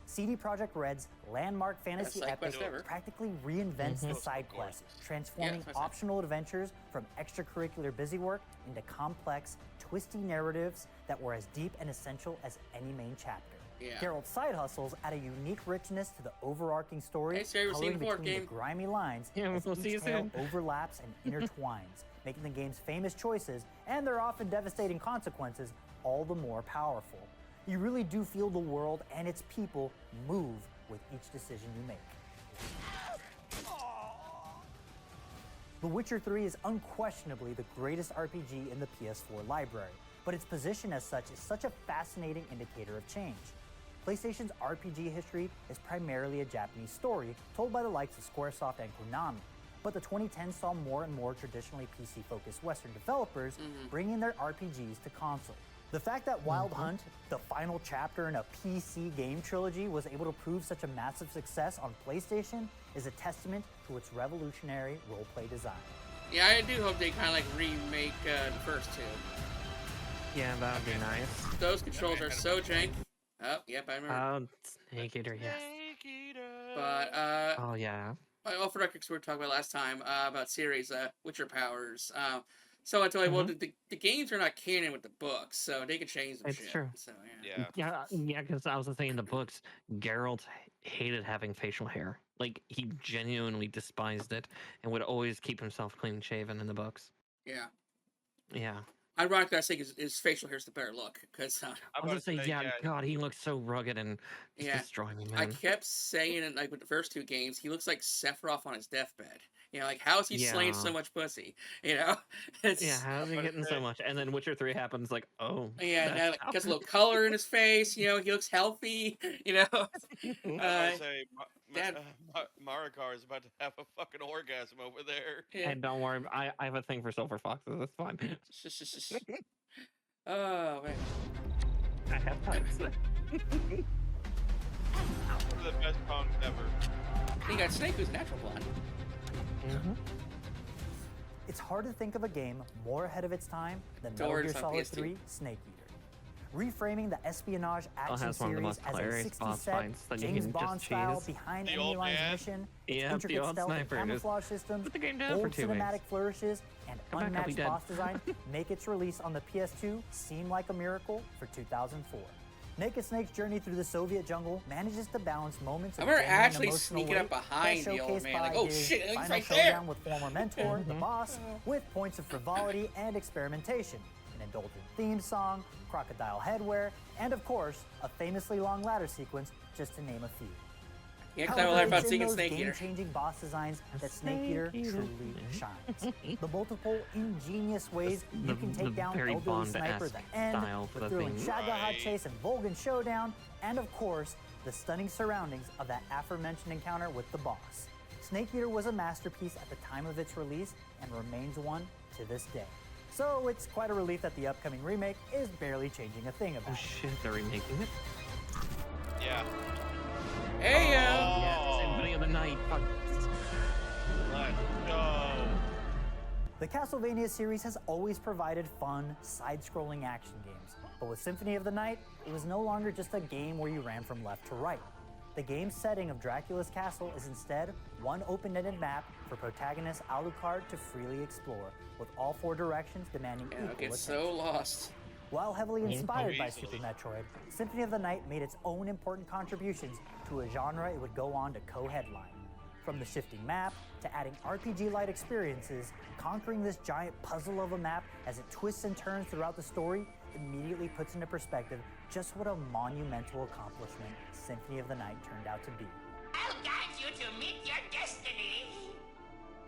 CD Projekt Red's landmark fantasy epic practically reinvents the side quests, transforming optional adventures from extracurricular busywork into complex, twisty narratives that were as deep and essential as any main chapter. Geralt's side hustles add a unique richness to the overarching story, coloring between the grimy lines as each tale overlaps and intertwines, making the game's famous choices and their often devastating consequences all the more powerful. You really do feel the world and its people move with each decision you make. The Witcher 3 is unquestionably the greatest RPG in the PS4 library, but its position as such is such a fascinating indicator of change. PlayStation's RPG history is primarily a Japanese story told by the likes of Squaresoft and Konami, but the 2010s saw more and more traditionally PC-focused Western developers bringing their RPGs to console. The fact that Wild Hunt, the final chapter in a PC game trilogy, was able to prove such a massive success on PlayStation is a testament to its revolutionary roleplay design. Yeah, I do hope they kind of like remake the first two. Yeah, that would be nice. Those controls are so jank. Oh, yep, I remember. Oh, Snake Eater, yes. But, oh, yeah. Well, for records, we were talking about last time about series, Witcher Powers. So I told you, well, the games are not canon with the books, so they can change them. It's true. So, yeah, because I was saying in the books, Geralt hated having facial hair. Like, he genuinely despised it and would always keep himself clean shaven in the books. Yeah. Yeah. Ironically, I think his facial hair's the better look, because... I was going to say, yeah, God, he looks so rugged and just destroying me, man. I kept saying it, like, with the first two games, he looks like Sephiroth on his deathbed. You know, like, how is he slaying so much pussy? You know? Yeah, how is he getting so much? And then Witcher 3 happens, like, oh. Yeah, now like, gets a little color in his face, you know, he looks healthy, you know? I say, Marikar is about to have a fucking orgasm over there. Yeah. And don't worry, I have a thing for silver foxes, that's fine. Oh, man. I have puns. One of the best songs ever. You got Snake, who's natural blonde. It's hard to think of a game more ahead of its time than Metal Gear Solid 3 Snake Eater. Reframing the espionage action series as a 60s set, James Bond style, behind enemy lines mission, intricate stealth and camouflage systems, bold cinematic flourishes, and unmatched boss design make its release on the PS2 seem like a miracle for 2004. Naked Snake's journey through the Soviet jungle manages to balance moments of actually sneaking up behind the old man, like, oh shit, it's right there! With former mentor, the boss, with points of frivolity and experimentation, an indulgent theme song, crocodile headwear, and of course, a famously long ladder sequence, just to name a few. Yeah, because I will learn about seeing Snake Eater. Game-changing boss designs that Snake Eater truly shines. The multiple ingenious ways you can take down Elderly Sniper, the end, the thrilling Shagahad chase and Volgan showdown, and of course, the stunning surroundings of that aforementioned encounter with the boss. Snake Eater was a masterpiece at the time of its release and remains one to this day. So it's quite a relief that the upcoming remake is barely changing a thing about it. Oh shit, they're remaking it? Yeah. Hey, yeah, Symphony of the Night. Let's go. The Castlevania series has always provided fun, side-scrolling action games, but with Symphony of the Night, it was no longer just a game where you ran from left to right. The game's setting of Dracula's castle is instead one open-ended map for protagonist Alucard to freely explore, with all four directions demanding equal attention. So lost. While heavily inspired by Super Metroid, Symphony of the Night made its own important contributions to a genre it would go on to co-headline. From the shifting map to adding RPG-like experiences, conquering this giant puzzle of a map as it twists and turns throughout the story immediately puts into perspective just what a monumental accomplishment Symphony of the Night turned out to be. I'll guide you to meet your destiny.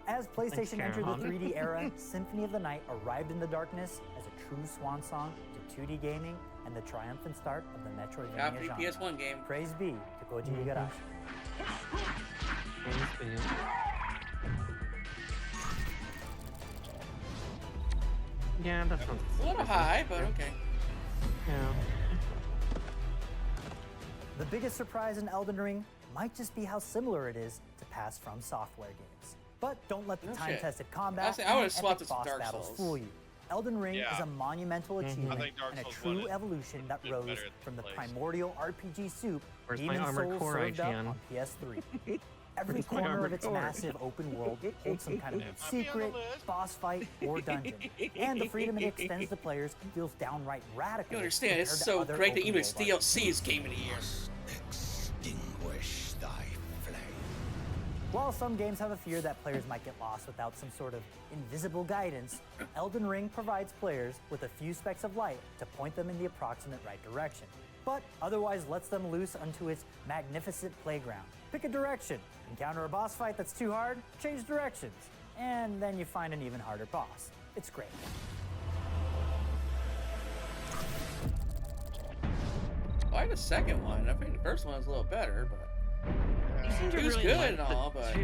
As PlayStation entered the 3D era, Symphony of the Night arrived in the darkness as a true swan song to 2D gaming and the triumphant start of the Metroidvania genre. PS1 game. Praise be to Koji Igarashi. Yeah, that sounds a little high, but okay. Yeah. The biggest surprise in Elden Ring might just be how similar it is to past From Software games. But don't let the time-tested combat I and swapped epic this with boss Dark battles Souls. fool you. Elden Ring is a monumental achievement and a true evolution that rose from the primordial RPG soup Where's my Demon Armored Souls Core served up IGN? on PS3. Every Where's my corner of Armored its Core? massive open world holds some kind of secret, boss fight, or dungeon. And the freedom it extends to players feels downright radical. You understand, it's so great that even DLCs came in a year. Extinguish thy flame. While some games have a fear that players might get lost without some sort of invisible guidance, Elden Ring provides players with a few specks of light to point them in the approximate right direction, but otherwise lets them loose onto its magnificent playground. Pick a direction, encounter a boss fight that's too hard, change directions, and then you find an even harder boss. It's great. I like the second one. I think the first one was a little better, but It was good and all, but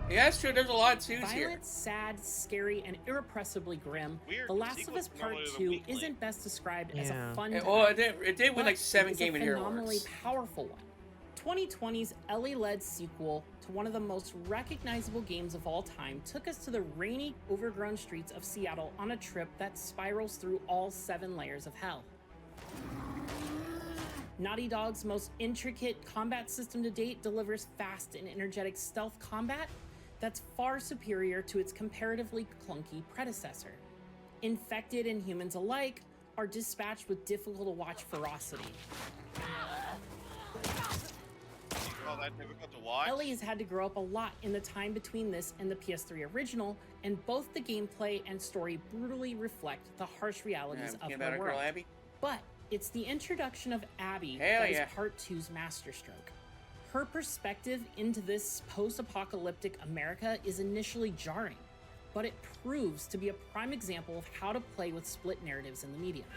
yeah, that's true. There's a lot of twos here. Violent, sad, scary, and irrepressibly grim. Weird, The Last of Us Part 2 isn't best described as a fun time, Well, it did win like 7 but Game of the Year a phenomenally awards. powerful one. 2020's Ellie-led sequel to one of the most recognizable games of all time took us to the rainy, overgrown streets of Seattle on a trip that spirals through all 7 layers of hell. Naughty Dog's most intricate combat system to date delivers fast and energetic stealth combat that's far superior to its comparatively clunky predecessor. Infected and humans alike are dispatched with difficult-to-watch ferocity. Oh, that difficult to watch? Ellie has had to grow up a lot in the time between this and the PS3 original, and both the gameplay and story brutally reflect the harsh realities of her world. Abby? But it's the introduction of Abby Hell that yeah. is Part 2's masterstroke. Her perspective into this post-apocalyptic America is initially jarring, but it proves to be a prime example of how to play with split narratives in the medium.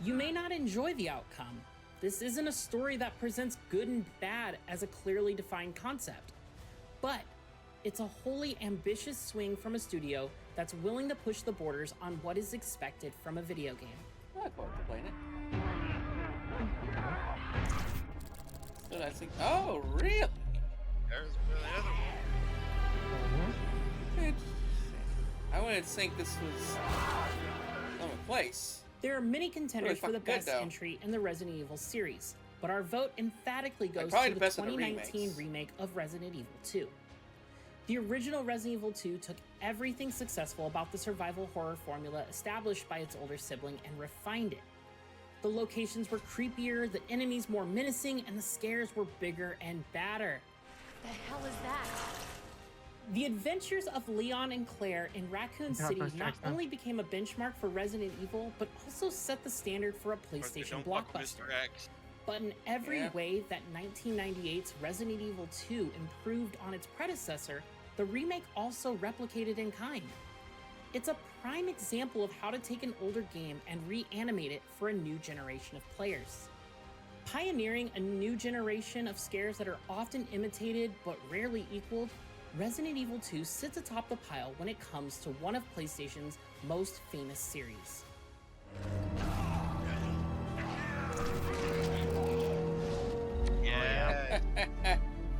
You may not enjoy the outcome. This isn't a story that presents good and bad as a clearly defined concept, but it's a wholly ambitious swing from a studio that's willing to push the borders on what is expected from a video game. I'm not going to complain it. So I think, oh, really? There's the other one. I wouldn't think this was on a place. There are many contenders for the fucking good, best though. entry in the Resident Evil series, but our vote emphatically goes probably to the the best of the 2019 remakes. remake of Resident Evil 2. The original Resident Evil 2 took everything successful about the survival horror formula established by its older sibling and refined it. The locations were creepier, the enemies more menacing, and the scares were bigger and badder. The hell is that? The adventures of Leon and Claire in Raccoon City not only became a benchmark for Resident Evil, but also set the standard for a PlayStation blockbuster. But in every way that 1998's Resident Evil 2 improved on its predecessor, the remake also replicated in kind. It's a prime example of how to take an older game and reanimate it for a new generation of players. Pioneering a new generation of scares that are often imitated but rarely equaled, Resident Evil 2 sits atop the pile when it comes to one of PlayStation's most famous series. Yeah.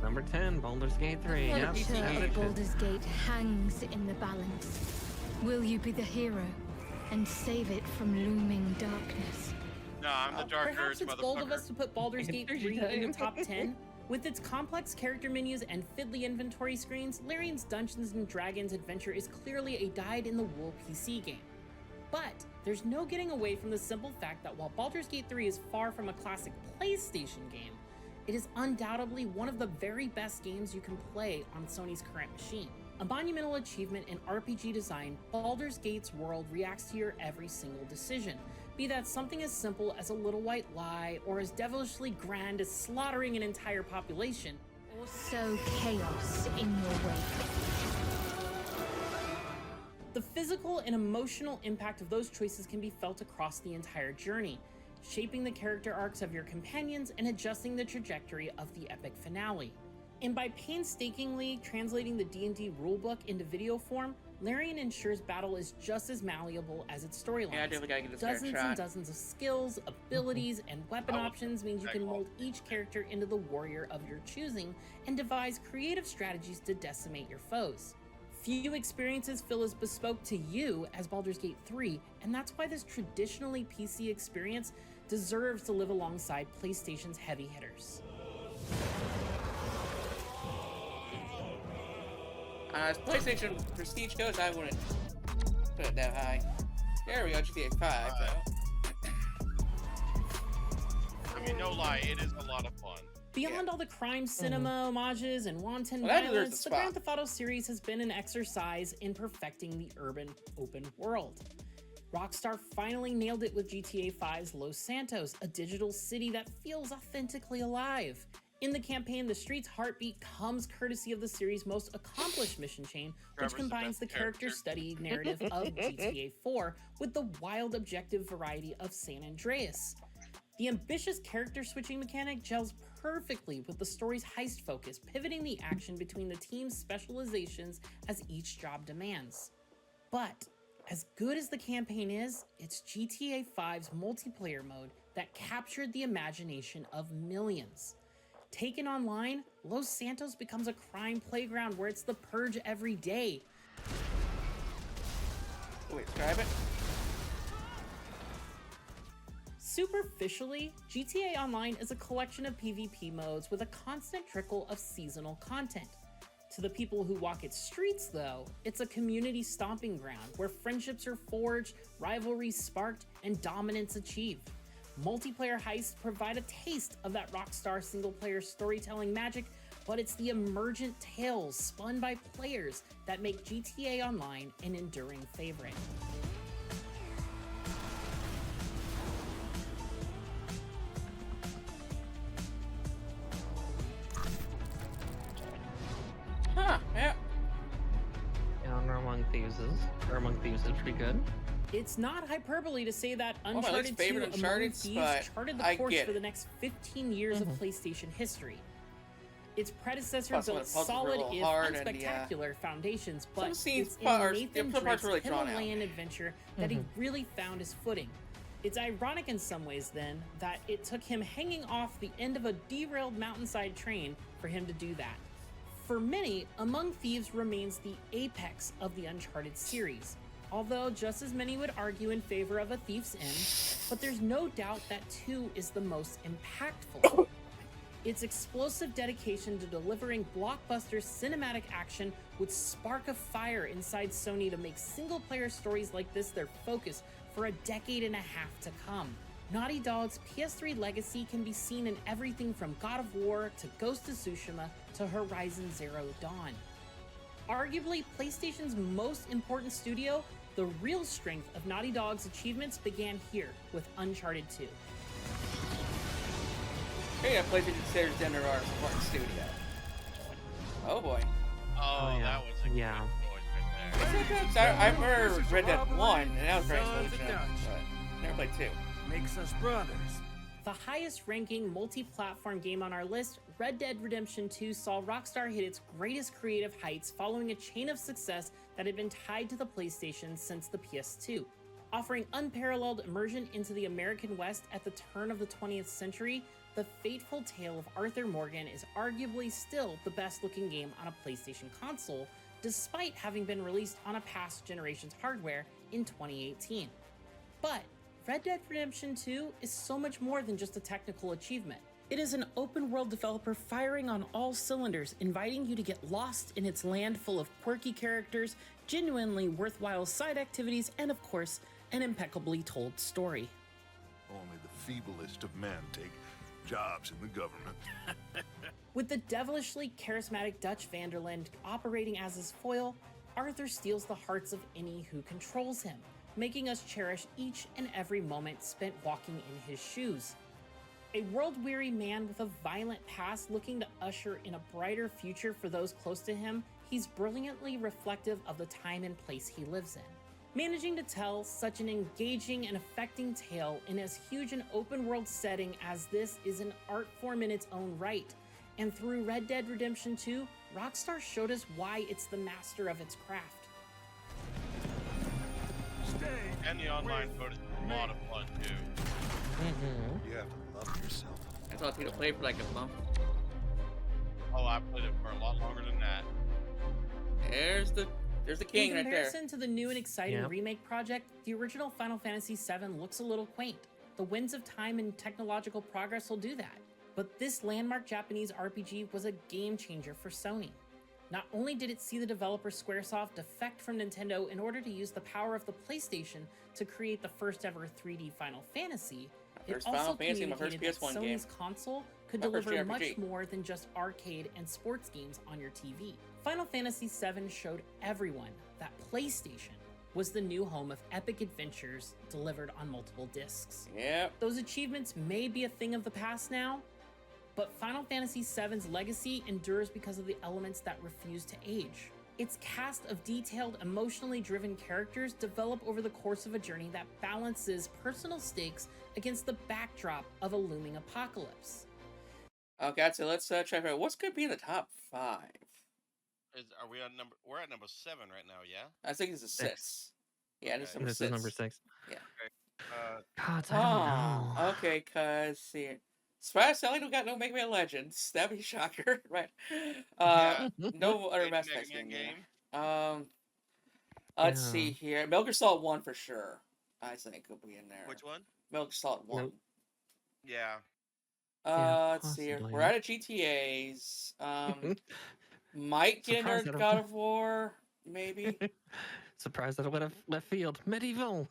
Number 10, Baldur's Gate 3. The Yep. future of Baldur's Gate hangs in the balance. Will you be the hero and save it from looming darkness? No, I'm the dark Perhaps nerds, it's bold of motherfucker. us to put Baldur's Gate 3 in the top 10. With its complex character menus and fiddly inventory screens, Larian's Dungeons & Dragons adventure is clearly a dyed-in-the-wool PC game. But there's no getting away from the simple fact that while Baldur's Gate 3 is far from a classic PlayStation game, it is undoubtedly one of the very best games you can play on Sony's current machine. A monumental achievement in RPG design, Baldur's Gate's world reacts to your every single decision, be that something as simple as a little white lie or as devilishly grand as slaughtering an entire population, or sow chaos in your wake. The physical and emotional impact of those choices can be felt across the entire journey, shaping the character arcs of your companions and adjusting the trajectory of the epic finale. And by painstakingly translating the D&D rulebook into video form, Larian ensures battle is just as malleable as its storylines. Yeah, I definitely gotta get this Dozens shot. and dozens of skills, abilities, and weapon options means you can mold each character into the warrior of your choosing and devise creative strategies to decimate your foes. Few experiences feel as bespoke to you as Baldur's Gate 3, and that's why this traditionally PC experience deserves to live alongside PlayStation's heavy hitters. As PlayStation prestige goes, I wouldn't put it that high. There we go, GTA 5. I mean, no lie, it is a lot of fun. Beyond all the crime cinema homages and wanton violence, the Grand Theft Auto series has been an exercise in perfecting the urban open world. Rockstar finally nailed it with GTA 5's Los Santos, a digital city that feels authentically alive. In the campaign, the street's heartbeat comes courtesy of the series' most accomplished mission chain, which combines the character study narrative of GTA 4 with the wild objective variety of San Andreas. The ambitious character switching mechanic gels perfectly with the story's heist focus, pivoting the action between the team's specializations as each job demands. But as good as the campaign is, it's GTA 5's multiplayer mode that captured the imagination of millions. Taken online, Los Santos becomes a crime playground where it's the purge every day. Wait, describe it. Superficially, GTA Online is a collection of PvP modes with a constant trickle of seasonal content. To the people who walk its streets, though, it's a community stomping ground where friendships are forged, rivalries sparked, and dominance achieved. Multiplayer heists provide a taste of that Rockstar single-player storytelling magic, but it's the emergent tales spun by players that make GTA Online an enduring favorite. Huh, yeah. Yeah, Honor Among Thieves is pretty good. It's not hyperbole to say that Well, my Uncharted 2 favorite Among Uncharted, Thieves but charted the I course get for the it. next 15 years of PlayStation history. Its predecessor Plus, when built the puzzles were a solid, little if hard and the, unspectacular foundations, but some scenes it's in are- Nathan some parts Drake's really drawn out. Himalayan adventure that he really found his footing. It's ironic in some ways, then, that it took him hanging off the end of a derailed mountainside train for him to do that. For many, Among Thieves remains the apex of the Uncharted series, although just as many would argue in favor of A Thief's End, but there's no doubt that 2 is the most impactful. Its explosive dedication to delivering blockbuster cinematic action would spark a fire inside Sony to make single-player stories like this their focus for a decade and a half to come. Naughty Dog's PS3 legacy can be seen in everything from God of War to Ghost of Tsushima to Horizon Zero Dawn. Arguably PlayStation's most important studio, the real strength of Naughty Dog's achievements began here with Uncharted 2. Yeah, PlayStation considers them their most important studio. Oh boy. Oh, yeah. that was a Yeah. good choice right there. It's okay, 'cause I remember Red Dead 1, and that was very exceptional, but never played 2. Makes us brothers. The highest ranking multi-platform game on our list, Red Dead Redemption 2 saw Rockstar hit its greatest creative heights following a chain of success that had been tied to the PlayStation since the PS2. Offering unparalleled immersion into the American West at the turn of the 20th century, the fateful tale of Arthur Morgan is arguably still the best-looking game on a PlayStation console, despite having been released on a past generation's hardware in 2018. But Red Dead Redemption 2 is so much more than just a technical achievement. It is an open-world developer firing on all cylinders, inviting you to get lost in its land full of quirky characters, genuinely worthwhile side activities, and of course, an impeccably told story. Only the feeblest of men take jobs in the government. With the devilishly charismatic Dutch Vanderland operating as his foil, Arthur steals the hearts of any who controls him, making us cherish each and every moment spent walking in his shoes. A world-weary man with a violent past looking to usher in a brighter future for those close to him, he's brilliantly reflective of the time and place he lives in. Managing to tell such an engaging and affecting tale in as huge an open-world setting as this is an art form in its own right. And through Red Dead Redemption 2, Rockstar showed us why it's the master of its craft. And the online mode is a lot of fun too. You have to love yourself. I thought people played for like a month. Oh, I played it for a lot longer than that. There's the king right there. In comparison to the new and exciting remake project, the original Final Fantasy VII looks a little quaint. The winds of time and technological progress will do that. But this landmark Japanese RPG was a game changer for Sony. Not only did it see the developer Squaresoft defect from Nintendo in order to use the power of the PlayStation to create the first ever 3D Final Fantasy, it also communicated that Sony's console could deliver much more than just arcade and sports games on your TV. Final Fantasy VII showed everyone that PlayStation was the new home of epic adventures delivered on multiple discs. Yep. Those achievements may be a thing of the past now, but Final Fantasy VII's legacy endures because of the elements that refuse to age. Its cast of detailed, emotionally driven characters develop over the course of a journey that balances personal stakes against the backdrop of a looming apocalypse. Okay, so let's try to figure out what's going to be in the top 5. Are we on number? We're at number 7 right now, yeah. I think it's a 6. Yeah, this is number 6. Yeah. Okay. God, I don't know. Okay, cause see, Surprise Sally don't got no Mega Man Legends. That'd be a shocker, right? No other Mass Effect game. Let's see here. Metal Gear Solid 1 for sure. I think will be in there. Which one? Metal Gear Solid 1. Nope. Yeah. Let's see here. We're out of GTA's. Might get in God of War, maybe. Surprised that it went left field. Medieval.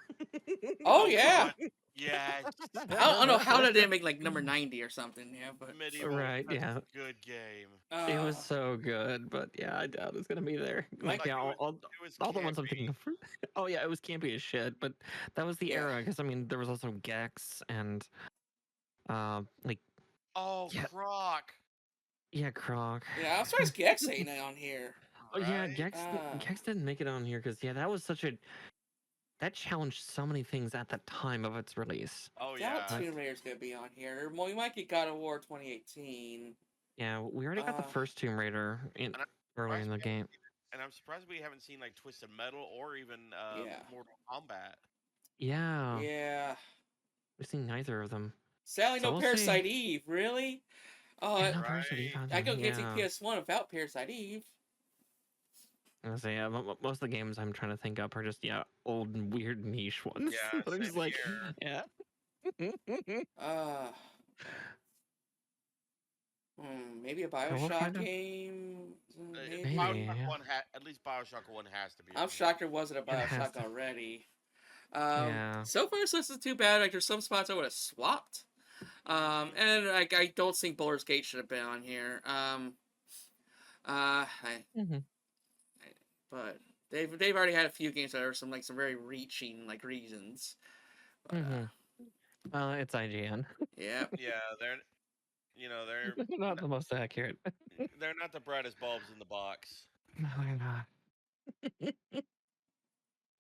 Oh yeah. Yes. I don't know how that didn't make like number 90 or something. Yeah, but Medieval. Right. Yeah. Good game. It was so good, but yeah, I doubt it's gonna be there. Like yeah, all the ones I'm thinking of. Oh yeah, it was campy as shit, but that was the era because I mean there was also Gex and like. Oh, Croc. Yeah, Croc. Yeah, I'm surprised Gex ain't on here. Oh yeah, Gex didn't make it on here because yeah, that was such a that challenged so many things at the time of its release. Oh yeah, Tomb Raider's gonna be on here. Well, we might get God of War 2018. Yeah, we already got the first Tomb Raider early in the game. And I'm surprised we haven't seen like Twisted Metal or even Mortal Kombat. Yeah. Yeah. We've seen neither of them. Sadly, no Parasite Eve. Really? Oh, no Parasite Eve. I go get to PS1 without Parasite Eve. I was saying, most of the games I'm trying to think up are just old and weird niche ones. Yeah, I'm just like, yeah. Maybe a BioShock game. Maybe. At least BioShock 1 has to be. I'm shocked there wasn't a BioShock already. So far, so this is too bad. Like, there's some spots I would have swapped. And like, I don't think Baldur's Gate should have been on here. But they've already had a few games that are some very reaching reasons. But, well, it's IGN. Yeah. Yeah, they're not the most accurate. They're not the brightest bulbs in the box. No, they're not.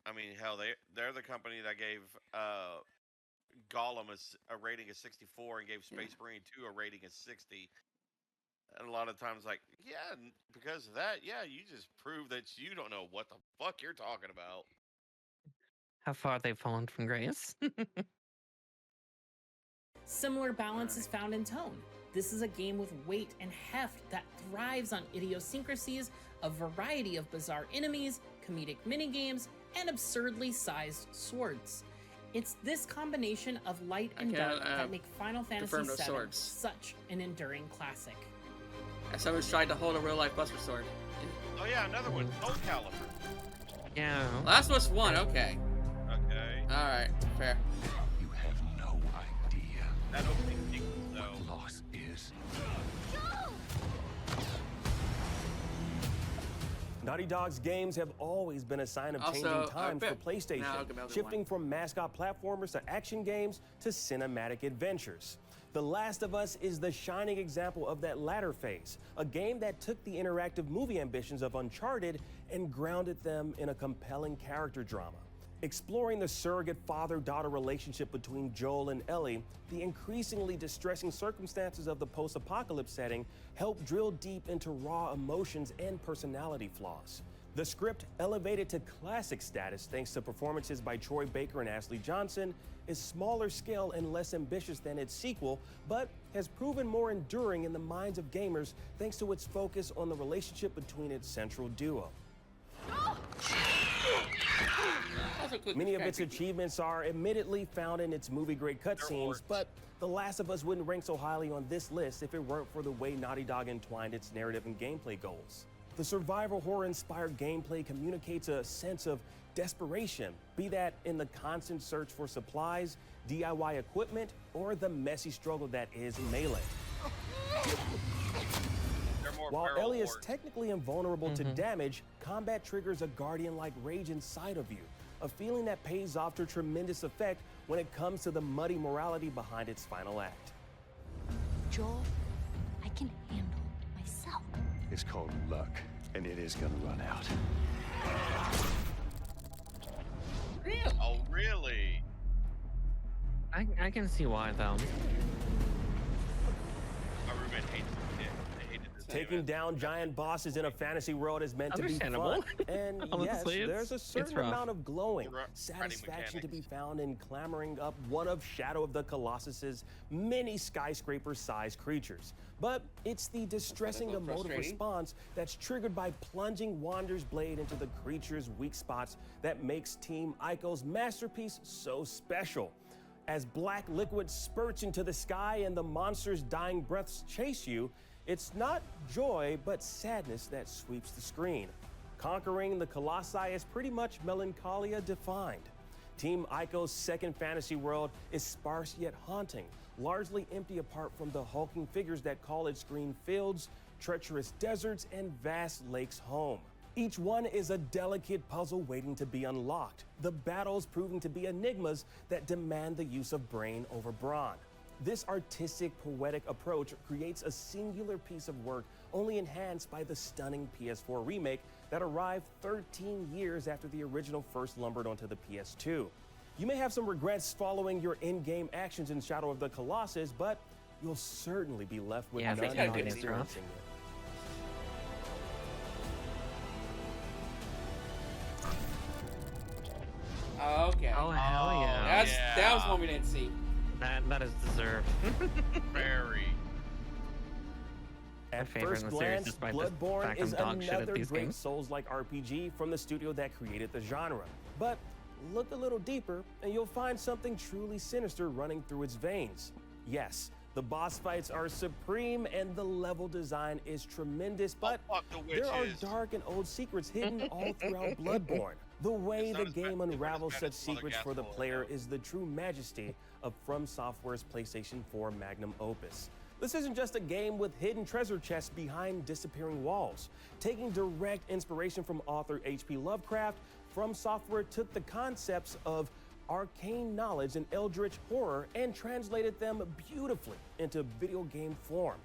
I mean, hell, they're the company that gave Gollum a rating of 64 and gave Space Marine 2 a rating of 60. And a lot of times, because of that, you just prove that you don't know what the fuck you're talking about. How far they've fallen from grace. Similar balance is found in tone. This is a game with weight and heft that thrives on idiosyncrasies, a variety of bizarre enemies, comedic minigames, and absurdly sized swords. It's this combination of light and dark that make Final Fantasy VII such an enduring classic. Someone's tried to hold a real-life Buster Sword. Oh yeah, another one. Soul Calibur. Yeah. Last was one. Okay. Okay. All right. Fair. You have no idea. That opening sequence, though. Lost adventures. Naughty Dog's games have always been a sign of changing times for PlayStation, shifting from mascot platformers to action games to cinematic adventures. The Last of Us is the shining example of that latter phase, a game that took the interactive movie ambitions of Uncharted and grounded them in a compelling character drama. Exploring the surrogate father-daughter relationship between Joel and Ellie, the increasingly distressing circumstances of the post-apocalypse setting help drill deep into raw emotions and personality flaws. The script, elevated to classic status thanks to performances by Troy Baker and Ashley Johnson, is smaller scale and less ambitious than its sequel, but has proven more enduring in the minds of gamers thanks to its focus on the relationship between its central duo. Many of its achievements are admittedly found in its movie-grade cutscenes, but The Last of Us wouldn't rank so highly on this list if it weren't for the way Naughty Dog entwined its narrative and gameplay goals. The survival horror-inspired gameplay communicates a sense of desperation, be that in the constant search for supplies, DIY equipment, or the messy struggle that is Melee. While Ellie is technically invulnerable to damage, combat triggers a guardian-like rage inside of you, a feeling that pays off to tremendous effect when it comes to the muddy morality behind its final act. Joel, I can handle myself. It's called luck, and it is gonna run out. Really? Oh, really? I can see why, though. My roommate hates it. Taking down giant bosses in a fantasy world is meant to be fun. And yes, there's a certain amount of glowing satisfaction to be found in clambering up one of Shadow of the Colossus's many skyscraper-sized creatures. But it's the distressing emotive response that's triggered by plunging Wander's blade into the creature's weak spots that makes Team Ico's masterpiece so special. As black liquid spurts into the sky and the monster's dying breaths chase you, it's not joy, but sadness that sweeps the screen. Conquering the Colossi is pretty much melancholia defined. Team Ico's second fantasy world is sparse yet haunting, largely empty apart from the hulking figures that call its green fields, treacherous deserts, and vast lakes home. Each one is a delicate puzzle waiting to be unlocked, the battles proving to be enigmas that demand the use of brain over brawn. This artistic, poetic approach creates a singular piece of work only enhanced by the stunning PS4 remake that arrived 13 years after the original first lumbered onto the PS2. You may have some regrets following your in-game actions in Shadow of the Colossus, but you'll certainly be left with none not experiencing it. Okay. Oh, hell yeah. That was one we didn't see. That is deserved. Very. At first glance, Bloodborne is another great Souls-like RPG from the studio that created the genre. But look a little deeper, and you'll find something truly sinister running through its veins. Yes, the boss fights are supreme, and the level design is tremendous, but there are dark and old secrets hidden all throughout Bloodborne. The way the game unravels such secrets for the player is the true majesty of From Software's PlayStation 4 magnum opus. This isn't just a game with hidden treasure chests behind disappearing walls. Taking direct inspiration from author H.P. Lovecraft, From Software took the concepts of arcane knowledge and eldritch horror and translated them beautifully into video game form.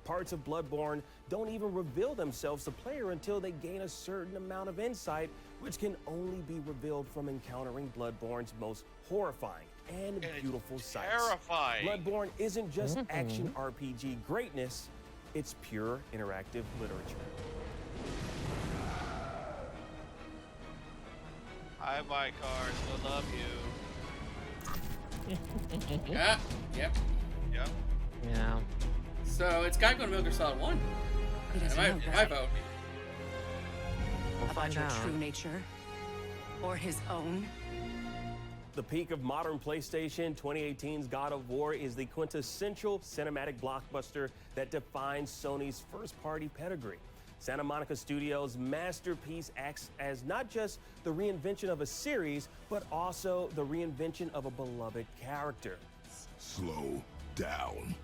Parts of Bloodborne don't even reveal themselves to the player until they gain a certain amount of insight, which can only be revealed from encountering Bloodborne's most horrifying and beautiful sights. Terrifying. Bloodborne isn't just action RPG greatness, it's pure interactive literature. Hi, my car. Still love you. Yeah. Yep. Yep. Yeah. So it's got to go to Metal Gear Solid 1. My vote. We'll about find your out. true nature or his own. The peak of modern PlayStation, 2018's God of War is the quintessential cinematic blockbuster that defines Sony's first-party pedigree. Santa Monica Studios' masterpiece acts as not just the reinvention of a series, but also the reinvention of a beloved character. Slow down.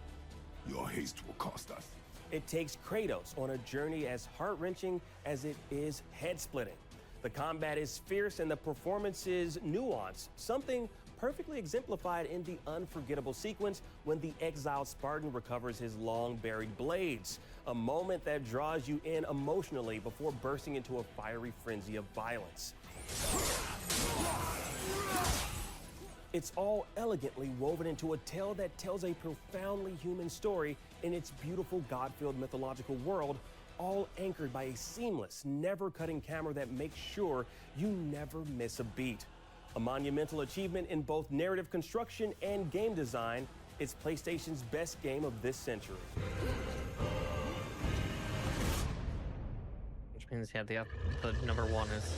Your haste will cost us. It takes Kratos on a journey as heart-wrenching as it is head-splitting. The combat is fierce and the performance is nuanced, something perfectly exemplified in the unforgettable sequence when the exiled Spartan recovers his long-buried blades, a moment that draws you in emotionally before bursting into a fiery frenzy of violence. It's all elegantly woven into a tale that tells a profoundly human story in its beautiful God-filled mythological world, all anchored by a seamless, never-cutting camera that makes sure you never miss a beat. A monumental achievement in both narrative construction and game design, it's PlayStation's best game of this century. Which means, yeah, the number one is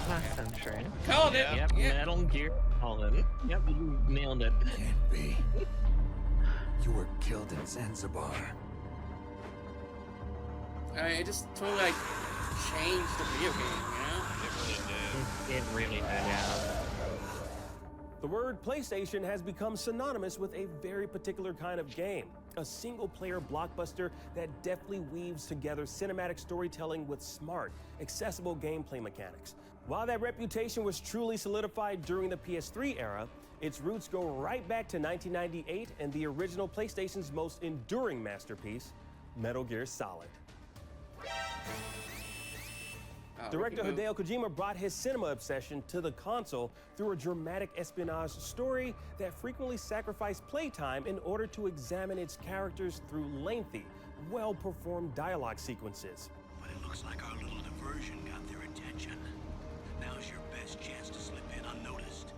last century. Called it! Yep, yeah. Metal Gear Solid. Yep, you nailed it. Can't be. You were killed in Zanzibar. It just totally, like, changed the video game, you know? It really did, yeah. The word PlayStation has become synonymous with a very particular kind of game, a single-player blockbuster that deftly weaves together cinematic storytelling with smart, accessible gameplay mechanics. While that reputation was truly solidified during the PS3 era, its roots go right back to 1998 and the original PlayStation's most enduring masterpiece, Metal Gear Solid. Director Hideo Kojima brought his cinema obsession to the console through a dramatic espionage story that frequently sacrificed playtime in order to examine its characters through lengthy, well-performed dialogue sequences. But it looks like our little diversion got their attention. Now's your best chance to slip in unnoticed.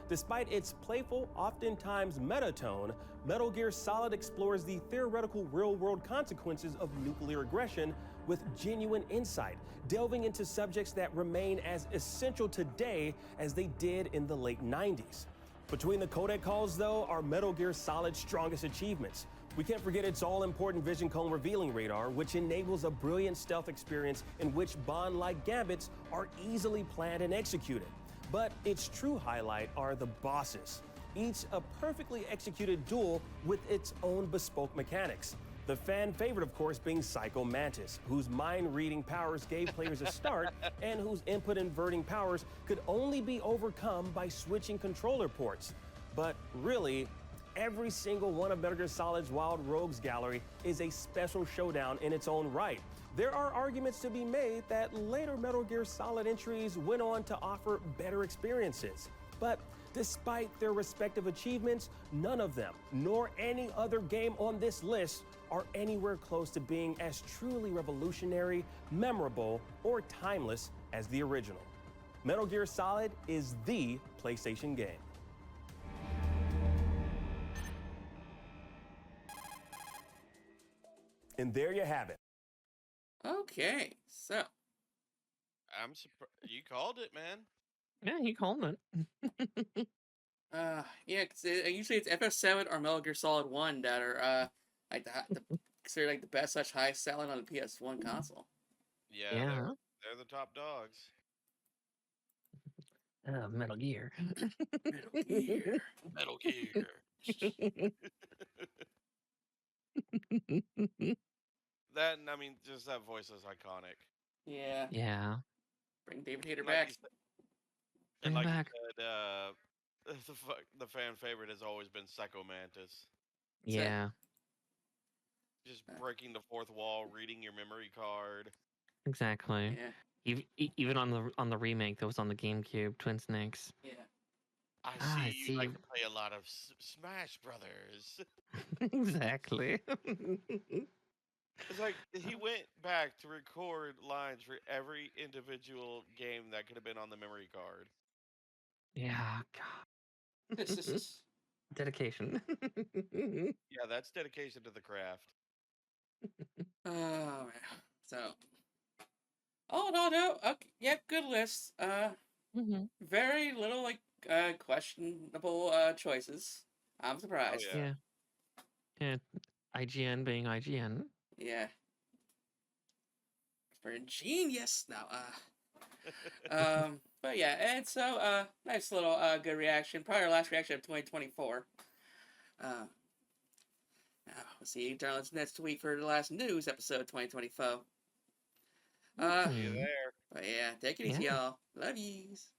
Despite its playful, oftentimes meta tone, Metal Gear Solid explores the theoretical real-world consequences of nuclear aggression with genuine insight, delving into subjects that remain as essential today as they did in the late 90s. Between the codec calls, though, are Metal Gear Solid's strongest achievements. We can't forget its all-important Vision Cone revealing radar, which enables a brilliant stealth experience in which Bond-like gambits are easily planned and executed. But its true highlight are the bosses, each a perfectly executed duel with its own bespoke mechanics. The fan favorite, of course, being Psycho Mantis, whose mind-reading powers gave players a start and whose input-inverting powers could only be overcome by switching controller ports. But really, every single one of Metal Gear Solid's Wild Rogues gallery is a special showdown in its own right. There are arguments to be made that later Metal Gear Solid entries went on to offer better experiences. But despite their respective achievements, none of them, nor any other game on this list, are anywhere close to being as truly revolutionary, memorable, or timeless as the original. Metal Gear Solid is the PlayStation game. And there you have it. Okay, so. I'm surprised. You called it, man. Yeah, he called it. Yeah, cause usually it's FF7 or Metal Gear Solid 1 that are, like, considered, like, the best such high selling on the PS1 console. Yeah, Yeah. They're the top dogs. Metal Gear. Metal Gear. Metal Gear. That, I mean, just that voice is iconic. Yeah. Yeah. Bring David Hayter Like back. And like back. you said, the fan favorite has always been Psycho Mantis. Yeah. Just breaking the fourth wall, reading your memory card. Exactly. Yeah. Even on the remake that was on the GameCube, Twin Snakes. Yeah. I see you like to play a lot of Smash Brothers. Exactly. It's like he went back to record lines for every individual game that could have been on the memory card. Yeah, God. Dedication. Yeah, that's dedication to the craft. Oh, man. So. Oh, no. Okay. Yeah, good list. Very little, like, questionable, choices. I'm surprised. Oh, yeah. Yeah. IGN being IGN. Yeah. For genius. No, but yeah, and so, nice little, good reaction. Probably our last reaction of 2024. see you darlings next week for the last news episode 2024. See you there. But yeah, take it easy, y'all. Love yous.